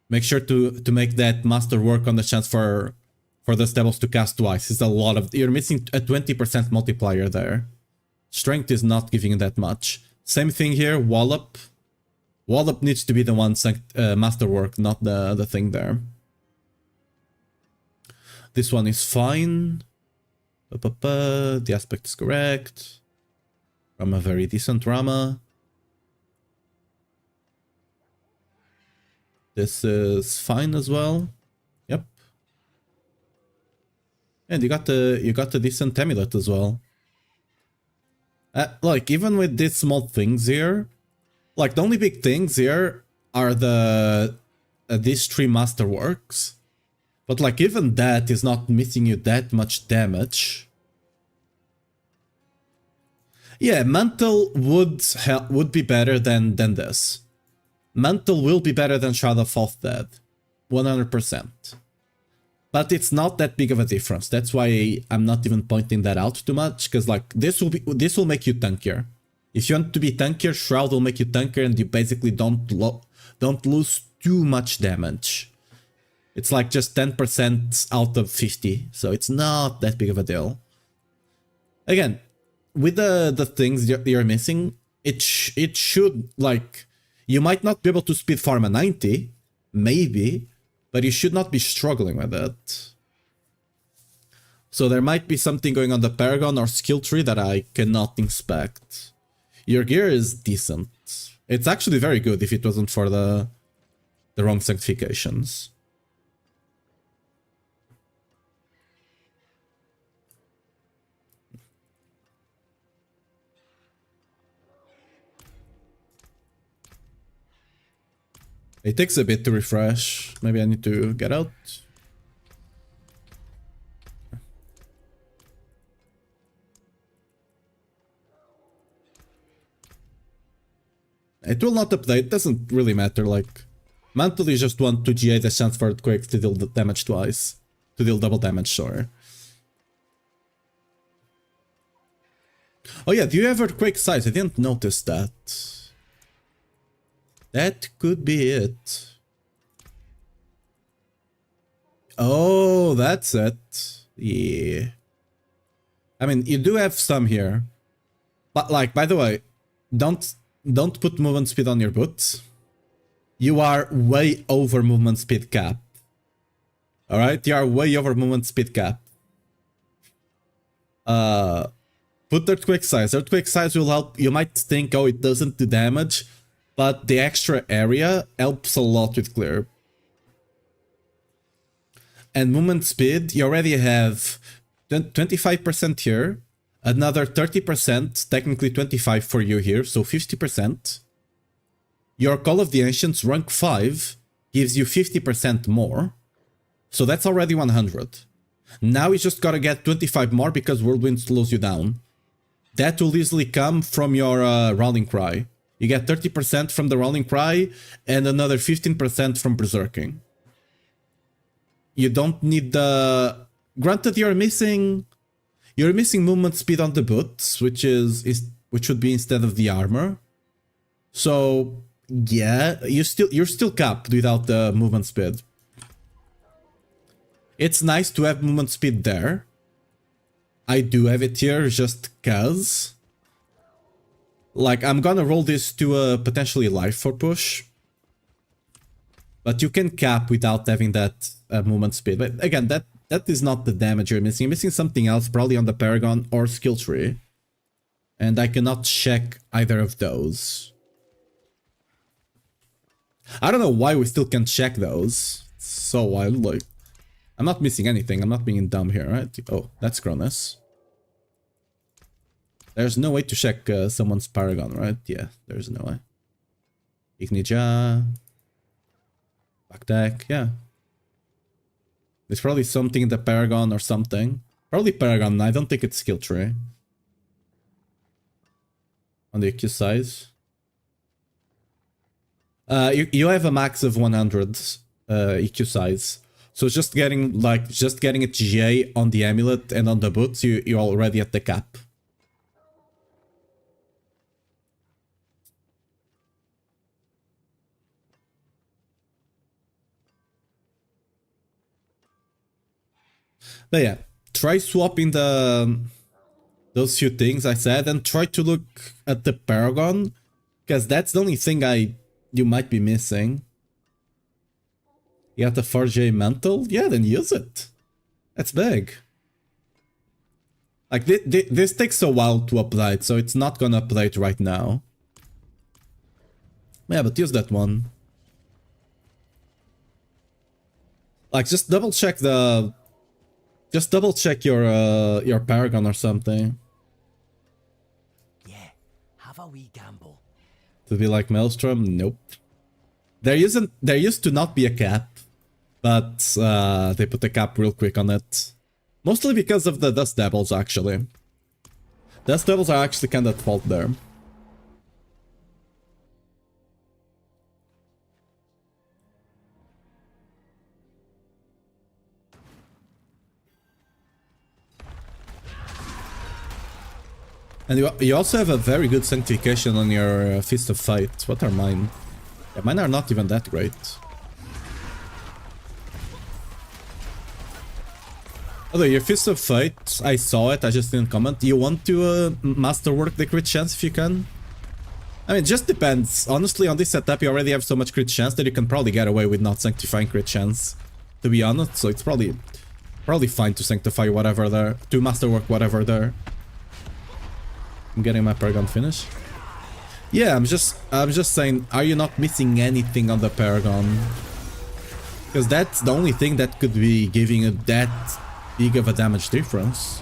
Make sure to make that masterwork on the chance for the stables to cast twice. It's a lot of, you're missing a 20% multiplier there. Strength is not giving that much. Same thing here, Wallop. Wallop needs to be the one masterwork, not the thing there. This one is fine. The aspect is correct. Rama, very decent Rama. This is fine as well. Yep. And you got the decent amulet as well. Like, even with these small things here, like, the only big things here are these 3 masterworks. But, like, even that is not missing you that much damage. Yeah, Mantle would be better than this. Mantle will be better than Shadow Falls Dead. 100%. But it's not that big of a difference. That's why I'm not even pointing that out too much, because like this will make you tankier. If you want to be tankier, Shroud will make you tankier, and you basically don't lose too much damage. It's like just 10% out of 50, so it's not that big of a deal. Again, with the things you're missing, it should, like, you might not be able to speed farm a 90, maybe, but you should not be struggling with it. So there might be something going on the Paragon or skill tree that I cannot inspect. Your gear is decent. It's actually very good if it wasn't for the wrong sanctifications. It takes a bit to refresh. Maybe I need to get out. It will not update, doesn't really matter, like... Mantle is just want to GA the chance for earthquakes to deal damage twice. To deal double damage, sorry. Oh yeah, do you have earthquake size? I didn't notice that. That could be it. Oh, that's it. Yeah. I mean, you do have some here. But like, by the way, don't put movement speed on your boots. You are way over movement speed cap. Alright? You are way over movement speed cap. Put earthquake size. Earthquake size will help. You might think, oh, it doesn't do damage, but the extra area helps a lot with clear. And movement speed, you already have 25% here, another 30%, technically 25 for you here, so 50%. Your Call of the Ancients rank 5 gives you 50% more, so that's already 100. Now you just gotta get 25 more because Whirlwind slows you down. That will easily come from your Rallying Cry. You get 30% from the Rallying Cry and another 15% from Berserking. You don't need the... Granted, you're missing movement speed on the boots, which would be instead of the armor. So yeah, you're still capped without the movement speed. It's nice to have movement speed there. I do have it here just cause. Like, I'm gonna roll this to a potentially life for push. But you can cap without having that movement speed. But again, that is not the damage you're missing. You're missing something else, probably on the Paragon or skill tree. And I cannot check either of those. I don't know why we still can't check those. It's so wild, like... I'm not missing anything. I'm not being dumb here, right? Oh, that's Cronus. There's no way to check someone's Paragon, right? Yeah, there's no way. Ignija. Back deck, yeah. There's probably something in the Paragon or something. Probably Paragon, I don't think it's skill tree. On the EQ size. You have a max of 100 EQ size. So just getting a GA on the amulet and on the boots, you're already at the cap. But yeah, try swapping those few things I said and try to look at the Paragon, because that's the only thing you might be missing. You got the 4J mantle? Yeah, then use it. That's big. Like, this takes a while to update, so it's not gonna update right now. Yeah, but use that one. Like, just double check your Paragon or something. Yeah, have a wee gamble. To be like Maelstrom? Nope. There used to not be a cap, but they put a cap real quick on it. Mostly because of the Dust Devils, actually. Dust Devils are actually kind of at fault there. And you also have a very good sanctification on your Fist of Fight. What are mine? Yeah, mine are not even that great. Although your Fist of Fight, I saw it, I just didn't comment. You want to masterwork the crit chance if you can? I mean, it just depends. Honestly, on this setup, you already have so much crit chance that you can probably get away with not sanctifying crit chance, to be honest. So it's probably fine to sanctify whatever there, to masterwork whatever there. I'm getting my Paragon finish. Yeah, I'm just saying, are you not missing anything on the Paragon? Because that's the only thing that could be giving you that big of a damage difference.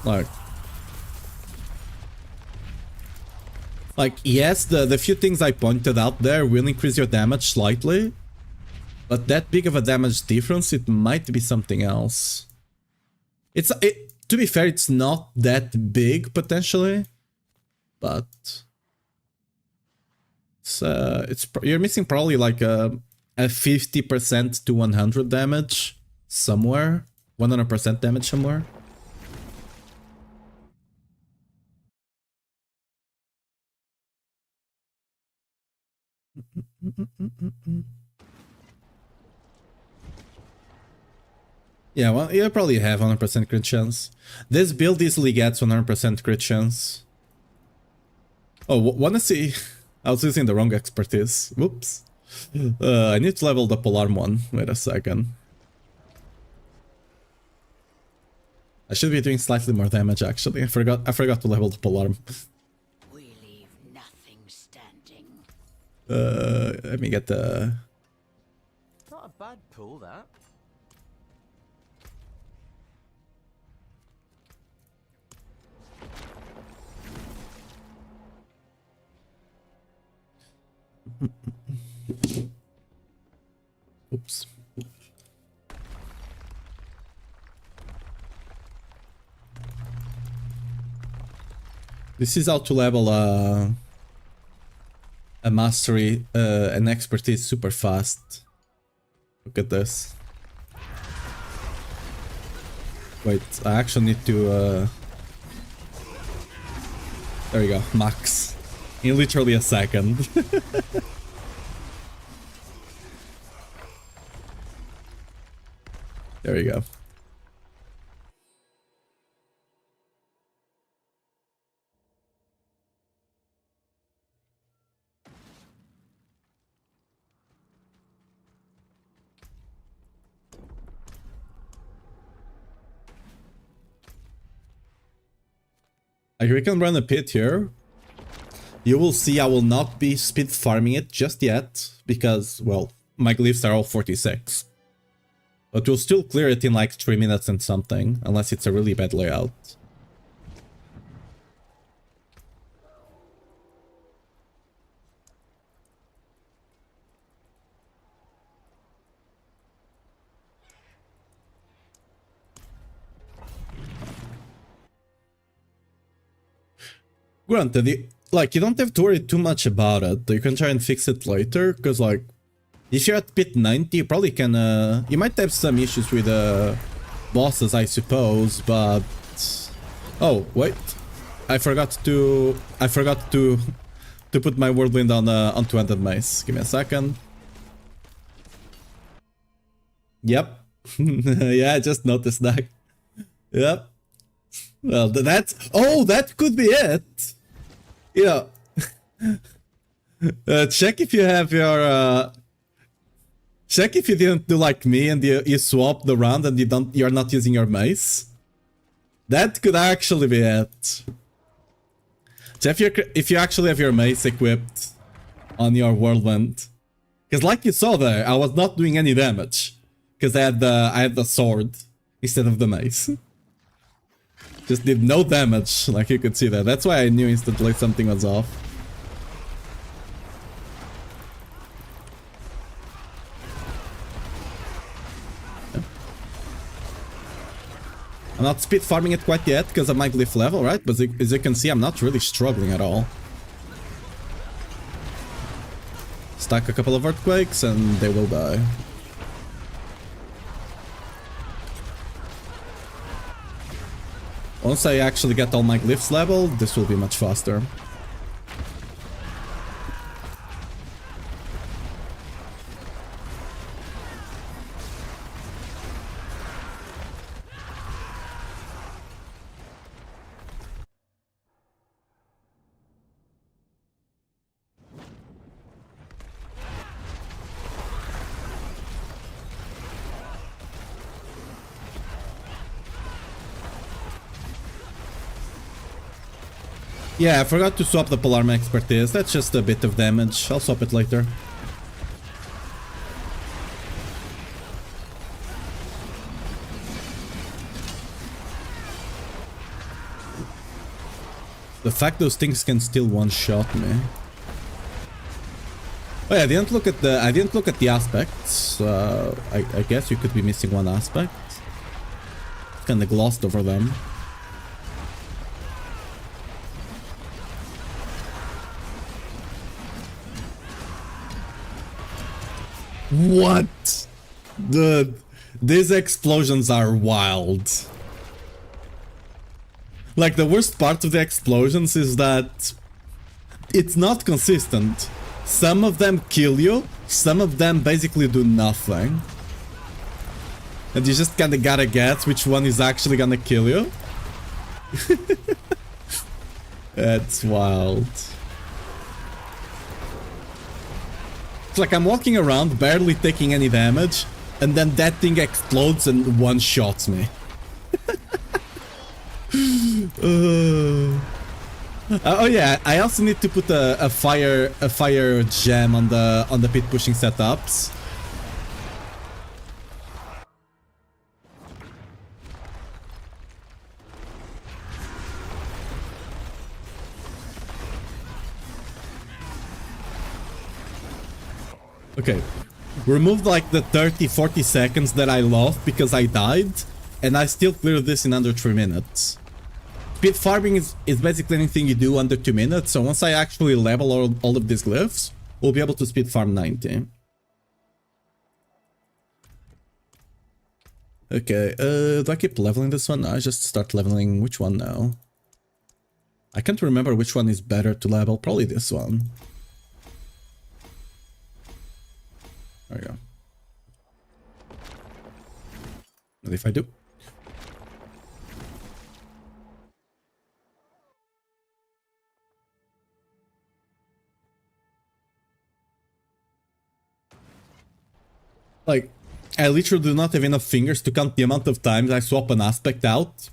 Like yes, the few things I pointed out there will increase your damage slightly, but that big of a damage difference, it might be something else. To be fair, it's not that big potentially, but you're missing probably like a 50% to 100 damage somewhere, 100% damage somewhere. Yeah, well, you probably have 100% crit chance. This build easily gets 100% crit chance. Oh, wanna see? I was using the wrong expertise. Whoops. I need to level the polearm one. Wait a second. I should be doing slightly more damage actually. I forgot to level the polearm. We leave nothing standing. Let me get the... Not a bad pull, that. Oops. This is how to level a mastery, an expertise super fast. Look at this. Wait, I actually need to... There you go, max. In literally a second. There you go. We can run a pit here. You will see I will not be speed farming it just yet, because, well, my glyphs are all 46. But we'll still clear it in like 3 minutes and something, unless it's a really bad layout. Granted, you don't have to worry too much about it. You can try and fix it later, because like, if you're at pit 90, you probably can, you might have some issues with bosses, I suppose, but... Oh, wait. I forgot to put my whirlwind on two-handed mace. Give me a second. Yep. Yeah, I just noticed that. Yep. Well, that's... Oh, that could be it! Yeah. Check if you have your... Check if you didn't do like me and you swap the round and you're not using your mace. That could actually be it. So if you actually have your mace equipped on your whirlwind, because like you saw there, I was not doing any damage because I had the sword instead of the mace. Just did no damage, like you could see there. That's why I knew instantly something was off. I'm not speed farming it quite yet because of my glyph level, right? But as you can see, I'm not really struggling at all. Stack a couple of earthquakes and they will die. Once I actually get all my glyphs leveled, this will be much faster. Yeah, I forgot to swap the polearm expertise. That's just a bit of damage. I'll swap it later. The fact those things can still one-shot me. Oh yeah, I didn't look at the aspects. I guess you could be missing one aspect. Kinda glossed over them. What? Dude, these explosions are wild. Like, the worst part of the explosions is that it's not consistent. Some of them kill you, some of them basically do nothing. And you just kinda gotta guess which one is actually gonna kill you. That's wild. It's like I'm walking around, barely taking any damage, and then that thing explodes and one-shots me. Oh yeah, I also need to put a fire gem on the pit pushing setups. Okay, removed like the 30-40 seconds that I lost because I died, and I still cleared this in under 3 minutes. Speed farming is basically anything you do under 2 minutes, so once I actually level all of these glyphs, we'll be able to speed farm 90. Okay, do I keep leveling this one? I just start leveling which one now? I can't remember which one is better to level, probably this one. There we go. What if I do? Like, I literally do not have enough fingers to count the amount of times I swap an aspect out.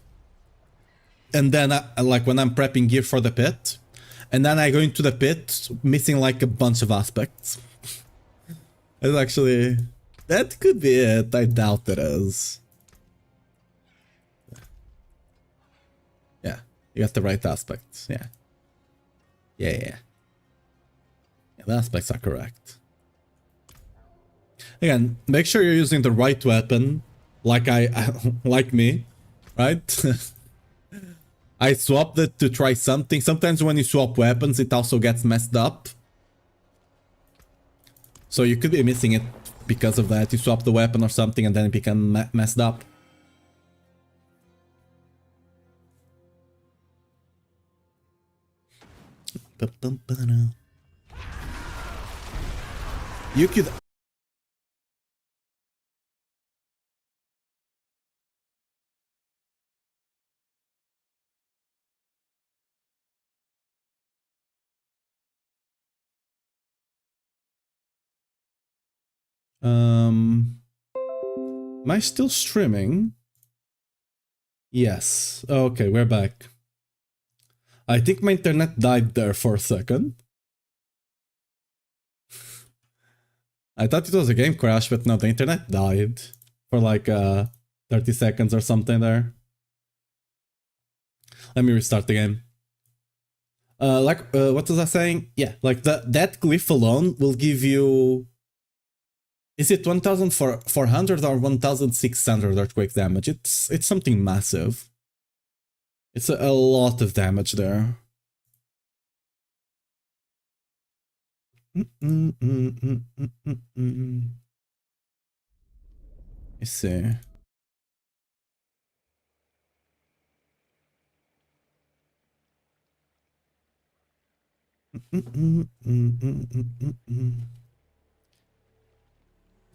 And then, like, when I'm prepping gear for the pit. And then I go into the pit, missing, like, a bunch of aspects. It's actually... That could be it. I doubt it is. Yeah, you got the right aspects. Yeah. Yeah, the aspects are correct. Again, make sure you're using the right weapon, like like me, right? I swapped it to try something. Sometimes when you swap weapons, it also gets messed up. So you could be missing it because of that. You swap the weapon or something and then it becomes messed up. You could... Am I still streaming? Yes. Okay, we're back. I think my internet died there for a second. I thought it was a game crash, but no, the internet died for like 30 seconds or something there. Let me restart the game. What was I saying? Yeah, like that glyph alone will give you... Is it 1,400 or 1,600 earthquake damage? It's something massive. It's a lot of damage there. Let's see.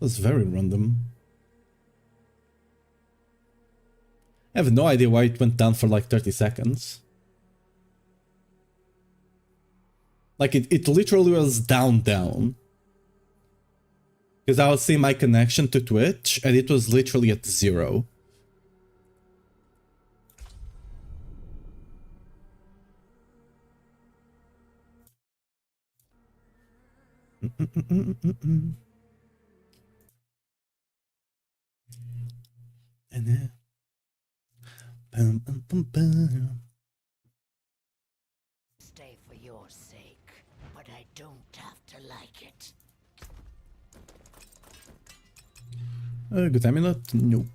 That's very random. I have no idea why it went down for like 30 seconds. Like it literally was down. Because I was seeing my connection to Twitch and it was literally at 0. And then... Stay for your sake, but I don't have to like it. Good amulet? Nope.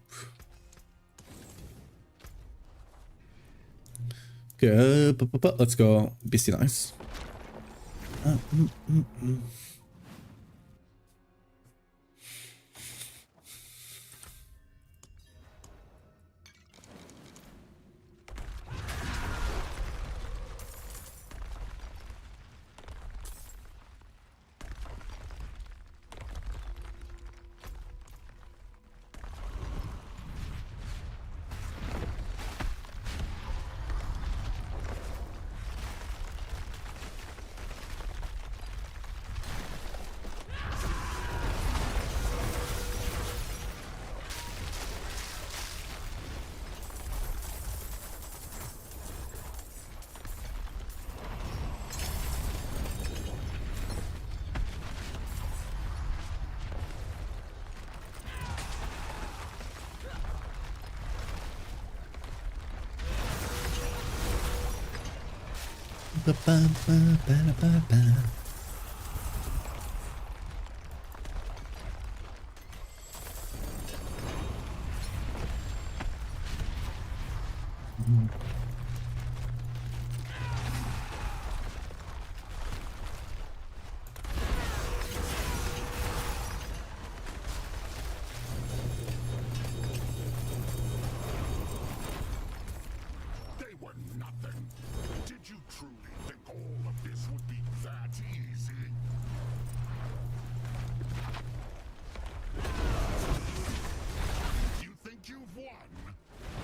Okay, let's go BC nice. They were nothing. Did you truly think all of this would be that easy? You think you've won?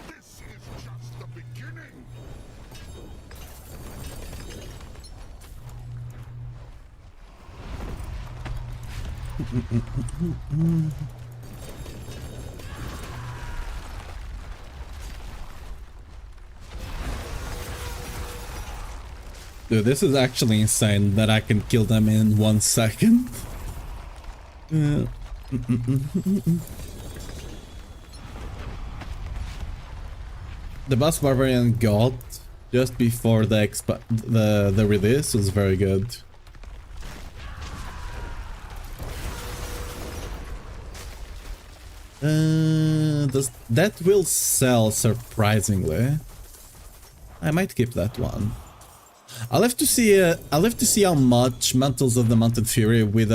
This is just the beginning. Dude, this is actually insane that I can kill them in 1 second. The boss Barbarian got just before the release was very good. That will sell surprisingly. I might keep that one. I'll have to see. I'll have to see how much Mantles of the Mountain Fury with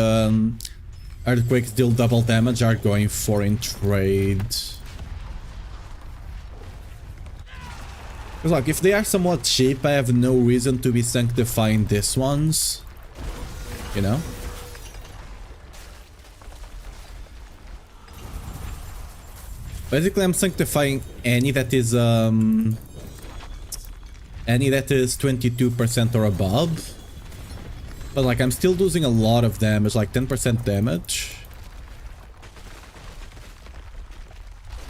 Earthquakes deal double damage are going for in trade. Because like, if they are somewhat cheap, I have no reason to be sanctifying these ones. You know? Basically, I'm sanctifying any that is 22% or above. But like, I'm still losing a lot of damage, like 10% damage.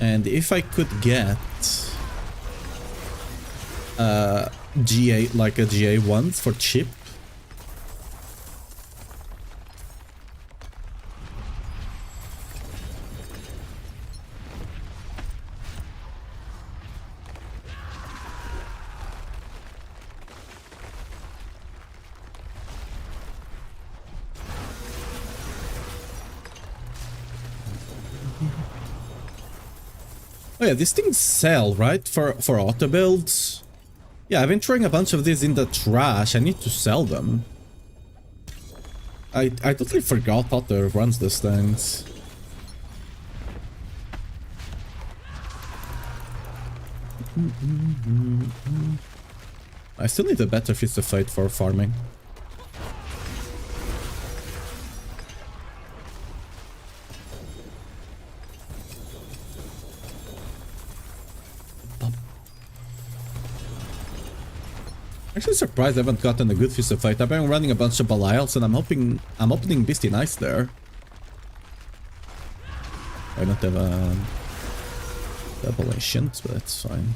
And if I could get GA, like a GA once for cheap. Oh yeah, these things sell, right? For auto builds. Yeah, I've been throwing a bunch of these in the trash. I need to sell them. I totally forgot Auto runs these things. I still need a better Fist of Fate for farming. Actually surprised I haven't gotten a good Fist of Fate. I've been running a bunch of Belials and I'm opening Beastie Nice there. I don't have a double ancient, but that's fine.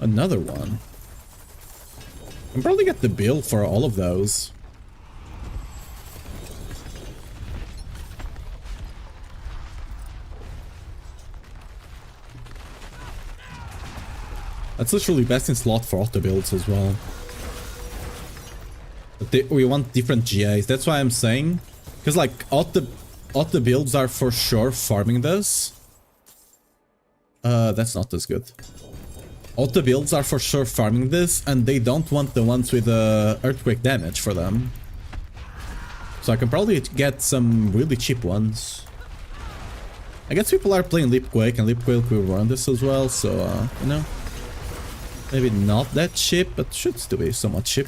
Another one. I can probably get the bill for all of those. That's literally best in slot for auto builds as well. But we want different GAs. That's why I'm saying, because like auto builds are for sure farming this. That's not as good. Auto builds are for sure farming this, and they don't want the ones with earthquake damage for them. So I can probably get some really cheap ones. I guess people are playing Leapquake, and Leapquake will run this as well, so you know. Maybe not that cheap, but should still be somewhat cheap.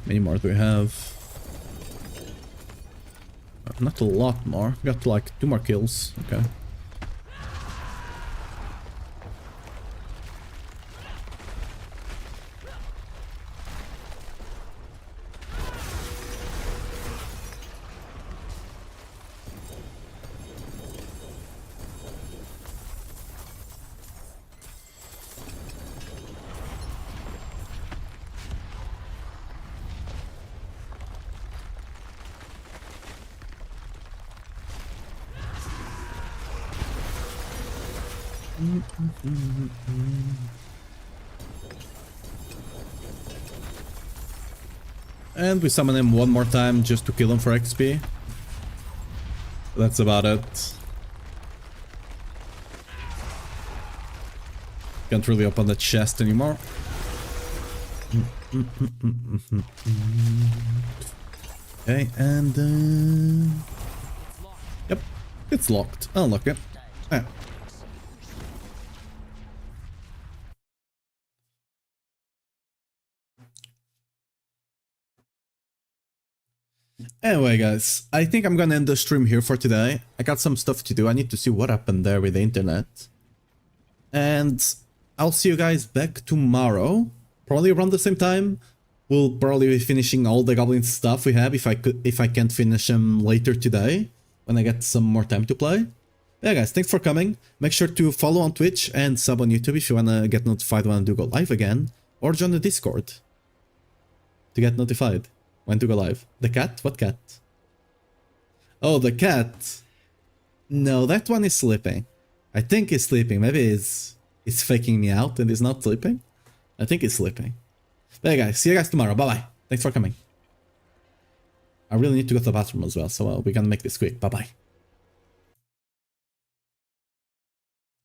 Many more do we have? Not a lot more. We got like 2 more kills. Okay. And we summon him one more time just to kill him for XP. That's about it. Can't really open the chest anymore. Okay, and yep, it's locked. Unlock it. Ah. Anyway, guys, I think I'm gonna end the stream here for today. I got some stuff to do. I need to see what happened there with the internet. And I'll see you guys back tomorrow, probably around the same time. We'll probably be finishing all the goblin stuff we have if I can't finish them later today, when I get some more time to play. Yeah, guys, thanks for coming. Make sure to follow on Twitch and sub on YouTube if you wanna get notified when I do go live again, or join the Discord to get notified when to go live. The cat? What cat? Oh, the cat. No, that one is sleeping. I think he's sleeping. Maybe he's faking me out and he's not sleeping. I think he's sleeping. But yeah, guys, see you guys tomorrow. Bye-bye. Thanks for coming. I really need to go to the bathroom as well, so we're gonna make this quick. Bye-bye.